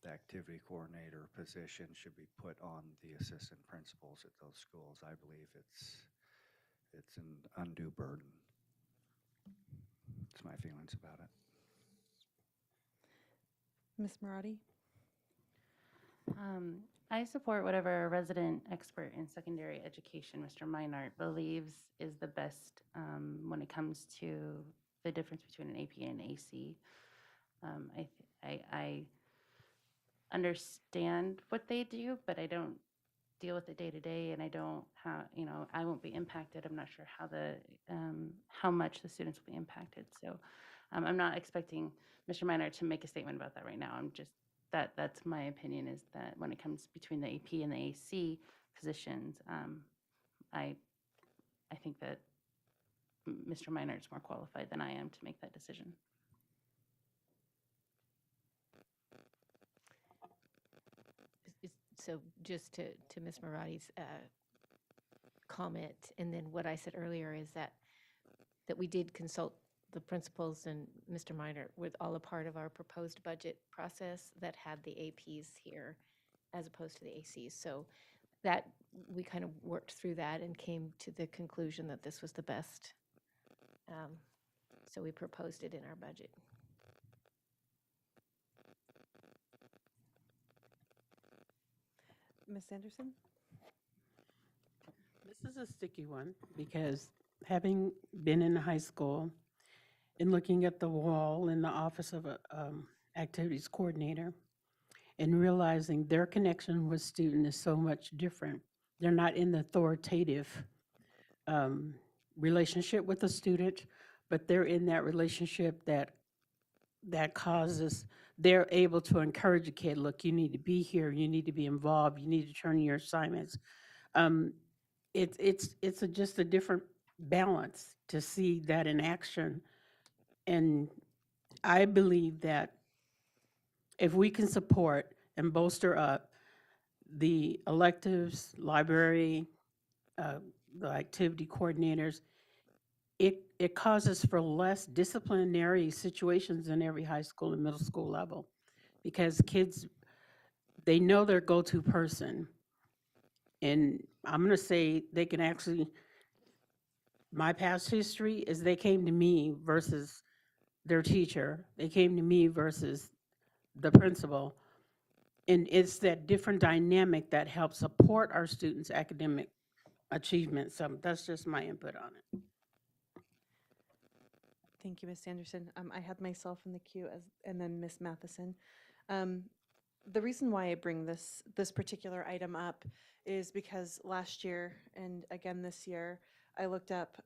the activity coordinator position should be put on the assistant principals at those schools. I believe it's an undue burden. That's my feelings about it. Ms. Marati? I support whatever resident expert in secondary education Mr. Meinert believes is the best when it comes to the difference between an AP and an AC. I understand what they do, but I don't deal with it day to day, and I don't have, I won't be impacted. I'm not sure how much the students will be impacted. So I'm not expecting Mr. Meinert to make a statement about that right now. I'm just, that's my opinion, is that when it comes between the AP and the AC positions, I think that Mr. Meinert is more qualified than I am to make that decision. So just to Ms. Marati's comment, and then what I said earlier is that we did consult the principals and Mr. Minor with all a part of our proposed budget process that had the APs here as opposed to the ACs. So that, we kind of worked through that and came to the conclusion that this was the best. So we proposed it in our budget. Ms. Anderson? This is a sticky one because having been in high school and looking at the wall in the office of a activities coordinator and realizing their connection with student is so much different. They're not in the authoritative relationship with the student, but they're in that relationship that causes, they're able to encourage a kid, look, you need to be here, you need to be involved, you need to turn in your assignments. It's just a different balance to see that in action. And I believe that if we can support and bolster up the electives, library, the activity coordinators, it causes for less disciplinary situations in every high school and middle school level because kids, they know their go-to person. And I'm going to say they can actually, my past history is they came to me versus their teacher. They came to me versus the principal. And it's that different dynamic that helps support our students' academic achievement. So that's just my input on it. Thank you, Ms. Anderson. I had myself in the queue and then Ms. Matheson. The reason why I bring this particular item up is because last year and again this year, I looked up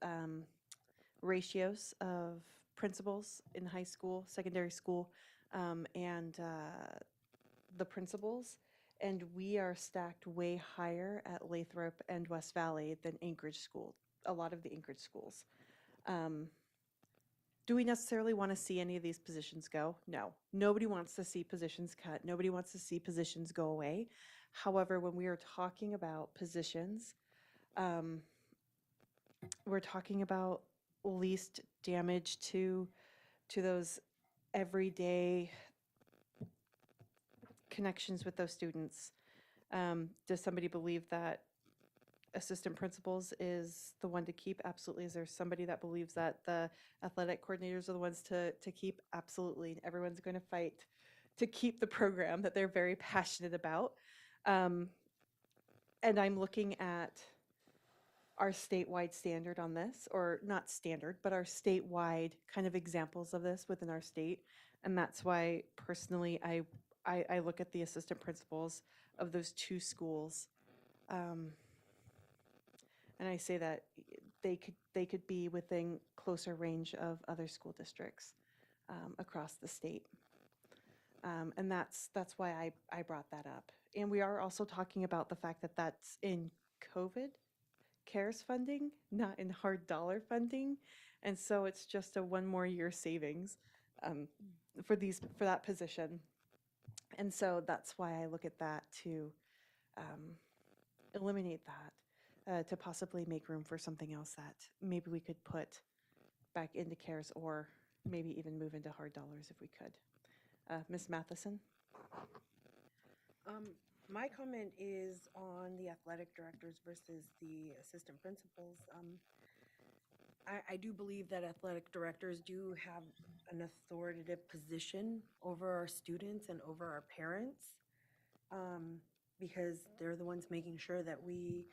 ratios of principals in high school, secondary school, and the principals, and we are stacked way higher at Lathrop and West Valley than Anchorage School, a lot of the Anchorage schools. Do we necessarily want to see any of these positions go? No. Nobody wants to see positions cut. Nobody wants to see positions go away. However, when we are talking about positions, we're talking about least damage to those everyday connections with those students. Does somebody believe that assistant principals is the one to keep? Absolutely. Is there somebody that believes that the athletic coordinators are the ones to keep? Absolutely. Everyone's going to fight to keep the program that they're very passionate about. And I'm looking at our statewide standard on this, or not standard, but our statewide kind of examples of this within our state. And that's why personally I look at the assistant principals of those two schools. And I say that they could be within closer range of other school districts across the state. And that's why I brought that up. And we are also talking about the fact that that's in COVID CARES funding, not in hard dollar funding. And so it's just a one more year savings for that position. And so that's why I look at that to eliminate that, to possibly make room for something else that maybe we could put back into CARES or maybe even move into hard dollars if we could. Ms. Matheson? My comment is on the athletic directors versus the assistant principals. I do believe that athletic directors do have an authoritative position over our students and over our parents, because they're the ones making sure that we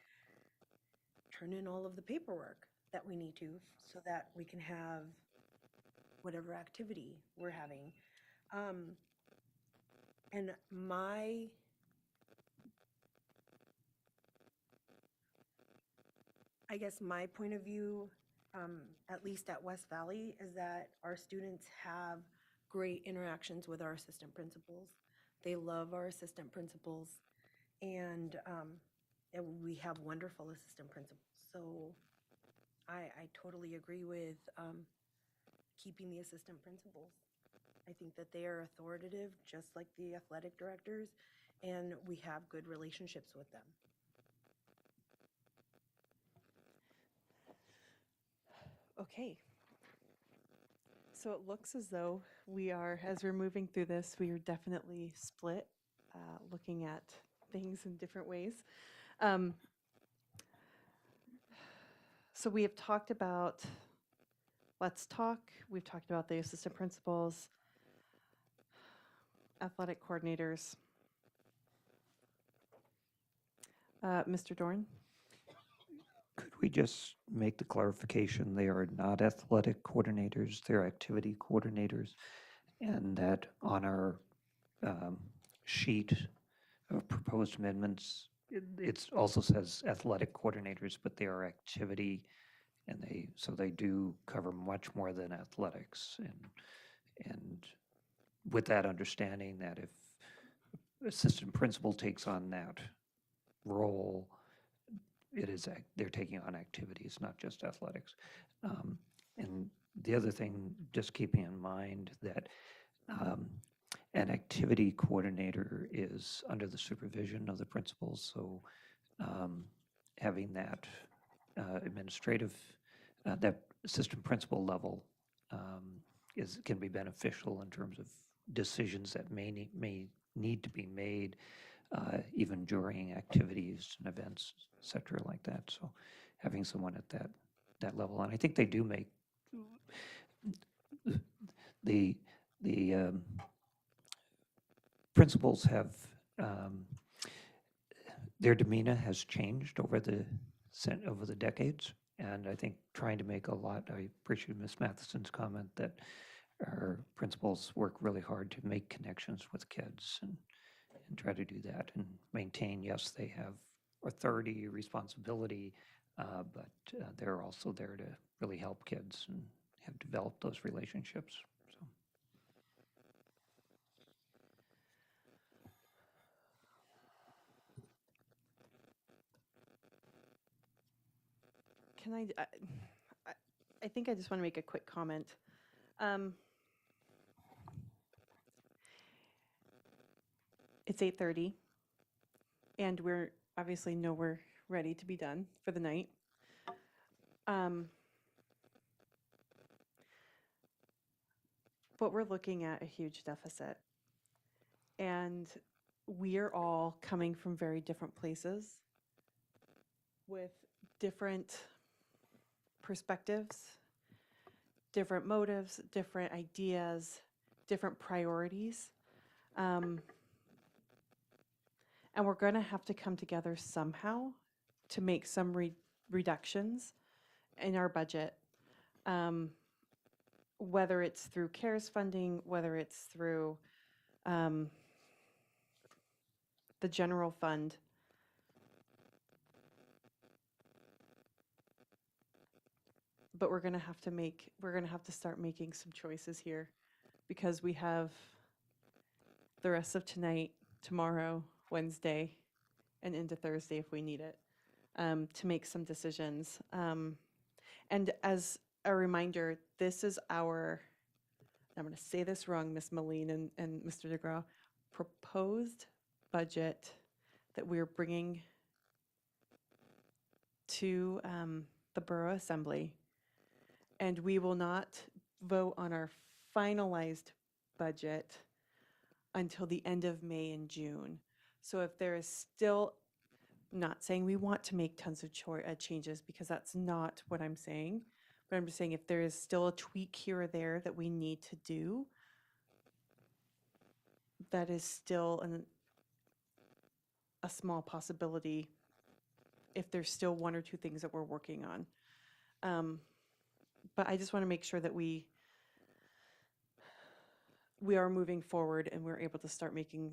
turn in all of the paperwork that we need to so that we can have whatever activity we're having. And I guess my point of view, at least at West Valley, is that our students have great interactions with our assistant principals. They love our assistant principals, and we have wonderful assistant principals. So I totally agree with keeping the assistant principals. I think that they are authoritative, just like the athletic directors, and we have good relationships with them. Okay. So it looks as though we are, as we're moving through this, we are definitely split, looking at things in different ways. So we have talked about Let's Talk. We've talked about the assistant principals, athletic coordinators. Mr. Dorn? Could we just make the clarification, they are not athletic coordinators, they're activity coordinators? And that on our sheet of proposed amendments, it also says athletic coordinators, but they are activity, and they do cover much more than athletics. And with that understanding that if assistant principal takes on that role, they're taking on activities, not just athletics. And the other thing, just keeping in mind that an activity coordinator is under the supervision of the principals, so having that administrative, that assistant principal level can be beneficial in terms of decisions that may need to be made even during activities and events, et cetera, like that. So having someone at that level, and I think they do make the principals have their demeanor has changed over the decades, and I think trying to make I appreciate Ms. Matheson's comment that our principals work really hard to make connections with kids and try to do that and maintain, yes, they have authority, responsibility, but they're also there to really help kids and have developed those relationships. So. Can I think I just want to make a quick comment. It's 8:30, and we're obviously nowhere ready to be done for the night. But we're looking at a huge deficit, and we are all coming from very different places with different perspectives, different motives, different ideas, different priorities. And we're going to have to come together somehow to make some reductions in our budget, whether it's through CARES funding, whether it's through the general fund. But we're going to have to start making some choices here, because we have the rest of tonight, tomorrow, Wednesday, and into Thursday if we need it, to make some decisions. And as a reminder, this is I'm going to say this wrong, Ms. Moline and Mr. DeGraw, proposed budget that we're bringing to the Borough Assembly. And we will not vote on our finalized budget until the end of May and June. So if there is still, not saying we want to make tons of changes, because that's not what I'm saying, but I'm just saying if there is still a tweak here or there that we need to do, that is still a small possibility if there's still one or two things that we're working on. But I just want to make sure that we are moving forward and we're able to start making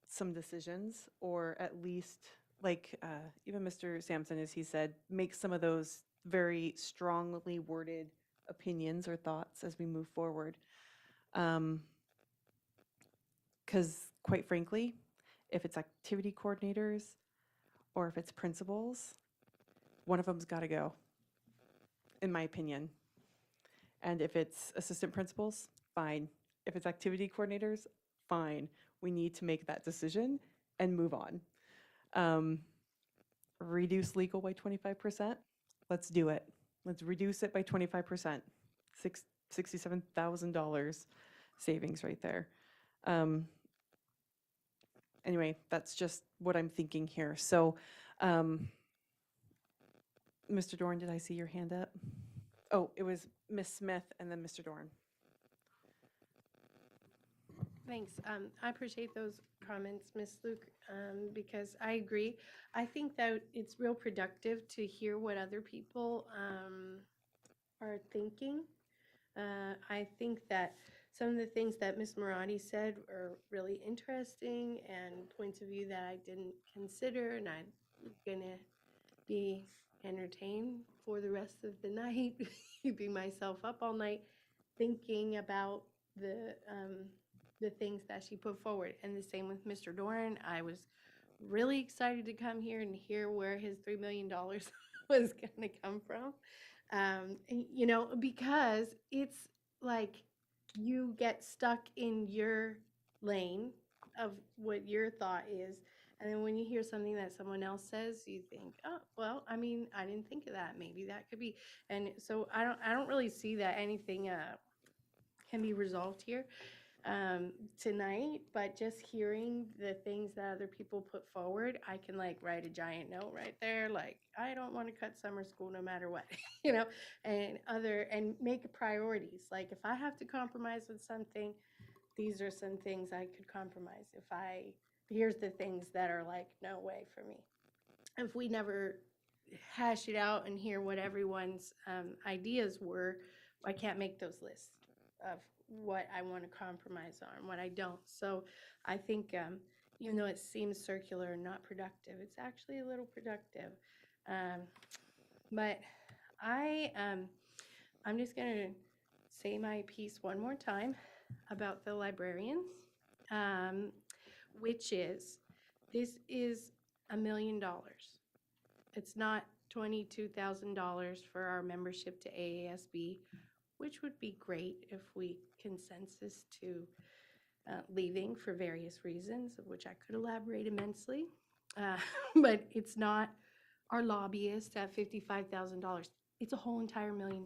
some decisions, or at least, like even Mr. Sampson, as he said, make some of those very strongly worded opinions or thoughts as we move forward. Because quite frankly, if it's activity coordinators or if it's principals, one of them's got to go, in my opinion. And if it's assistant principals, fine. If it's activity coordinators, fine. We need to make that decision and move on. Reduce legal by 25%. Let's do it. Let's reduce it by 25%. $67,000 savings right there. Anyway, that's just what I'm thinking here. So, Mr. Dorn, did I see your hand up? Oh, it was Miss Smith and then Mr. Dorn. Thanks. I appreciate those comments, Ms. Luke, because I agree. I think that it's real productive to hear what other people are thinking. I think that some of the things that Ms. Marati said are really interesting and points of view that I didn't consider, and I'm gonna be entertained for the rest of the night, keeping myself up all night, thinking about the things that she put forward. And the same with Mr. Doran. I was really excited to come here and hear where his $3 million was going to come from. You know, because it's like you get stuck in your lane of what your thought is. And then when you hear something that someone else says, you think, oh, well, I mean, I didn't think of that. Maybe that could be. And so I don't really see that anything can be resolved here tonight, but just hearing the things that other people put forward, I can like write a giant note right there, like, I don't want to cut summer school no matter what, you know, and make priorities. Like if I have to compromise with something, these are some things I could compromise. Here's the things that are like, no way for me. If we never hash it out and hear what everyone's ideas were, I can't make those lists of what I want to compromise on, what I don't. So I think even though it seems circular and not productive, it's actually a little productive. But I'm just going to say my piece one more time about the librarians, which is, this is $1 million. It's not $22,000 for our membership to AASB, which would be great if we consensus to leaving for various reasons, of which I could elaborate immensely. But it's not our lobbyist at $55,000. It's a whole entire $1 million.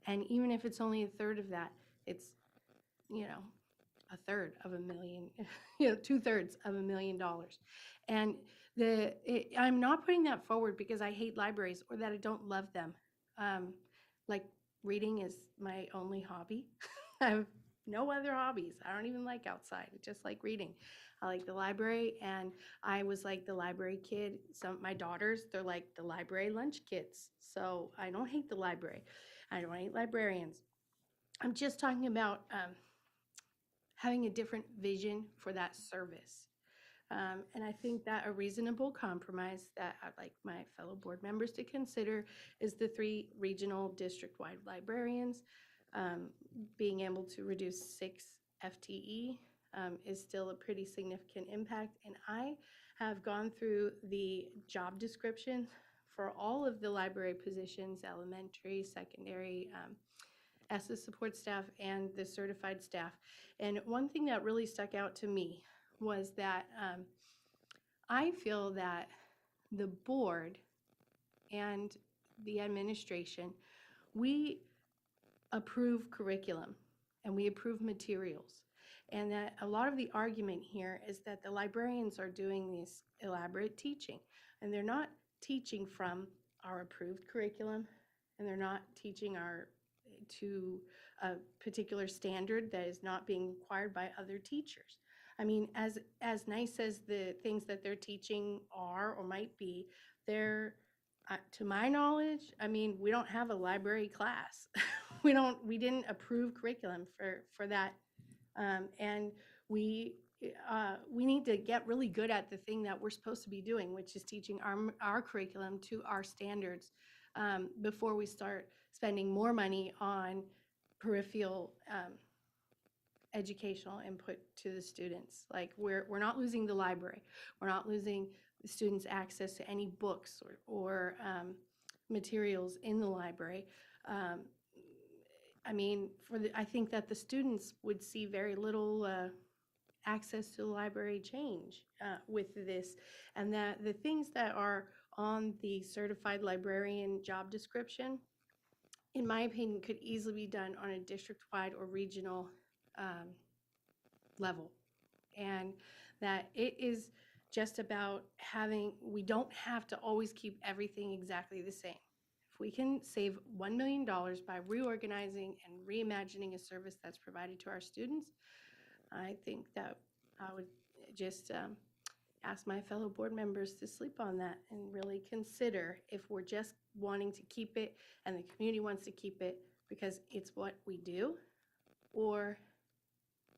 And even if it's only a third of that, it's, you know, a third of $1 million, you know, 2/3 of $1 million. And I'm not putting that forward because I hate libraries or that I don't love them. Like reading is my only hobby. I have no other hobbies. I don't even like outside. I just like reading. I like the library, and I was like the library kid. My daughters, they're like the library lunch kids. So I don't hate the library. I don't hate librarians. I'm just talking about having a different vision for that service. And I think that a reasonable compromise that I'd like my fellow board members to consider is the 3 regional district-wide librarians. Being able to reduce 6 FTE is still a pretty significant impact. And I have gone through the job description for all of the library positions, elementary, secondary, as the support staff and the certified staff. And one thing that really stuck out to me was that I feel that the board and the administration, we approve curriculum and we approve materials. And that a lot of the argument here is that the librarians are doing this elaborate teaching, and they're not teaching from our approved curriculum, and they're not teaching to a particular standard that is not being required by other teachers. I mean, as nice as the things that they're teaching are or might be, they're, to my knowledge, I mean, we don't have a library class. We didn't approve curriculum for that, and we need to get really good at the thing that we're supposed to be doing, which is teaching our curriculum to our standards before we start spending more money on peripheral educational input to the students. Like we're not losing the library. We're not losing the students' access to any books or materials in the library. I mean, I think that the students would see very little access to the library change with this, and that the things that are on the certified librarian job description, in my opinion, could easily be done on a district-wide or regional level. And that it is just about we don't have to always keep everything exactly the same. If we can save $1 million by reorganizing and reimagining a service that's provided to our students, I think that I would just ask my fellow board members to sleep on that and really consider if we're just wanting to keep it and the community wants to keep it because it's what we do, or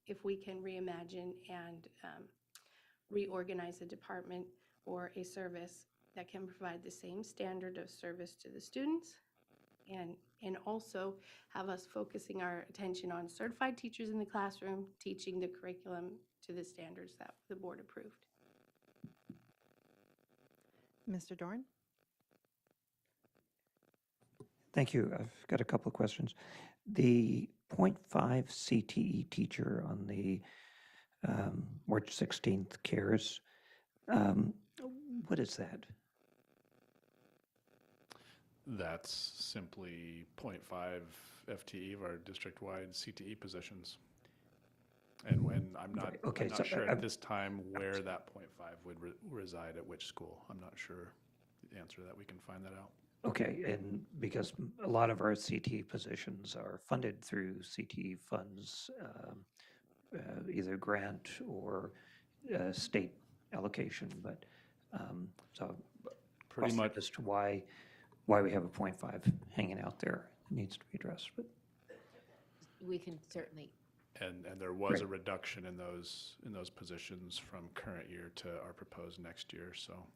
if we can reimagine and reorganize a department or a service that can provide the same standard of service to the students, and also have us focusing our attention on certified teachers in the classroom teaching the curriculum to the standards that the board approved. Mr. Dorn? Thank you. I've got a couple of questions. The .5 CTE teacher on the March 16th CARES, what is that? That's simply 0.5 FTE of our district-wide CTE positions. And when I'm not, Right, okay, I'm not so sure I'm- at this time where that 0.5 would reside at which school. I'm not sure the answer to that. We can find that out. Okay, and because a lot of our CTE positions are funded through CTE funds, either grant or state allocation, but so Pretty question much, as to why we have a .5 hanging out there needs to be addressed, but We can certainly, and there was a Right. reduction in those positions from current year to our proposed next year, so.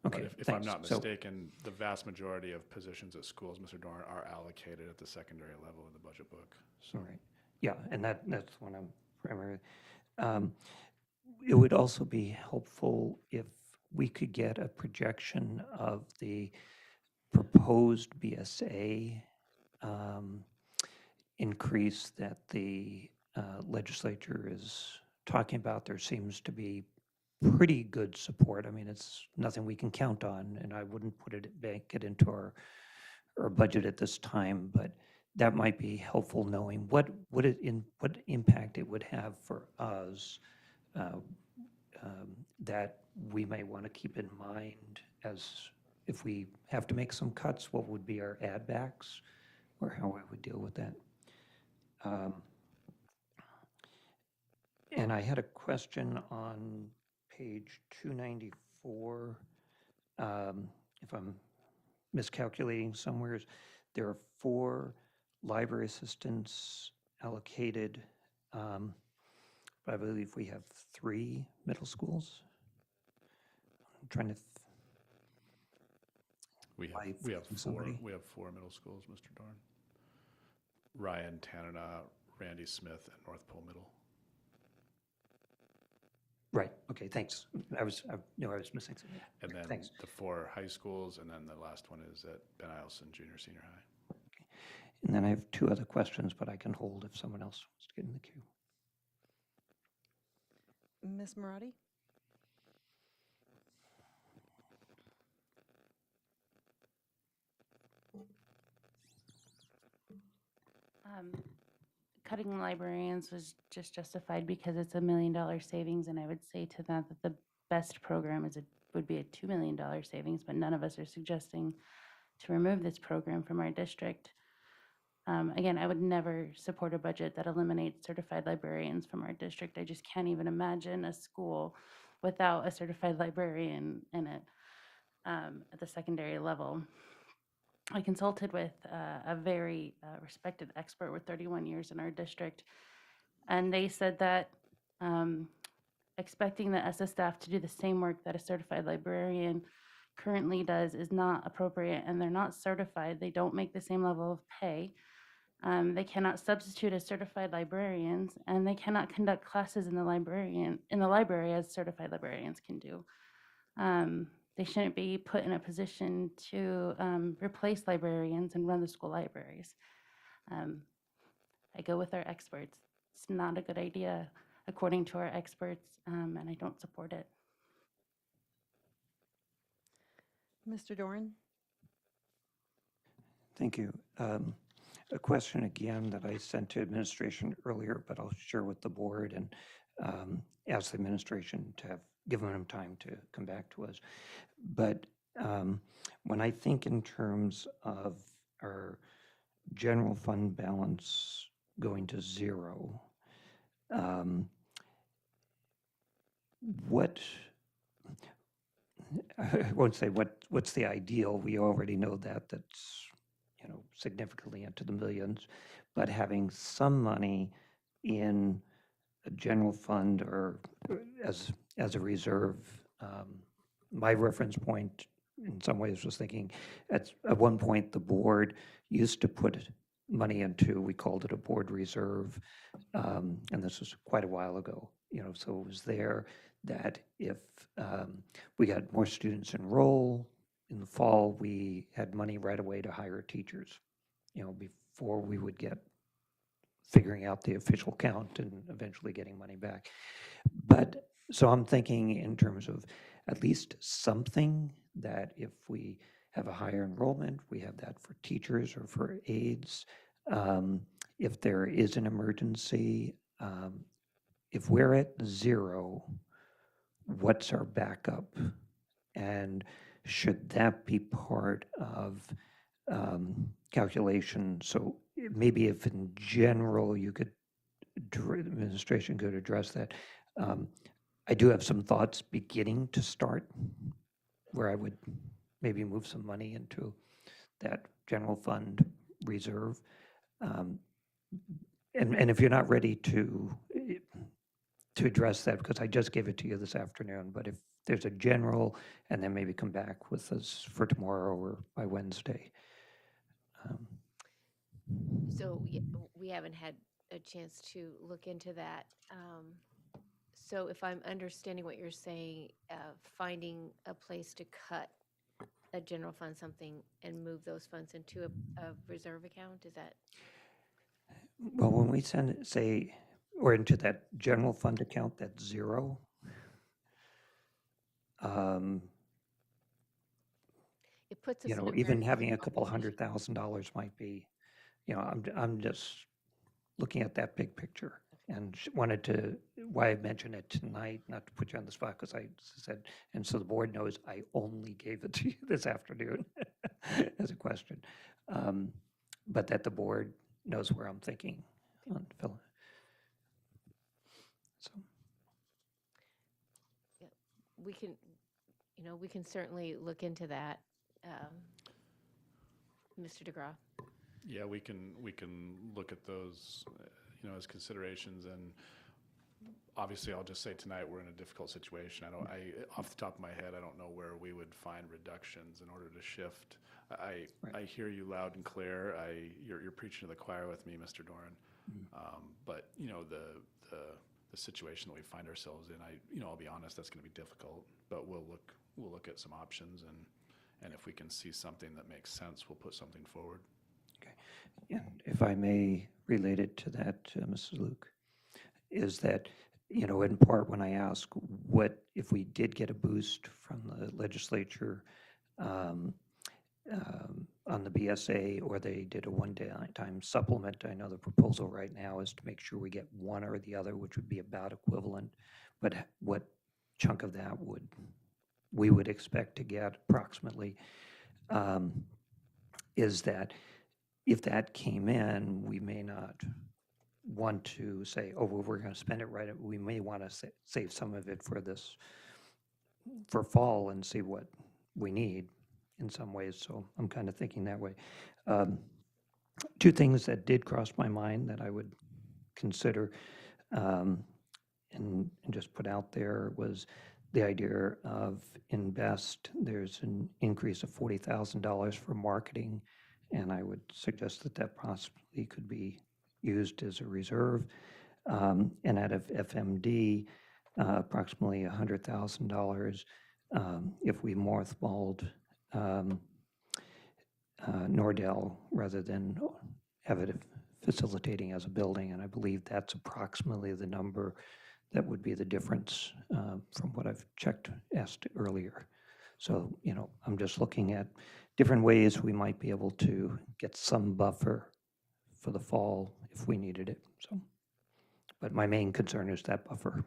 But okay, if I'm thanks. not So- mistaken, the vast majority of positions at schools, Mr. Dorn, are allocated at the secondary level in the budget book. So All right. Yeah, and that's when I'm primarily. It would also be helpful if we could get a projection of the proposed BSA increase that the legislature is talking about. There seems to be pretty good support. I mean, it's nothing we can count on, and I wouldn't bank it into our budget at this time, but that might be helpful knowing what impact it would have for us that we may want to keep in mind as if we have to make some cuts, what would be our add backs or how we would deal with that. And I had a question on page 294. If I'm miscalculating somewhere, there are 4 library assistants allocated. I believe we have 3 middle schools. I'm trying to. we have from somebody. four middle schools, Mr. Dorn. Ryan, Tanana, Randy Smith, and North Pole Middle. Right, okay, thanks. I knew I was missing something. And then Thanks. the 4 high schools, and then the last one is at Ben Eielson Junior Senior High. And then I have 2 other questions, but I can hold if someone else wants to get in the queue. Ms. Marati? Cutting librarians was just justified because it's $1 million savings, and I would say to that the best program would be a $2 million savings, but none of us are suggesting to remove this program from our district. Again, I would never support a budget that eliminates certified librarians from our district. I just can't even imagine a school without a certified librarian in it at the secondary level. I consulted with a very respected expert with 31 years in our district, and they said that expecting the SS staff to do the same work that a certified librarian currently does is not appropriate, and they're not certified. They don't make the same level of pay. They cannot substitute as certified librarians, and they cannot conduct classes in the library as certified librarians can do. They shouldn't be put in a position to replace librarians and run the school libraries. I go with our experts. It's not a good idea. according to our experts, and I don't support it. Mr. Doran? Thank you. A question again that I sent to administration earlier, but I'll share with the board and ask the administration to have given them time to come back to us. But when I think in terms of our general fund balance going to zero, what, I won't say what's the ideal, we already know that that's, you know, significantly into the millions, but having some money in a general fund or as a reserve. My reference point in some ways was thinking at one point the board used to put money into, we called it a board reserve, and this was quite a while ago, you know, so it was there that if we got more students enroll in the fall, we had money right away to hire teachers, you know, before we would get figuring out the official count and eventually getting money back. But so I'm thinking in terms of at least something that if we have a higher enrollment, we have that for teachers or for aides. If there is an emergency, if we're at zero, what's our backup? And should that be part of calculation? So maybe if in general you could, administration could address that. I do have some thoughts beginning to start where I would maybe move some money into that general fund reserve. And if you're not ready to address that, because I just gave it to you this afternoon, but if there's a general, and then maybe come back with us for tomorrow or by Wednesday. So we haven't had a chance to look into that. So if I'm understanding what you're saying, finding a place to cut a general fund something and move those funds into a reserve account, is that? Well, when we send it, say, or into that general fund account, that's zero. It puts us You in know, a even very having a difficult couple position. $100,000 might be, you know, I'm just looking at that big picture and wanted to, why I mentioned it tonight, not to put you on the spot, because I said, and so the board knows I only gave it to you this afternoon as a question. But that the board knows where I'm thinking on Phil. So. Yeah, we can, you know, we can certainly look into that, Mr. DeGraw. Yeah, we can look at those, you know, as considerations. And obviously, I'll just say tonight we're in a difficult situation. Off the top of my head, I don't know where we would find reductions in order to shift. I hear you loud and clear. You're preaching to the choir with me, Mr. Doran. But you know the situation that we find ourselves in. I'll be honest, that's going to be difficult. But we'll look at some options, and if we can see something that makes sense, we'll put something forward. And if I may relate it to that, Mrs. Luke, is that, you know, in part when I ask what, if we did get a boost from the legislature on the BSA, or they did a one-time supplement, I know the proposal right now is to make sure we get one or the other, which would be about equivalent, but what chunk of that we would expect to get approximately, is that if that came in, we may not want to say, oh, well, we're going to spend it right. We may want to save some of it for fall and see what we need in some ways. So I'm kind of thinking that way. Two things that did cross my mind that I would consider and just put out there was the idea of invest. There's an increase of $40,000 for marketing, and I would suggest that that possibly could be used as a reserve. And out of FMD, approximately $100,000 if we mothballed Nordell rather than have it facilitating as a building. And I believe that's approximately the number that would be the difference from what I've asked earlier. So, I'm just looking at different ways we might be able to get some buffer for the fall if we needed it, so. But my main concern is that buffer.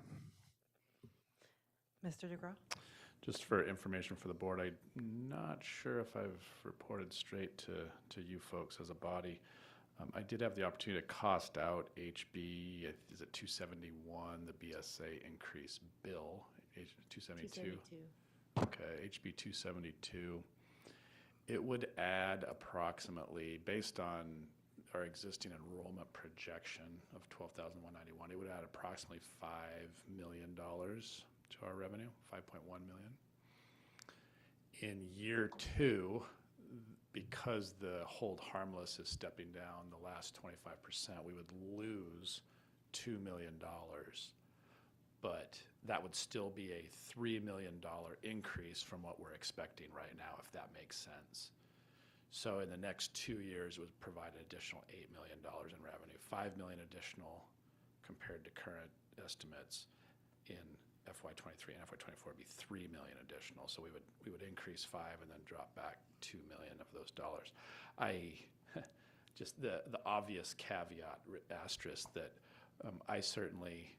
Mr. DeGraw? Just for information for the board, I'm not sure if I've reported straight to you folks as a body. I did have the opportunity to cost out HB, is it 271, the BSA increase bill, 272? Okay, HB 272. It would add approximately, based on our existing enrollment projection of 12,191, it would add approximately $5 million to our revenue, 5.1 million. In year 2, because the hold harmless is stepping down the last 25%, we would lose $2 million. But that would still be a $3 million increase from what we're expecting right now, if that makes sense. So in the next 2 years, it would provide an additional $8 million in revenue, $5 million additional compared to current estimates in FY23 and FY24 would be $3 million additional. So we would increase 5 and then drop back $2 million of those dollars. Just the obvious caveat asterisk that I certainly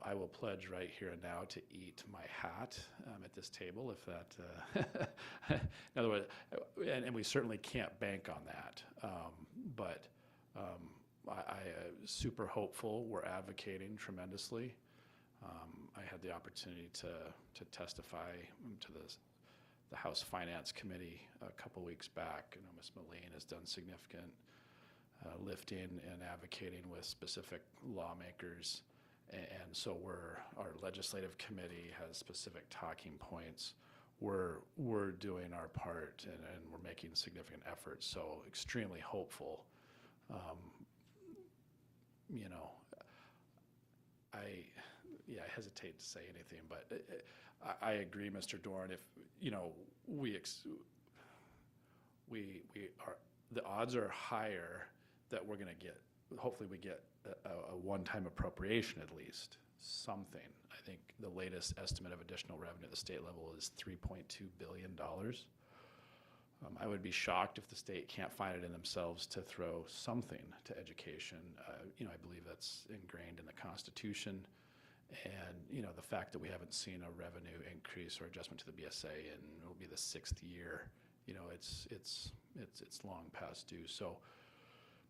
I will pledge right here and now to eat my hat at this table if that. In other words, and we certainly can't bank on that. But I super hopeful. We're advocating tremendously. I had the opportunity to testify to the House Finance Committee a couple weeks back. Ms. Moline has done significant lifting and advocating with specific lawmakers, and so our legislative committee has specific talking points. We're doing our part, and we're making significant efforts. So extremely hopeful. I hesitate to say anything, but I agree, Mr. Dorn. If the odds are higher that we're going to get. Hopefully, we get a one-time appropriation at least, something. I think the latest estimate of additional revenue at the state level is $3.2 billion. I would be shocked if the state can't find it in themselves to throw something to education. I believe that's ingrained in the Constitution. And, the fact that we haven't seen a revenue increase or adjustment to the BSA and it'll be the 6th year, it's long past due. So,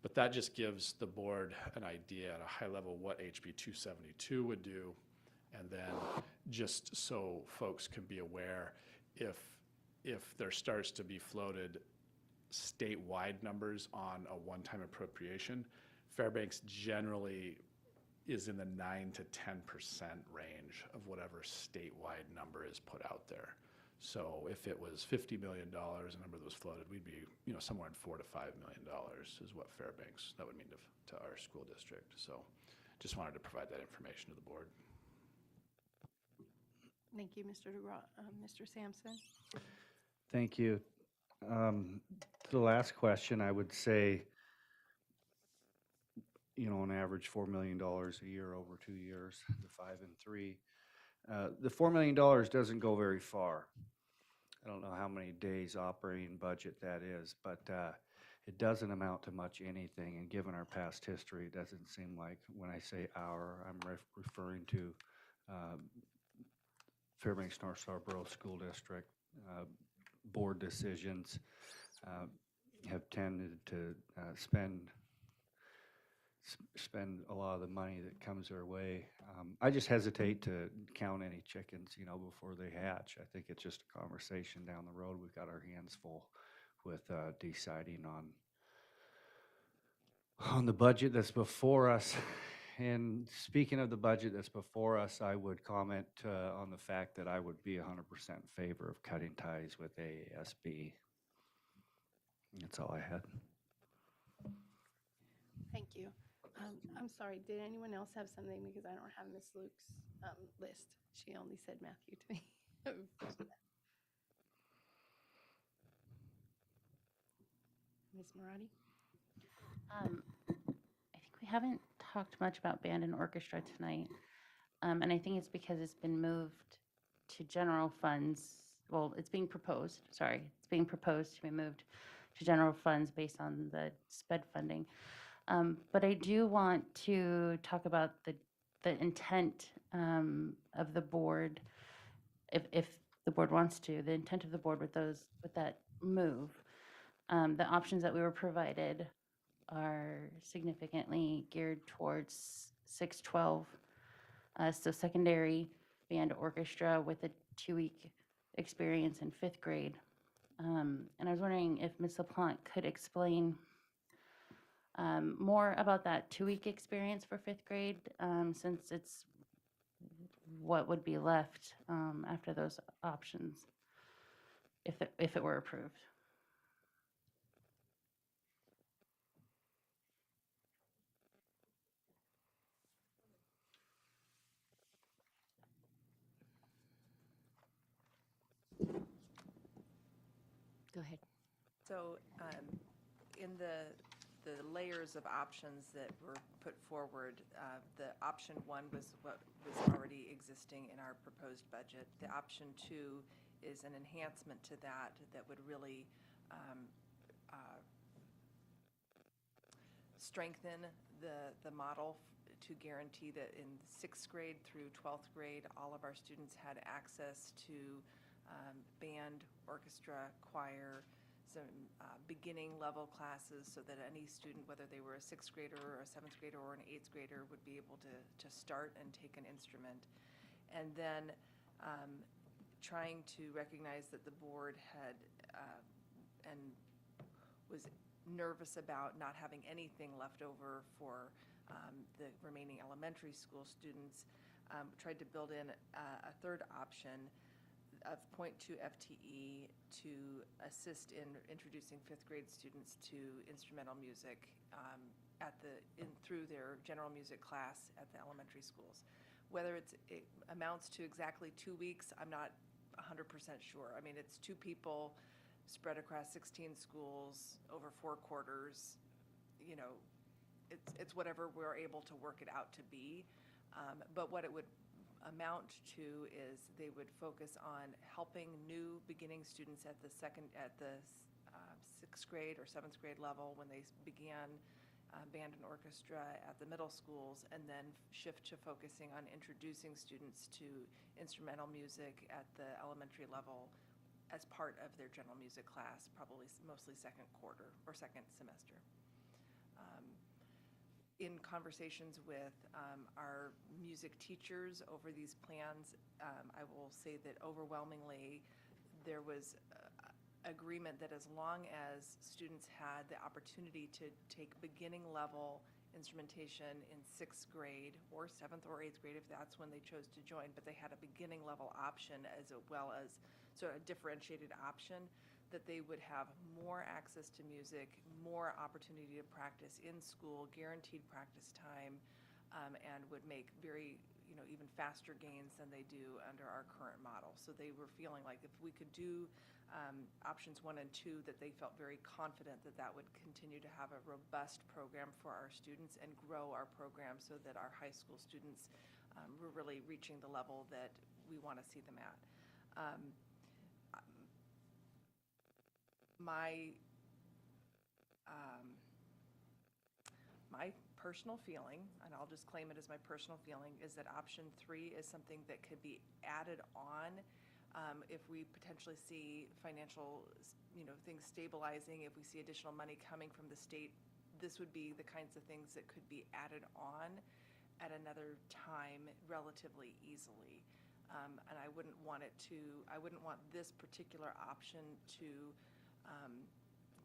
but that just gives the board an idea at a high level what HB 272 would do. And then just so folks can be aware, if there starts to be floated statewide numbers on a one-time appropriation, Fairbanks generally is in the 9 to 10% range of whatever statewide number is put out there. So if it was $50 million, a number that was floated, we'd be somewhere in $4 to $5 million is what Fairbanks, that would mean to our school district. So just wanted to provide that information to the board. Thank you, Mr. DeGraw. Mr. Sampson? Thank you. The last question, I would say, on average, $4 million a year over 2 years, the 5 and 3. The $4 million doesn't go very far. I don't know how many days operating budget that is, but it doesn't amount to much anything. And given our past history, it doesn't seem like, when I say our, I'm referring to Fairbanks North Scarborough School District. Board decisions have tended to spend a lot of the money that comes their way. I just hesitate to count any chickens, before they hatch. I think it's just a conversation down the road. We've got our hands full with deciding on the budget that's before us. And speaking of the budget that's before us, I would comment on the fact that I would be 100% in favor of cutting ties with AASB. That's all I had. Thank you. I'm sorry, did anyone else have something? Because I don't have Ms. Luke's list. She only said Matthew to me. Ms. Marati? I think we haven't talked much about band and orchestra tonight. And I think it's because it's been moved to general funds. Well, it's being proposed, sorry, it's being proposed to be moved to general funds based on the SPED funding. But I do want to talk about the intent of the board, if the board wants to, the intent of the board with that move. The options that we were provided are significantly geared towards 612. So secondary band orchestra with a 2-week experience in 5th grade. And I was wondering if Ms. LaPlante could explain more about that 2-week experience for 5th grade, since it's what would be left after those options, if it were approved. Go ahead. So in the layers of options that were put forward, the option 1 was what was already existing in our proposed budget. The option 2 is an enhancement to that would really strengthen the model to guarantee that in 6th grade through 12th grade, all of our students had access to band, orchestra, choir, some beginning level classes, so that any student, whether they were a 6th grader or a 7th grader or an 8th grader, would be able to start and take an instrument. And then trying to recognize that the board had and was nervous about not having anything left over for the remaining elementary school students, tried to build in a third option of 0.2 FTE to assist in introducing 5th grade students to instrumental music through their general music class at the elementary schools. Whether it amounts to exactly 2 weeks, I'm not 100% sure. I mean, it's 2 people spread across 16 schools over 4 quarters. You know, it's whatever we're able to work it out to be. But what it would amount to is they would focus on helping new beginning students at the 6th grade or 7th grade level when they began band and orchestra at the middle schools, and then shift to focusing on introducing students to instrumental music at the elementary level as part of their general music class, probably mostly 2nd quarter or 2nd semester. In conversations with our music teachers over these plans, I will say that overwhelmingly there was agreement that as long as students had the opportunity to take beginning level instrumentation in 6th grade or 7th or 8th grade, if that's when they chose to join, but they had a beginning level option as well as sort of a differentiated option, that they would have more access to music, more opportunity to practice in school, guaranteed practice time, and would make very, even faster gains than they do under our current model. So they were feeling like if we could do options 1 and 2, that they felt very confident that that would continue to have a robust program for our students and grow our program so that our high school students were really reaching the level that we want to see them at. My personal feeling, and I'll just claim it as my personal feeling, is that option 3 is something that could be added on if we potentially see financial, things stabilizing, if we see additional money coming from the state. This would be the kinds of things that could be added on at another time relatively easily. And I wouldn't want this particular option to,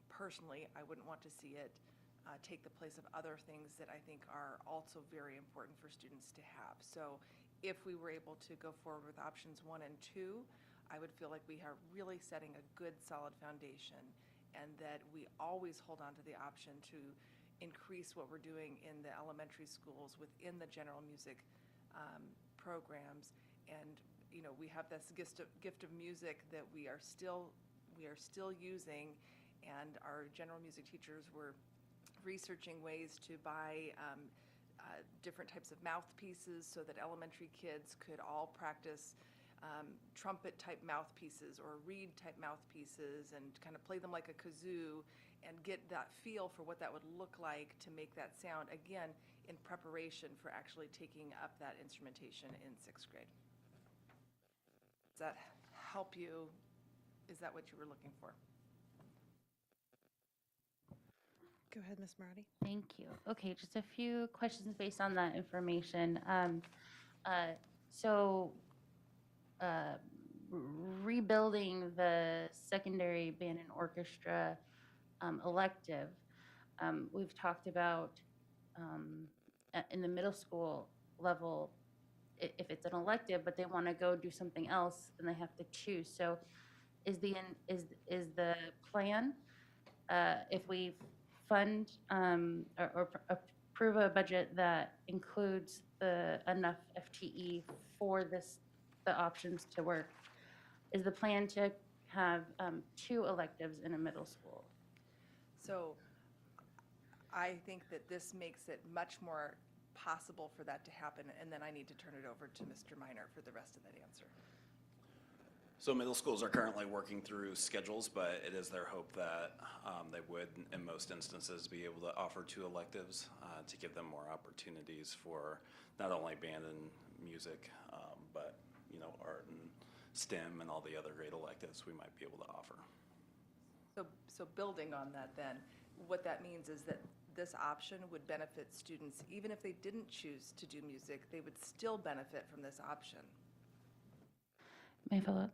personally, I wouldn't want to see it take the place of other things that I think are also very important for students to have. So if we were able to go forward with options 1 and 2, I would feel like we are really setting a good solid foundation, and that we always hold on to the option to increase what we're doing in the elementary schools within the general music programs. And we have this gift of music that we are still using, and our general music teachers were researching ways to buy different types of mouthpieces so that elementary kids could all practice trumpet-type mouthpieces or reed-type mouthpieces and kind of play them like a kazoo and get that feel for what that would look like to make that sound, again, in preparation for actually taking up that instrumentation in 6th grade. Does that help you? Is that what you were looking for? Go ahead, Ms. Marati. Thank you. Okay, just a few questions based on that information. So rebuilding the secondary band and orchestra elective, we've talked about in the middle school level, if it's an elective, but they want to go do something else, then they have to choose. So is the plan, if we fund or approve a budget that includes enough FTE for the options to work, is the plan to have 2 electives in a middle school? So I think that this makes it much more possible for that to happen, and then I need to turn it over to Mr. Minor for the rest of that answer. So middle schools are currently working through schedules, but it is their hope that they would, in most instances, be able to offer 2 electives to give them more opportunities for not only band and music, but art and STEM and all the other great electives we might be able to offer. So building on that then, what that means is that this option would benefit students, even if they didn't choose to do music, they would still benefit from this option. May I follow up?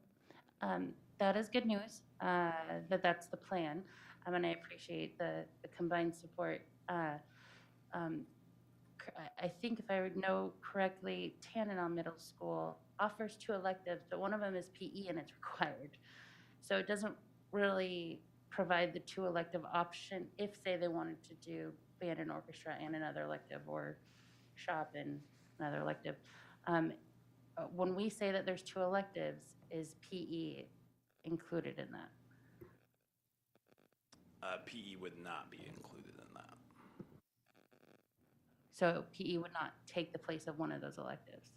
That is good news, that's the plan, and I appreciate the combined support. I think if I know correctly, Tanana Middle School offers 2 electives, but one of them is PE and it's required. So it doesn't really provide the 2 elective option if, say, they wanted to do band and orchestra and another elective, or shop and another elective. When we say that there's 2 electives, is PE included in that? PE would not be included in that. So PE would not take the place of one of those electives?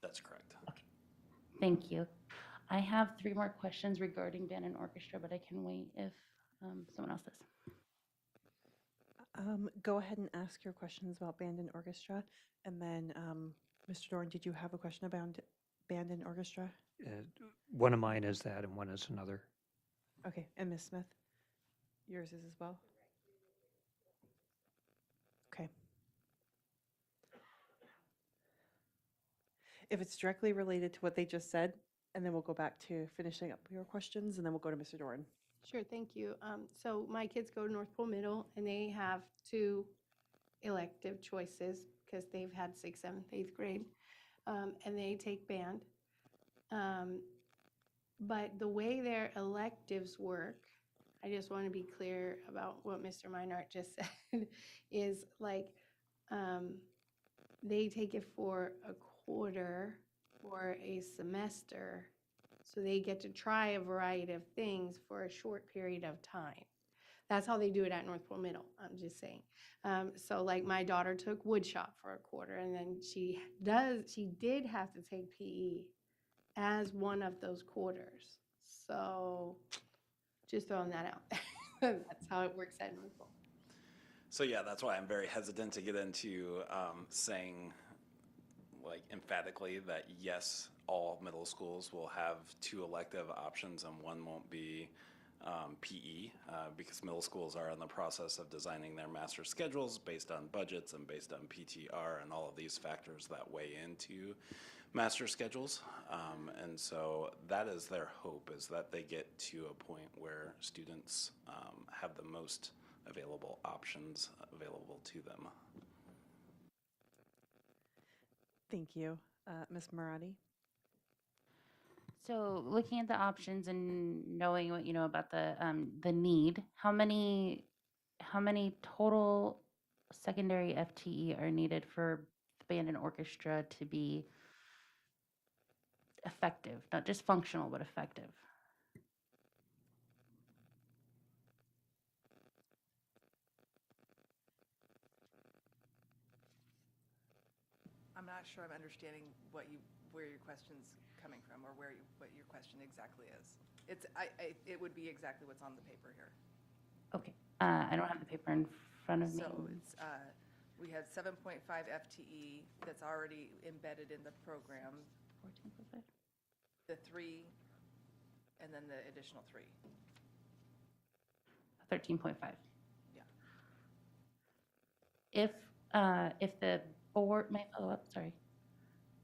That's correct. Okay. Thank you. I have 3 more questions regarding band and orchestra, but I can wait if someone else does. Go ahead and ask your questions about band and orchestra. And then, Mr. Dorn, did you have a question about band and orchestra? One of mine is that, and one is another. Okay, and Ms. Smith? Yours is as well? Okay. If it's directly related to what they just said, and then we'll go back to finishing up your questions, and then we'll go to Mr. Doran. Sure, thank you. So my kids go to North Pole Middle, and they have 2 elective choices because they've had 6th, 7th, 8th grade, and they take band. But the way their electives work, I just want to be clear about what Mr. Meinert just said, is like they take it for a quarter or a semester, so they get to try a variety of things for a short period of time. That's how they do it at North Pole Middle, I'm just saying. So like my daughter took woodshop for a quarter, and then she did have to take PE as one of those quarters. So just throwing that out. That's how it works at North Pole. So yeah, that's why I'm very hesitant to get into saying like emphatically that yes, all middle schools will have 2 elective options and one won't be PE, because middle schools are in the process of designing their master schedules based on budgets and based on PTR and all of these factors that weigh into master schedules. And so that is their hope, is that they get to a point where students have the most available options available to them. Thank you. Ms. Marati? So looking at the options and knowing what you know about the need, how many total secondary FTE are needed for the band and orchestra to be effective, not just functional, but effective? not sure I'm understanding where your question's coming from, or what your question exactly is. It would be exactly what's on the paper here. Okay, I don't have the paper in front of me. So it's, we have 7.5 FTE that's already embedded in the program, 14.5. the 3, and then the additional 3. 13.5. Yeah. If the board, may I follow up, sorry.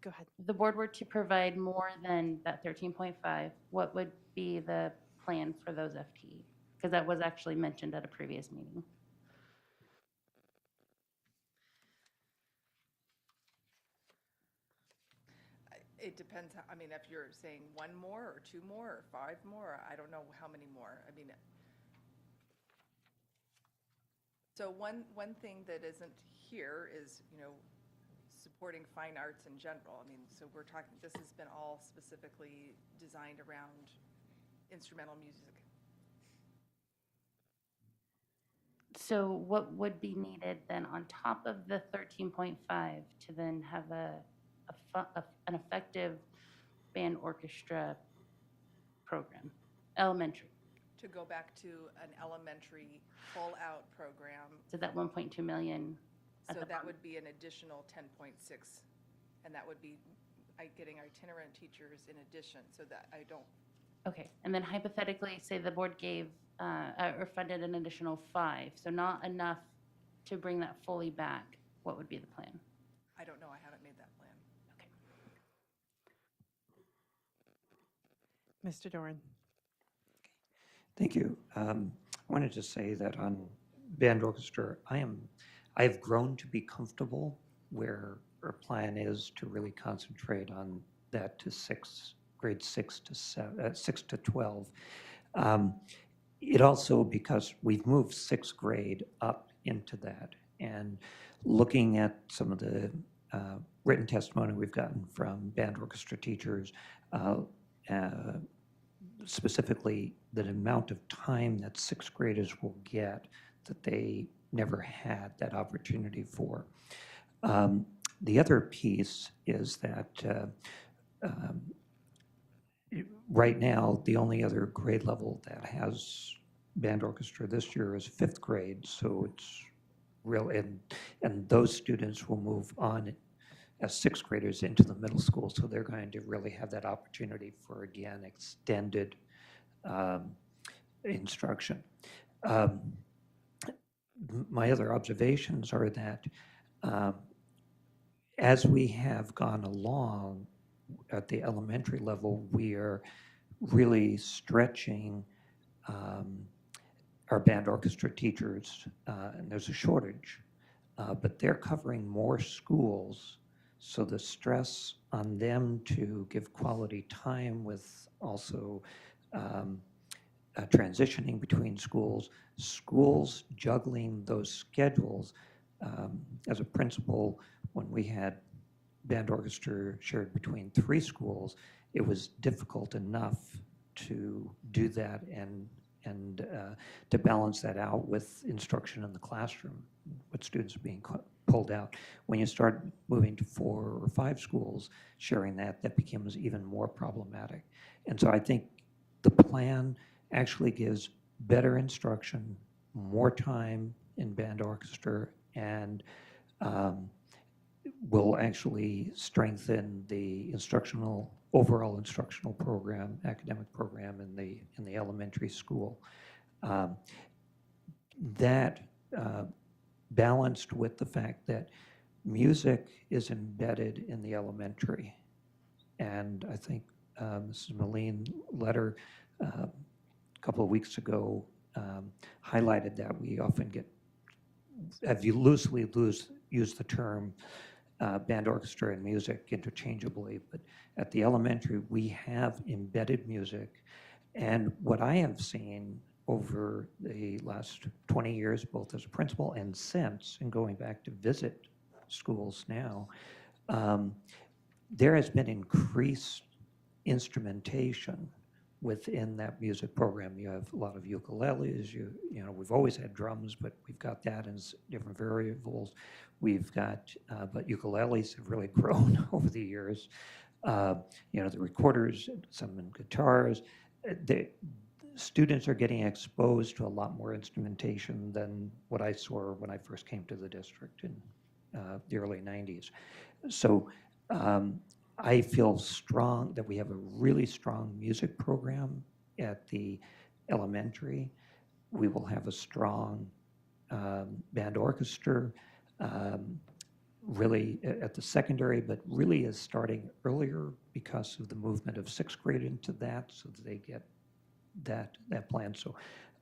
Go ahead. If the board were to provide more than that 13.5, what would be the plan for those FTE? Because that was actually mentioned at a previous meeting. It depends, I mean, if you're saying 1 more, or 2 more, or 5 more, I don't know how many more. I mean, so one thing that isn't here is, supporting fine arts in general. I mean, so we're talking, this has been all specifically designed around instrumental music. So what would be needed then on top of the 13.5 to then have an effective band orchestra program, elementary? To go back to an elementary full-out program. So that 1.2 million. at So the that bottom. would be an additional 10.6, and that would be getting itinerant teachers in addition, so that I don't. Okay, and then hypothetically, say the board gave or funded an additional 5, so not enough to bring that fully back, what would be the plan? I don't know, I haven't made that plan. Okay. Mr. Doran. Thank you. I wanted to say that on band orchestra, I've grown to be comfortable where our plan is to really concentrate on that to grade 6 to 12. It also, because we've moved 6th grade up into that, and looking at some of the written testimony we've gotten from band orchestra teachers, specifically the amount of time that 6th graders will get that they never had that opportunity for. The other piece is that right now, the only other grade level that has band orchestra this year is 5th grade, so it's real, and those students will move on as 6th graders into the middle school, so they're going to really have that opportunity for, again, extended instruction. My other observations are that as we have gone along at the elementary level, we are really stretching our band orchestra teachers, and there's a shortage, but they're covering more schools, so the stress on them to give quality time with also transitioning between schools juggling those schedules. As a principal, when we had band orchestra shared between 3 schools, it was difficult enough to do that and to balance that out with instruction in the classroom, with students being pulled out. When you start moving to 4 or 5 schools, sharing that becomes even more problematic. And so I think the plan actually gives better instruction, more time in band orchestra, and will actually strengthen the overall instructional program, academic program in the elementary school. That balanced with the fact that music is embedded in the elementary. And I think Mrs. Moline letter a couple of weeks ago highlighted that we often have you loosely use the term band orchestra and music interchangeably, but at the elementary, we have embedded music. And what I have seen over the last 20 years, both as a principal and since, and going back to visit schools now, there has been increased instrumentation within that music program. You have a lot of ukuleles, you know, we've always had drums, but we've got that in different variables. We've got, but ukuleles have really grown over the years. You know, the recorders, some in guitars. The students are getting exposed to a lot more instrumentation than what I saw when I first came to the district in the early 90s. So I feel strong that we have a really strong music program at the elementary. We will have a strong band orchestra, really at the secondary, but really is starting earlier because of the movement of sixth grade into that, so that they get that plan. So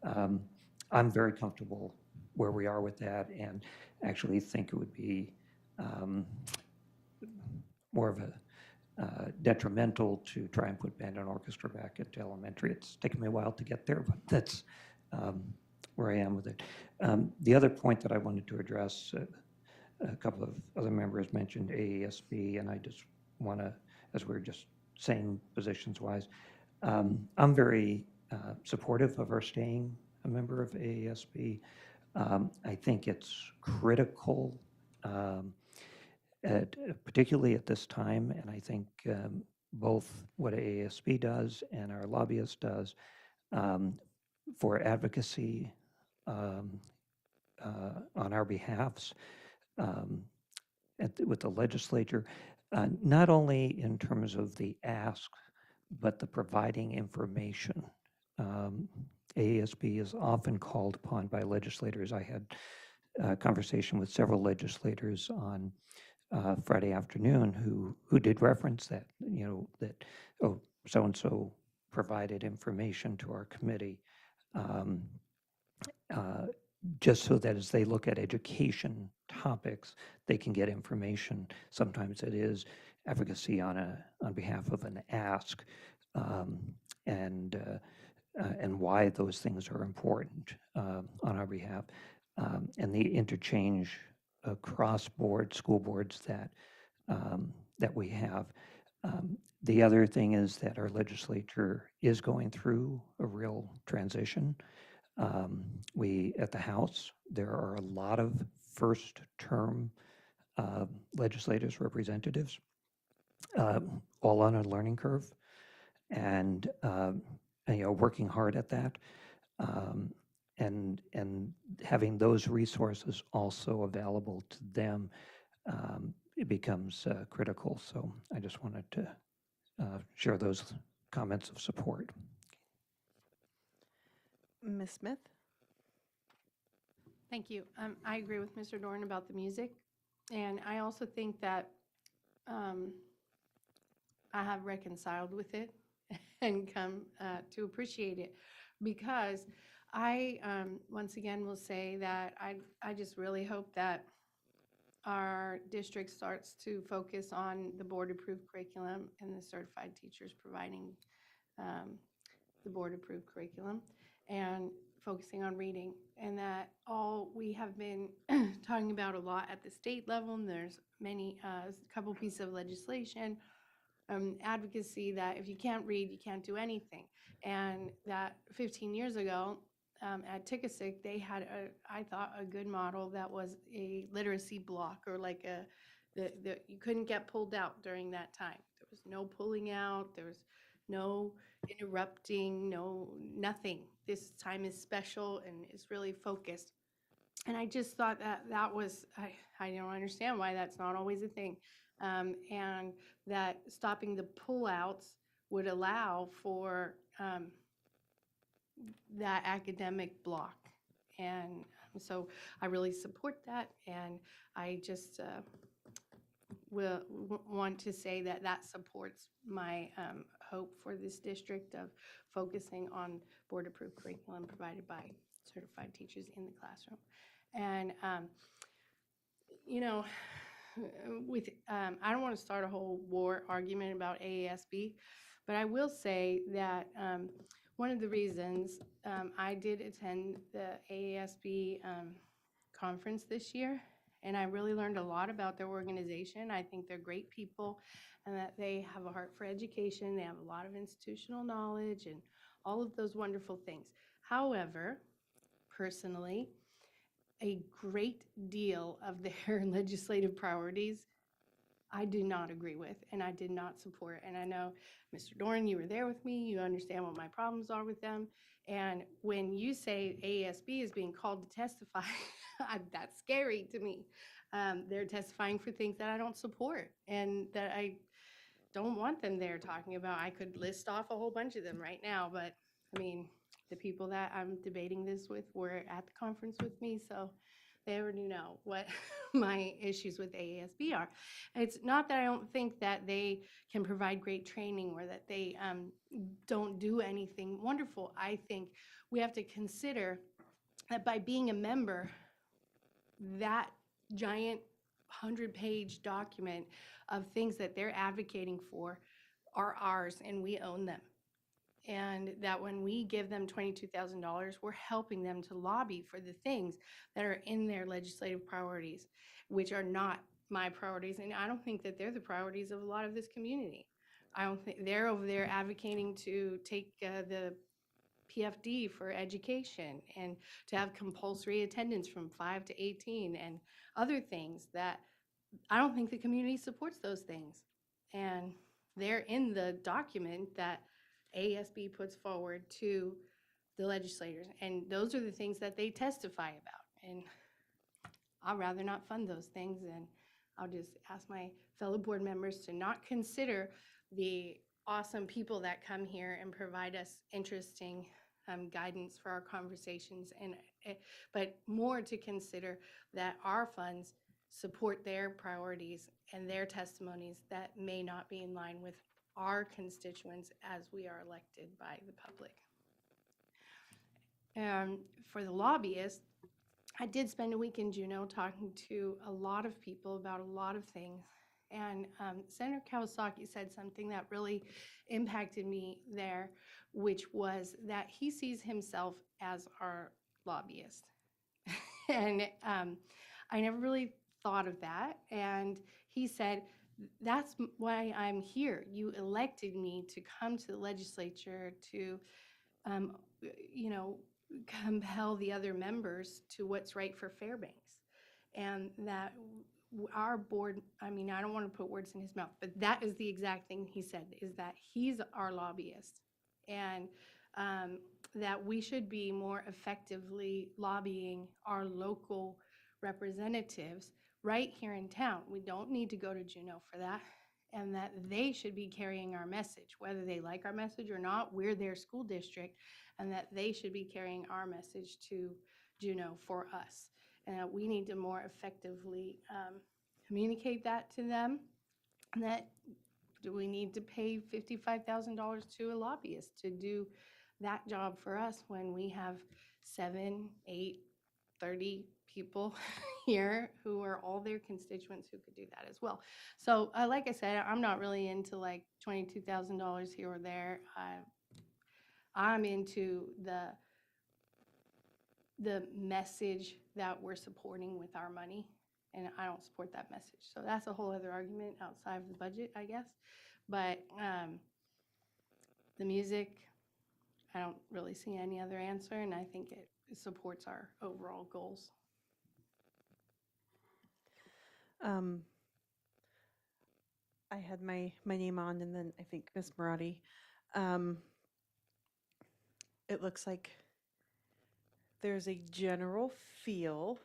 I'm very comfortable where we are with that, and actually think it would be more of a detrimental to try and put band and orchestra back into elementary. It's taken me a while to get there, but that's where I am with it. The other point that I wanted to address, a couple of other members mentioned AASB, and I just want to, as we we're just saying positions-wise, I'm very supportive of our staying a member of AASB. I think it's critical, particularly at this time, and I think both what AASB does and our lobbyist does for advocacy on our behalfs with the legislature, not only in terms of the ask, but the providing information. AASB is often called upon by legislators. I had a conversation with several legislators on Friday afternoon who did reference that, you know, that, oh, so-and-so provided information to our committee, just so that as they look at education topics, they can get information. Sometimes it is advocacy on behalf of an ask, and why those things are important on our behalf, and the interchange across school boards that we have. The other thing is that our legislature is going through a real transition. At the House, there are a lot of first-term legislators, representatives, all on a learning curve, and you know, working hard at that, and having those resources also available to them, it becomes critical. So I just wanted to share those comments of support. Ms. Smith? Thank you. I agree with Mr. Dorn about the music, and I also think that I have reconciled with it and come to appreciate it, because I, once again, will say that I just really hope that our district starts to focus on the board-approved curriculum and the certified teachers providing the board-approved curriculum, and focusing on reading. And that all we have been talking about a lot at the state level, and there's many, a couple pieces of legislation, advocacy, that if you can't read, you can't do anything. And that 15 years ago, at Tickasick, they had, I thought, a good model that was a literacy block, or like you couldn't get pulled out during that time. There was no pulling out, there was no interrupting, nothing. This time is special and is really focused. And I just thought that was, I don't understand why that's not always a thing. And that stopping the pullouts would allow for that academic block. And so I really support that, and I just want to say that supports my hope for this district of focusing on board-approved curriculum provided by certified teachers in the classroom. And, you know, I don't want to start a whole war argument about AASB, but I will say that one of the reasons I did attend the AASB conference this year, And I really learned a lot about their organization. I think they're great people and that they have a heart for education. They have a lot of institutional knowledge and all of those wonderful things. However, personally, a great deal of their legislative priorities I do not agree with and I did not support. And I know, Mr. Doran, you were there with me. You understand what my problems are with them. And when you say AASB is being called to testify, that's scary to me. They're testifying for things that I don't support and that I don't want them there talking about. I could list off a whole bunch of them right now, but I mean, the people that I'm debating this with were at the conference with me, so they already know what my issues with AASB are. It's not that I don't think that they can provide great training or that they don't do anything wonderful. I think we have to consider that by being a member, that giant 100-page document of things that they're advocating for are ours and we own them. And that when we give them $22,000, we're helping them to lobby for the things that are in their legislative priorities, which are not my priorities. And I don't think that they're the priorities of a lot of this community. I don't think they're over there advocating to take the PFD for education and to have compulsory attendance from 5 to 18 and other things that I don't think the community supports those things. And they're in the document that ASB puts forward to the legislators. And those are the things that they testify about. And I'd rather not fund those things. And I'll just ask my fellow board members to not consider the awesome people that come here and provide us interesting guidance for our conversations, but more to consider that our funds support their priorities and their testimonies that may not be in line with our constituents as we are elected by the public. For the lobbyists, I did spend a week in Juneau talking to a lot of people about a lot of things. And Senator Kawasaki said something that really impacted me there, which was that he sees himself as our lobbyist. And I never really thought of that. And he said, that's why I'm here. You elected me to come to the legislature to, you know, compel the other members to what's right for Fairbanks. And that our board, I mean, I don't want to put words in his mouth, but that is the exact thing he said, is that he's our lobbyist. And that we should be more effectively lobbying our local representatives right here in town. We don't need to go to Juneau for that. And that they should be carrying our message, whether they like our message or not. We're their school district, and that they should be carrying our message to Juneau for us. And that we need to more effectively communicate that to them. And that do we need to pay $55,000 to a lobbyist to do that job for us when we have 7, 8, 30 people here who are all their constituents who could do that as well. So like I said, I'm not really into like $22,000 here or there. I'm into the message that we're supporting with our money, and I don't support that message. So that's a whole other argument outside of the budget, I guess. But the music, I don't really see any other answer, and I think it supports our overall goals. I had my name on, and then I think Ms. Marotti. It looks like there's a general feel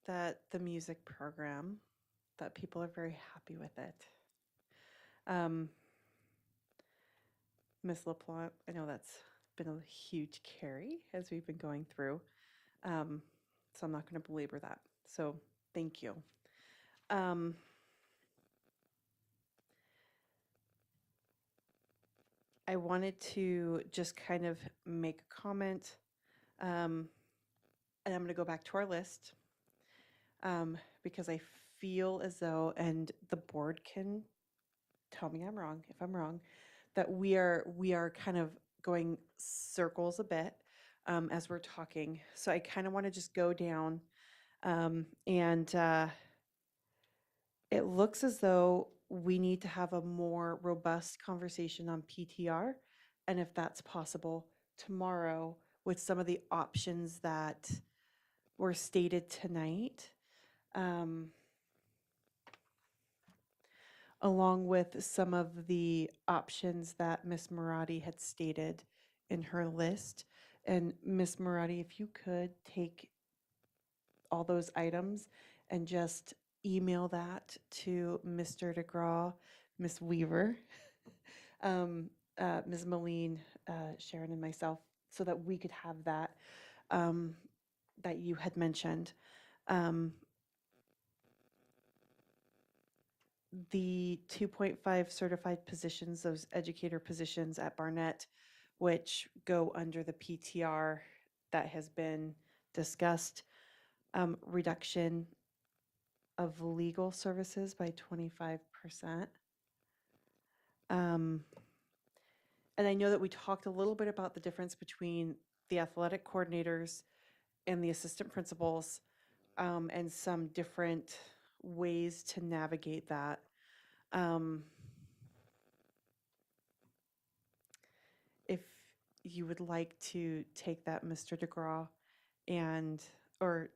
that the music program, that people are very happy with it. Ms. LaPlante, I know that's been a huge carry as we've been going through, so I'm not going to belabor that. So thank you. I wanted to just kind of make a comment, and I'm going to go back to our list because I feel as though, and the board can tell me I'm wrong if I'm wrong, that we are kind of going circles a bit as we're talking. So I kind of want to just go down And it looks as though we need to have a more robust conversation on PTR, and if that's possible, tomorrow with some of the options that were stated tonight, along with some of the options that Ms. Marati had stated in her list. And Ms. Marati, if you could take all those items and just email that to Mr. DeGraw, Ms. Weaver, Ms. Moline, Sharon, and myself, so that we could have that that you had mentioned. The 2.5 certified positions, those educator positions at Barnett, which go under the PTR that has been discussed, reduction of legal services by 25%. And I know that we talked a little bit about the difference between the athletic coordinators and the assistant principals, and some different ways to navigate that. If you would like to take that, Mr. DeGraw, and, or,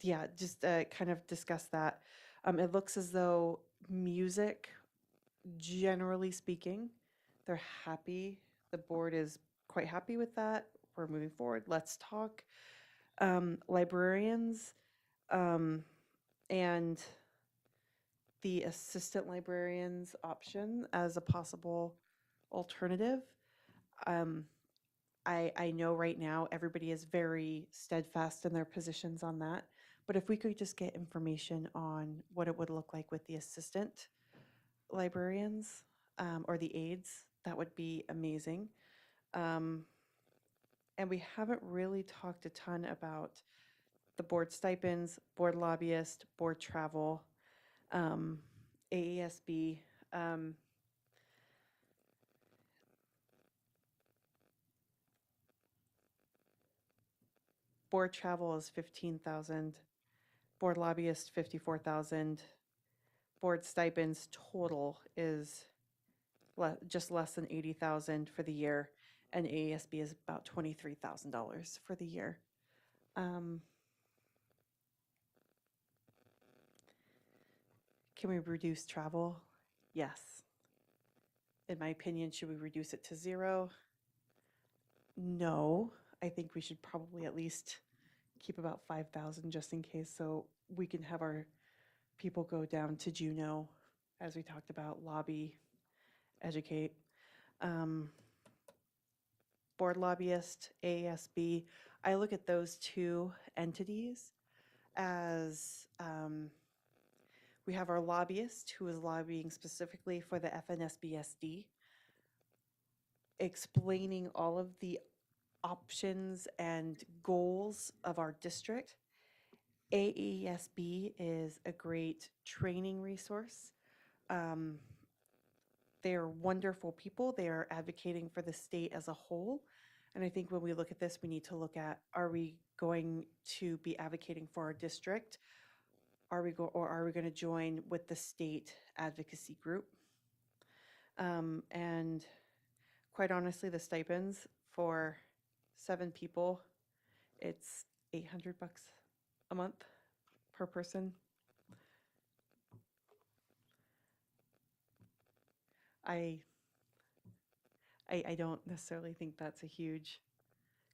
yeah, just kind of discuss that. It looks as though music, generally speaking, they're happy. The board is quite happy with that. We're moving forward. Let's talk. Librarians, and the assistant librarians option as a possible alternative. I know right now everybody is very steadfast in their positions on that, but if we could just get information on what it would look like with the assistant librarians, or the aides, that would be amazing. And we haven't really talked a ton about the board stipends, board lobbyist, board travel, AESB. Board travel is 15,000, board lobbyist 54,000, board stipends total is just less than 80,000 for the year, and AESB is about $23,000 for the year. Can we reduce travel? Yes. In my opinion, should we reduce it to 0? No. I think we should probably at least keep about 5,000 just in case, so we can have our people go down to Juneau, as we talked about, lobby, educate. Board lobbyist, AASB, I look at those two entities as, we have our lobbyist who is lobbying specifically for the FNSBSD, explaining all of the options and goals of our district. AESB is a great training resource. They are wonderful people. They are advocating for the state as a whole. And I think when we look at this, we need to look at, are we going to be advocating for our district? Or are we going to join with the state advocacy group? And quite honestly, the stipends for 7 people, it's $800 a month per person. I don't necessarily think that's a huge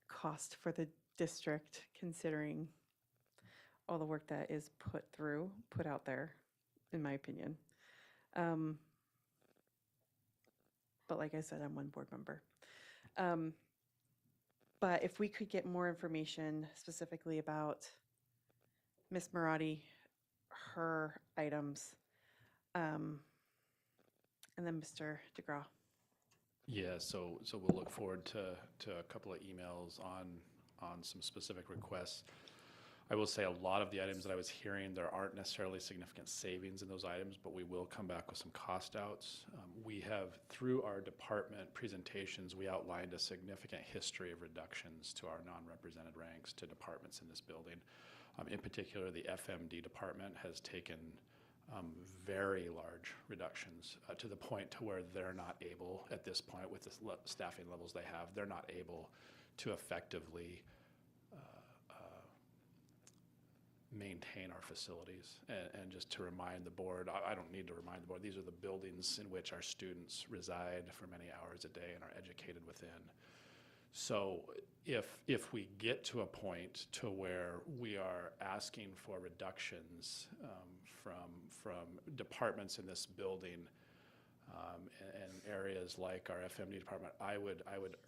cost for the district, considering all the work that is put out there, in my opinion. But like I said, I'm one board member. But if we could get more information specifically about Ms. Marati, her items, and then Mr. DeGraw. Yeah, so we'll look forward to a couple of emails on some specific requests. I will say a lot of the items that I was hearing, there aren't necessarily significant savings in those items, but we will come back with some cost outs. We have, through our department presentations, we outlined a significant history of reductions to our non-represented ranks to departments in this building. In particular, the FMD department has taken very large reductions to the point to where they're not able, at this point with the staffing levels they have, they're not able to effectively maintain our facilities. And just to remind the board, I don't need to remind the board, these are the buildings in which our students reside for many hours a day and are educated within. So if we get to a point to where we are asking for reductions from departments in this building and areas like our FMD department, I would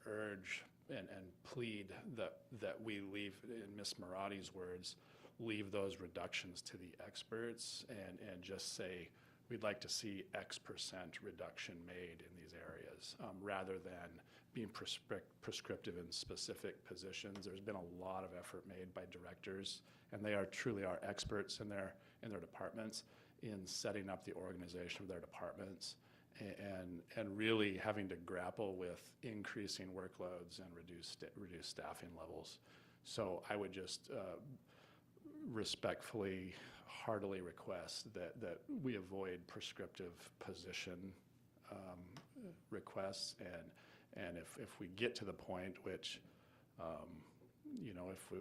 urge and plead that we leave, in Ms. Marati's words, leave those reductions to the experts and just say, we'd like to see X% reduction made in these areas, rather than being prescriptive in specific positions. There's been a lot of effort made by directors, and they are truly our experts in their departments in setting up the organization of their departments and really having to grapple with increasing workloads and reduced staffing levels. So I would just respectfully, heartily request that we avoid prescriptive position requests, and if we get to the point which,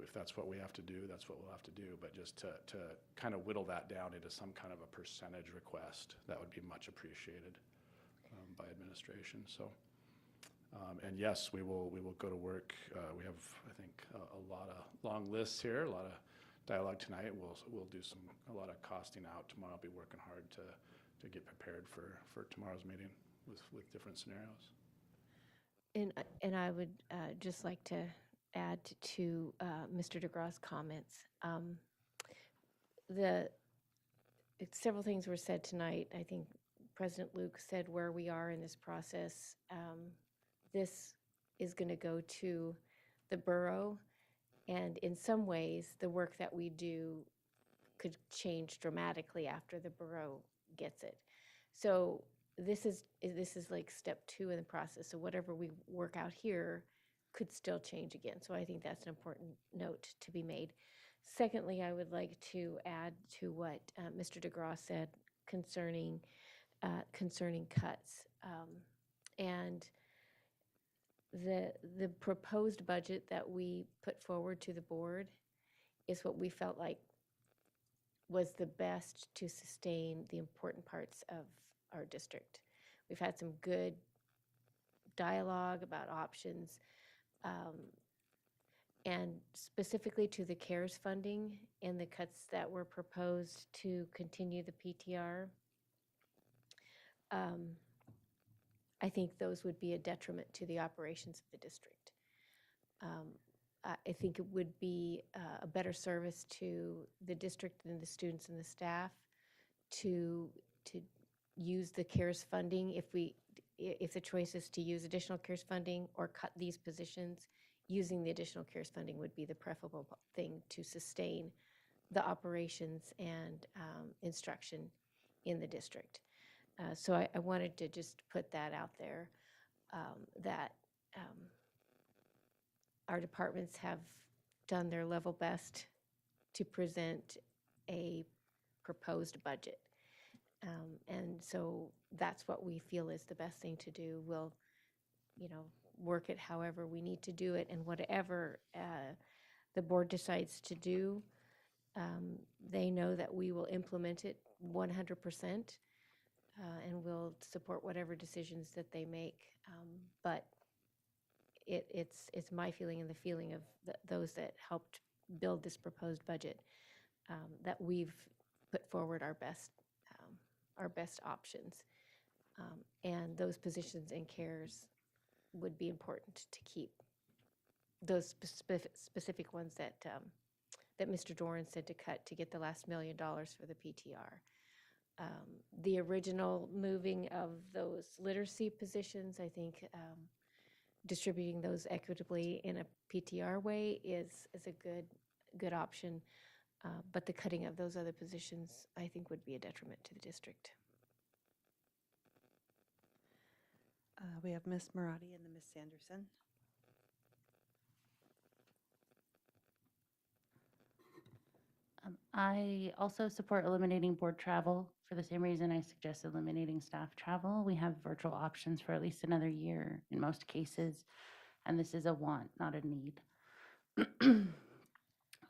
if that's what we have to do, that's what we'll have to do. But just to kind of whittle that down into some kind of a percentage request, that would be much appreciated by administration. So, and yes, we will go to work. We have, I think, a lot of long lists here, a lot of dialogue tonight. We'll do a lot of costing out tomorrow. I'll be working hard to get prepared for tomorrow's meeting with different scenarios. And I would just like to add to Mr. DeGraw's comments. Several things were said tonight. I think President Luke said where we are in this process. This is going to go to the borough, and in some ways, the work that we do could change dramatically after the borough gets it. So this is like step 2 in the process. So whatever we work out here could still change again. So I think that's an important note to be made. Secondly, I would like to add to what Mr. DeGraw said concerning cuts. And the proposed budget that we put forward to the board is what we felt like was the best to sustain the important parts of our district. We've had some good dialogue about options, and specifically to the CARES funding and the cuts that were proposed to continue the PTR. I think those would be a detriment to the operations of the district. I think it would be a better service to the district and the students and the staff to use the CARES funding if the choice is to use additional CARES funding or cut these positions. Using the additional CARES funding would be the preferable thing to sustain the operations and instruction in the district. So I wanted to just put that out there, that our departments have done their level best to present a proposed budget. And so that's what we feel is the best thing to do. We'll, work it however we need to do it, and whatever the board decides to do, they know that we will implement it 100%, and we'll support whatever decisions that they make. But it's my feeling and the feeling of those that helped build this proposed budget, that we've put forward our best options. And those positions in CARES would be important to keep. Those specific ones that Mr. Doran said to cut to get the last $1 million for the PTR. The original moving of those literacy positions, I think distributing those equitably in a PTR way is a good option. But the cutting of those other positions, I think, would be a detriment to the district. We have Ms. Marati and then Ms. Sanderson. I also support eliminating board travel for the same reason I suggest eliminating staff travel. We have virtual options for at least another year in most cases, and this is a want, not a need.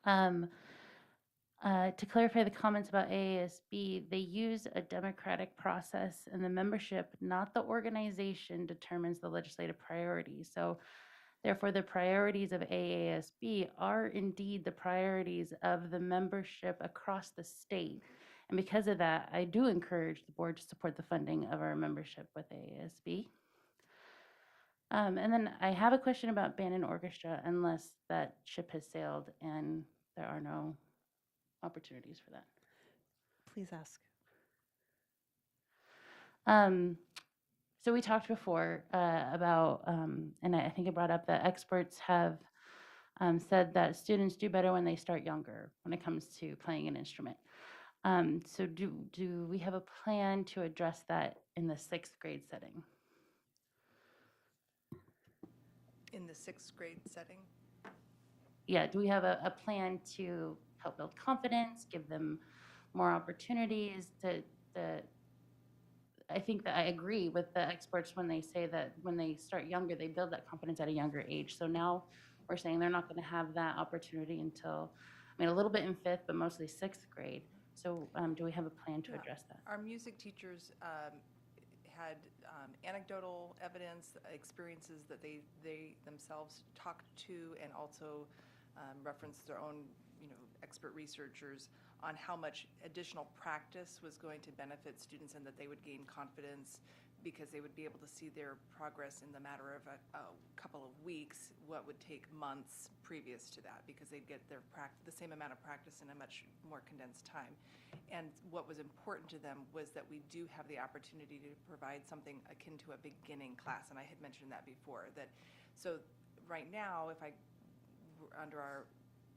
um, to clarify the comments about AASB, they use a democratic process, and the membership, not the organization, determines the legislative priorities. So therefore, the priorities of AASB are indeed the priorities of the membership across the state. And because of that, I do encourage the board to support the funding of our membership with AASB. And then I have a question about band and orchestra, unless that ship has sailed and there are no opportunities for that. Please ask. So we talked before about, and I think it brought up that experts have said that students do better when they start younger when it comes to playing an instrument. So do we have a plan to address that in the 6th grade setting? In the 6th grade setting? Yeah, do we have a plan to help build confidence, give them more opportunities I think that I agree with the experts when they say that when they start younger, they build that confidence at a younger age. So now we're saying they're not going to have that opportunity until, I mean, a little bit in 5th, but mostly 6th grade. So do we have a plan to address that? Our music teachers had anecdotal evidence, experiences that they themselves talked to, and also referenced their own, expert researchers on how much additional practice was going to benefit students and that they would gain confidence because they would be able to see their progress in the matter of a couple of weeks, what would take months previous to that, because they'd get their the same amount of practice in a much more condensed time. And what was important to them was that we do have the opportunity to provide something akin to a beginning class, and I had mentioned that before. So right now, under our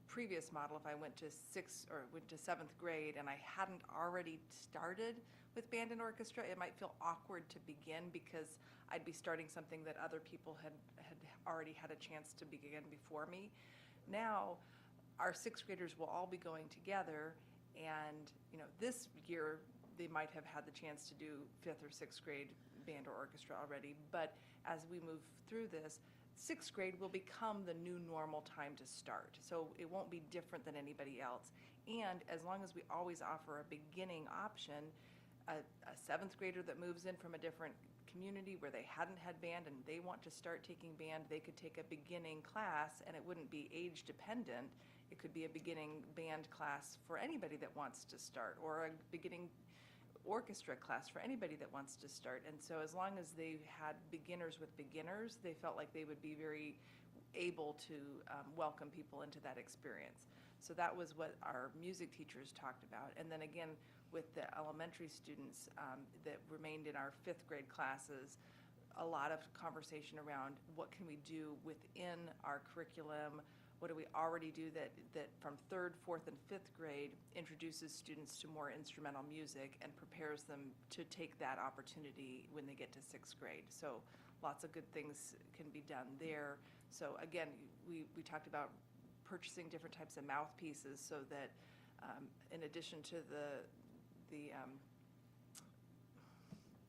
previous model, if I went to 7th grade and I hadn't already started with band and orchestra, it might feel awkward to begin because I'd be starting something that other people had already had a chance to begin before me. Now, our 6th graders will all be going together, and this year they might have had the chance to do 5th or 6th grade band or orchestra already, but as we move through this, 6th grade will become the new normal time to start. So it won't be different than anybody else. And as long as we always offer a beginning option, a 7th grader that moves in from a different community where they hadn't had band and they want to start taking band, they could take a beginning class, and it wouldn't be age dependent. It could be a beginning band class for anybody that wants to start, or a beginning orchestra class for anybody that wants to start. And so as long as they had beginners with beginners, they felt like they would be very able to welcome people into that experience. So that was what our music teachers talked about. And then again, with the elementary students that remained in our 5th grade classes, a lot of conversation around what can we do within our curriculum. What do we already do that from 3rd, 4th, and 5th grade introduces students to more instrumental music and prepares them to take that opportunity when they get to 6th grade. So lots of good things can be done there. So again, we talked about purchasing different types of mouthpieces so that in addition to the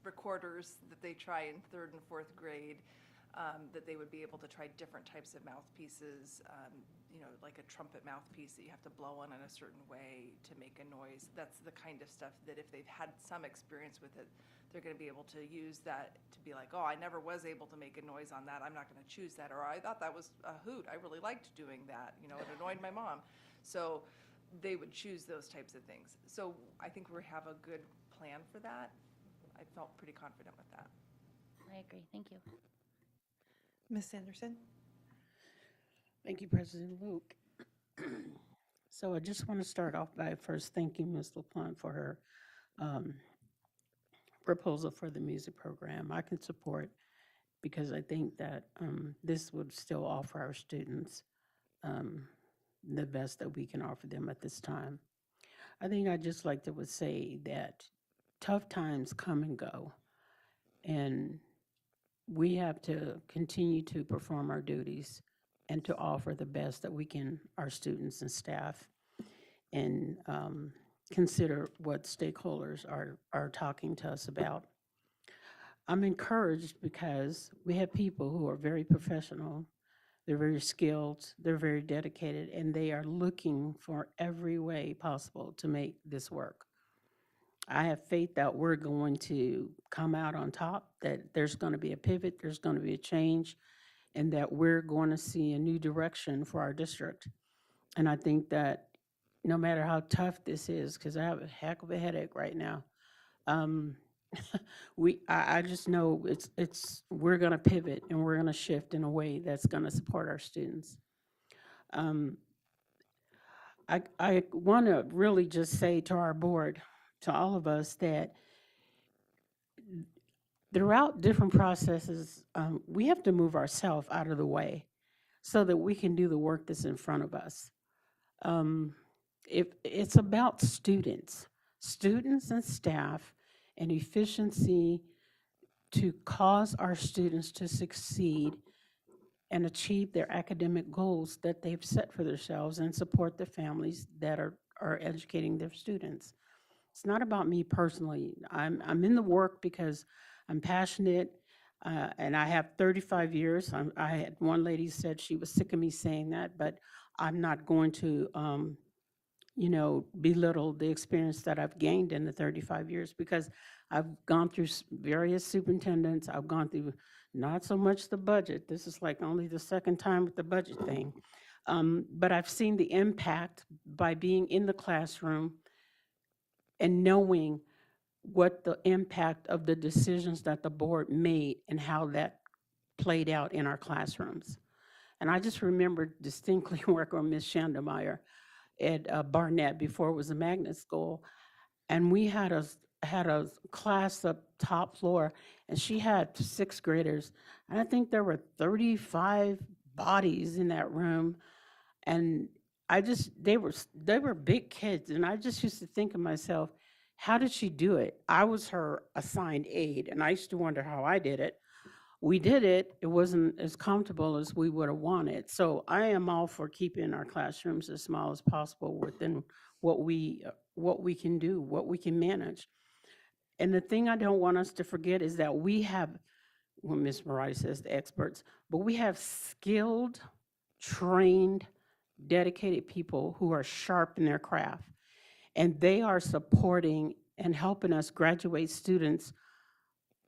recorders that they try in 3rd and 4th grade, that they would be able to try different types of mouthpieces, like a trumpet mouthpiece that you have to blow on in a certain way to make a noise. That's the kind of stuff that if they've had some experience with it, they're going to be able to use that to be like, oh, I never was able to make a noise on that. I'm not going to choose that. Or I thought that was a hoot. I really liked doing that. It annoyed my mom. So they would choose those types of things. So I think we have a good plan for that. I felt pretty confident with that. I agree. Thank you. Ms. Sanderson? Thank you, President Luke. So I just want to start off by first thanking Ms. LaPlante for her proposal for the music program. I can support because I think that this would still offer our students the best that we can offer them at this time. I think I'd just like to would say that tough times come and go, and we have to continue to perform our duties and to offer the best that we can our students and staff, and consider what stakeholders are talking to us about. I'm encouraged because we have people who are very professional, they're very skilled, they're very dedicated, and they are looking for every way possible to make this work. I have faith that we're going to come out on top, that there's going to be a pivot, there's going to be a change, and that we're going to see a new direction for our district. And I think that no matter how tough this is, because I have a heck of a headache right now, um, I just know we're going to pivot and we're going to shift in a way that's going to support our students. Um, I want to really just say to our board, to all of us, that throughout different processes, we have to move ourselves out of the way so that we can do the work that's in front of us. Um, if it's about students and staff, and efficiency to cause our students to succeed and achieve their academic goals that they've set for themselves, and support the families that are educating their students. It's not about me personally. I'm in the work because I'm passionate, and I have 35 years. I had one lady said she was sick of me saying that, but I'm not going to belittle the experience that I've gained in the 35 years, because I've gone through various superintendents. I've gone through not so much the budget. This is like only the second time with the budget thing. But I've seen the impact by being in the classroom and knowing what the impact of the decisions that the board made and how that played out in our classrooms. And I just remember distinctly working with Ms. Shandemeyer at Barnett before it was a magnet school, and we had a class up top floor, and she had sixth graders, and I think there were 35 bodies in that room, and they were big kids, and I just used to think of myself, how did she do it? I was her assigned aide, and I used to wonder how I did it. We did it. It wasn't as comfortable as we would have wanted. So I am all for keeping our classrooms as small as possible within what we can do, what we can manage. And the thing I don't want us to forget is that we have, when Ms. Mariah says the experts, but we have skilled, trained, dedicated people who are sharp in their craft. And they are supporting and helping us graduate students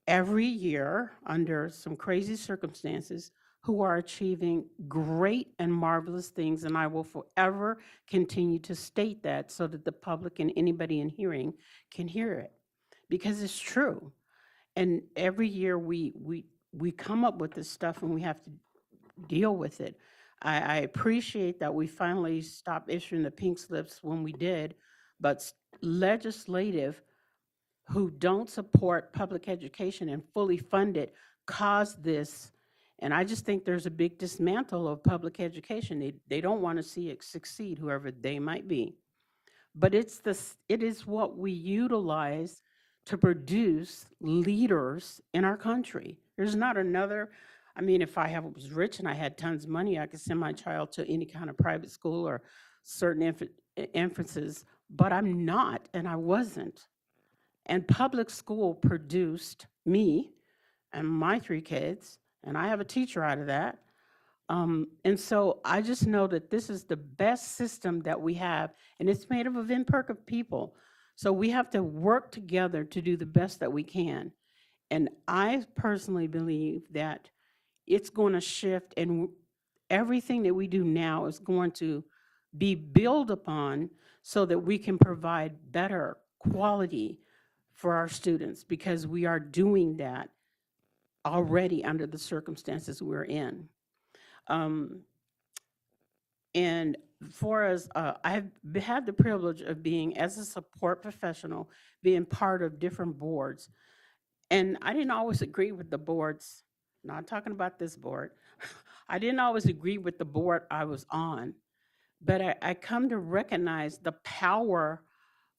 every year under some crazy circumstances, who are achieving great and marvelous things. And I will forever continue to state that so that the public and anybody in hearing can hear it, because it's true. And every year we come up with this stuff and we have to deal with it. I appreciate that we finally stopped issuing the pink slips when we did, but legislative who don't support public education and fully fund it caused this. And I just think there's a big dismantle of public education. They don't want to see it succeed, whoever they might be. But it is what we utilize to produce leaders in our country. There's not another. I mean, if was rich and I had tons of money, I could send my child to any kind of private school or certain emphasis, but I'm not, and I wasn't. And public school produced me and my 3 kids, and I have a teacher out of that. And so I just know that this is the best system that we have, and it's made up of imperfect people. So we have to work together to do the best that we can. And I personally believe that it's going to shift, and everything that we do now is going to be built upon so that we can provide better quality for our students, because we are doing that already under the circumstances we're in. And for us, I've had the privilege of being, as a support professional, being part of different boards. And I didn't always agree with the boards, not talking about this board. I didn't always agree with the board I was on, but I come to recognize the power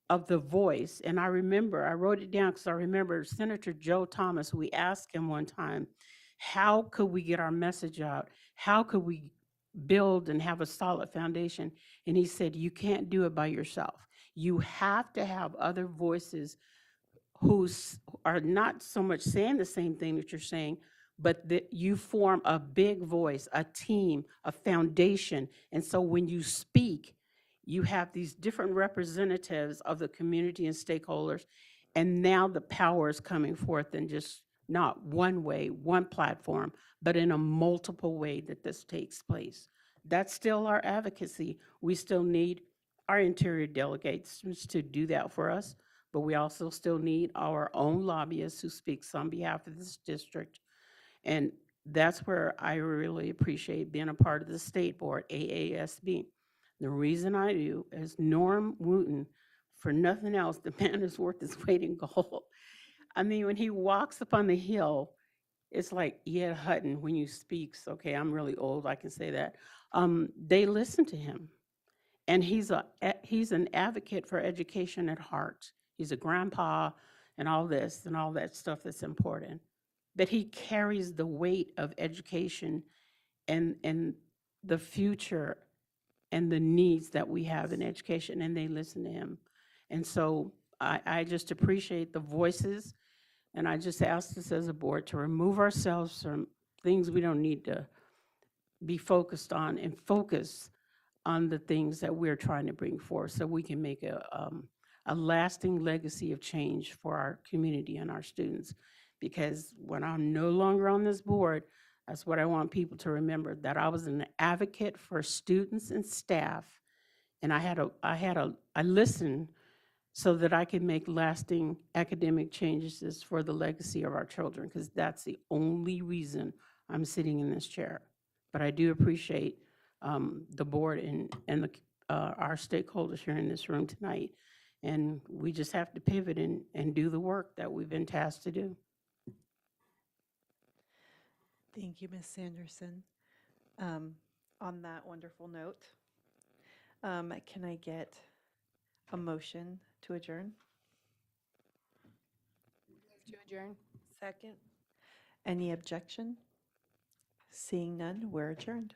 of the voice. And I remember, I wrote it down because I remember Senator Joe Thomas, we asked him one time, how could we get our message out? How could we build and have a solid foundation? And he said, you can't do it by yourself. You have to have other voices who are not so much saying the same thing that you're saying, but that you form a big voice, a team, a foundation. And so when you speak, you have these different representatives of the community and stakeholders. And now the power is coming forth in just not one way, one platform, but in a multiple way that this takes place. That's still our advocacy. We still need our interior delegates to do that for us, but we also still need our own lobbyist who speaks on behalf of this district. And that's where I really appreciate being a part of the state board, AASB. The reason I do is Norm Wooten, for nothing else, the man is worth his weight in gold. I mean, when he walks up on the hill, it's like Ed Hutton when you speaks. Okay, I'm really old, I can say that. They listen to him. And he's an advocate for education at heart. He's a grandpa and all this and all that stuff that's important. But he carries the weight of education and the future and the needs that we have in education, and they listen to him. And so I just appreciate the voices, and I just ask us as a board to remove ourselves from things we don't need to be focused on and focus on the things that we're trying to bring forth so we can make a lasting legacy of change for our community and our students. Because when I'm no longer on this board, that's what I want people to remember, that I was an advocate for students and staff, and I listened so that I could make lasting academic changes for the legacy of our children, because that's the only reason I'm sitting in this chair. But I do appreciate the board and our stakeholders here in this room tonight. And we just have to pivot and do the work that we've been tasked to do. Thank you, Ms. Sanderson. On that wonderful note, can I get a motion to adjourn? To adjourn. Second. Any objection? Seeing none, we're adjourned.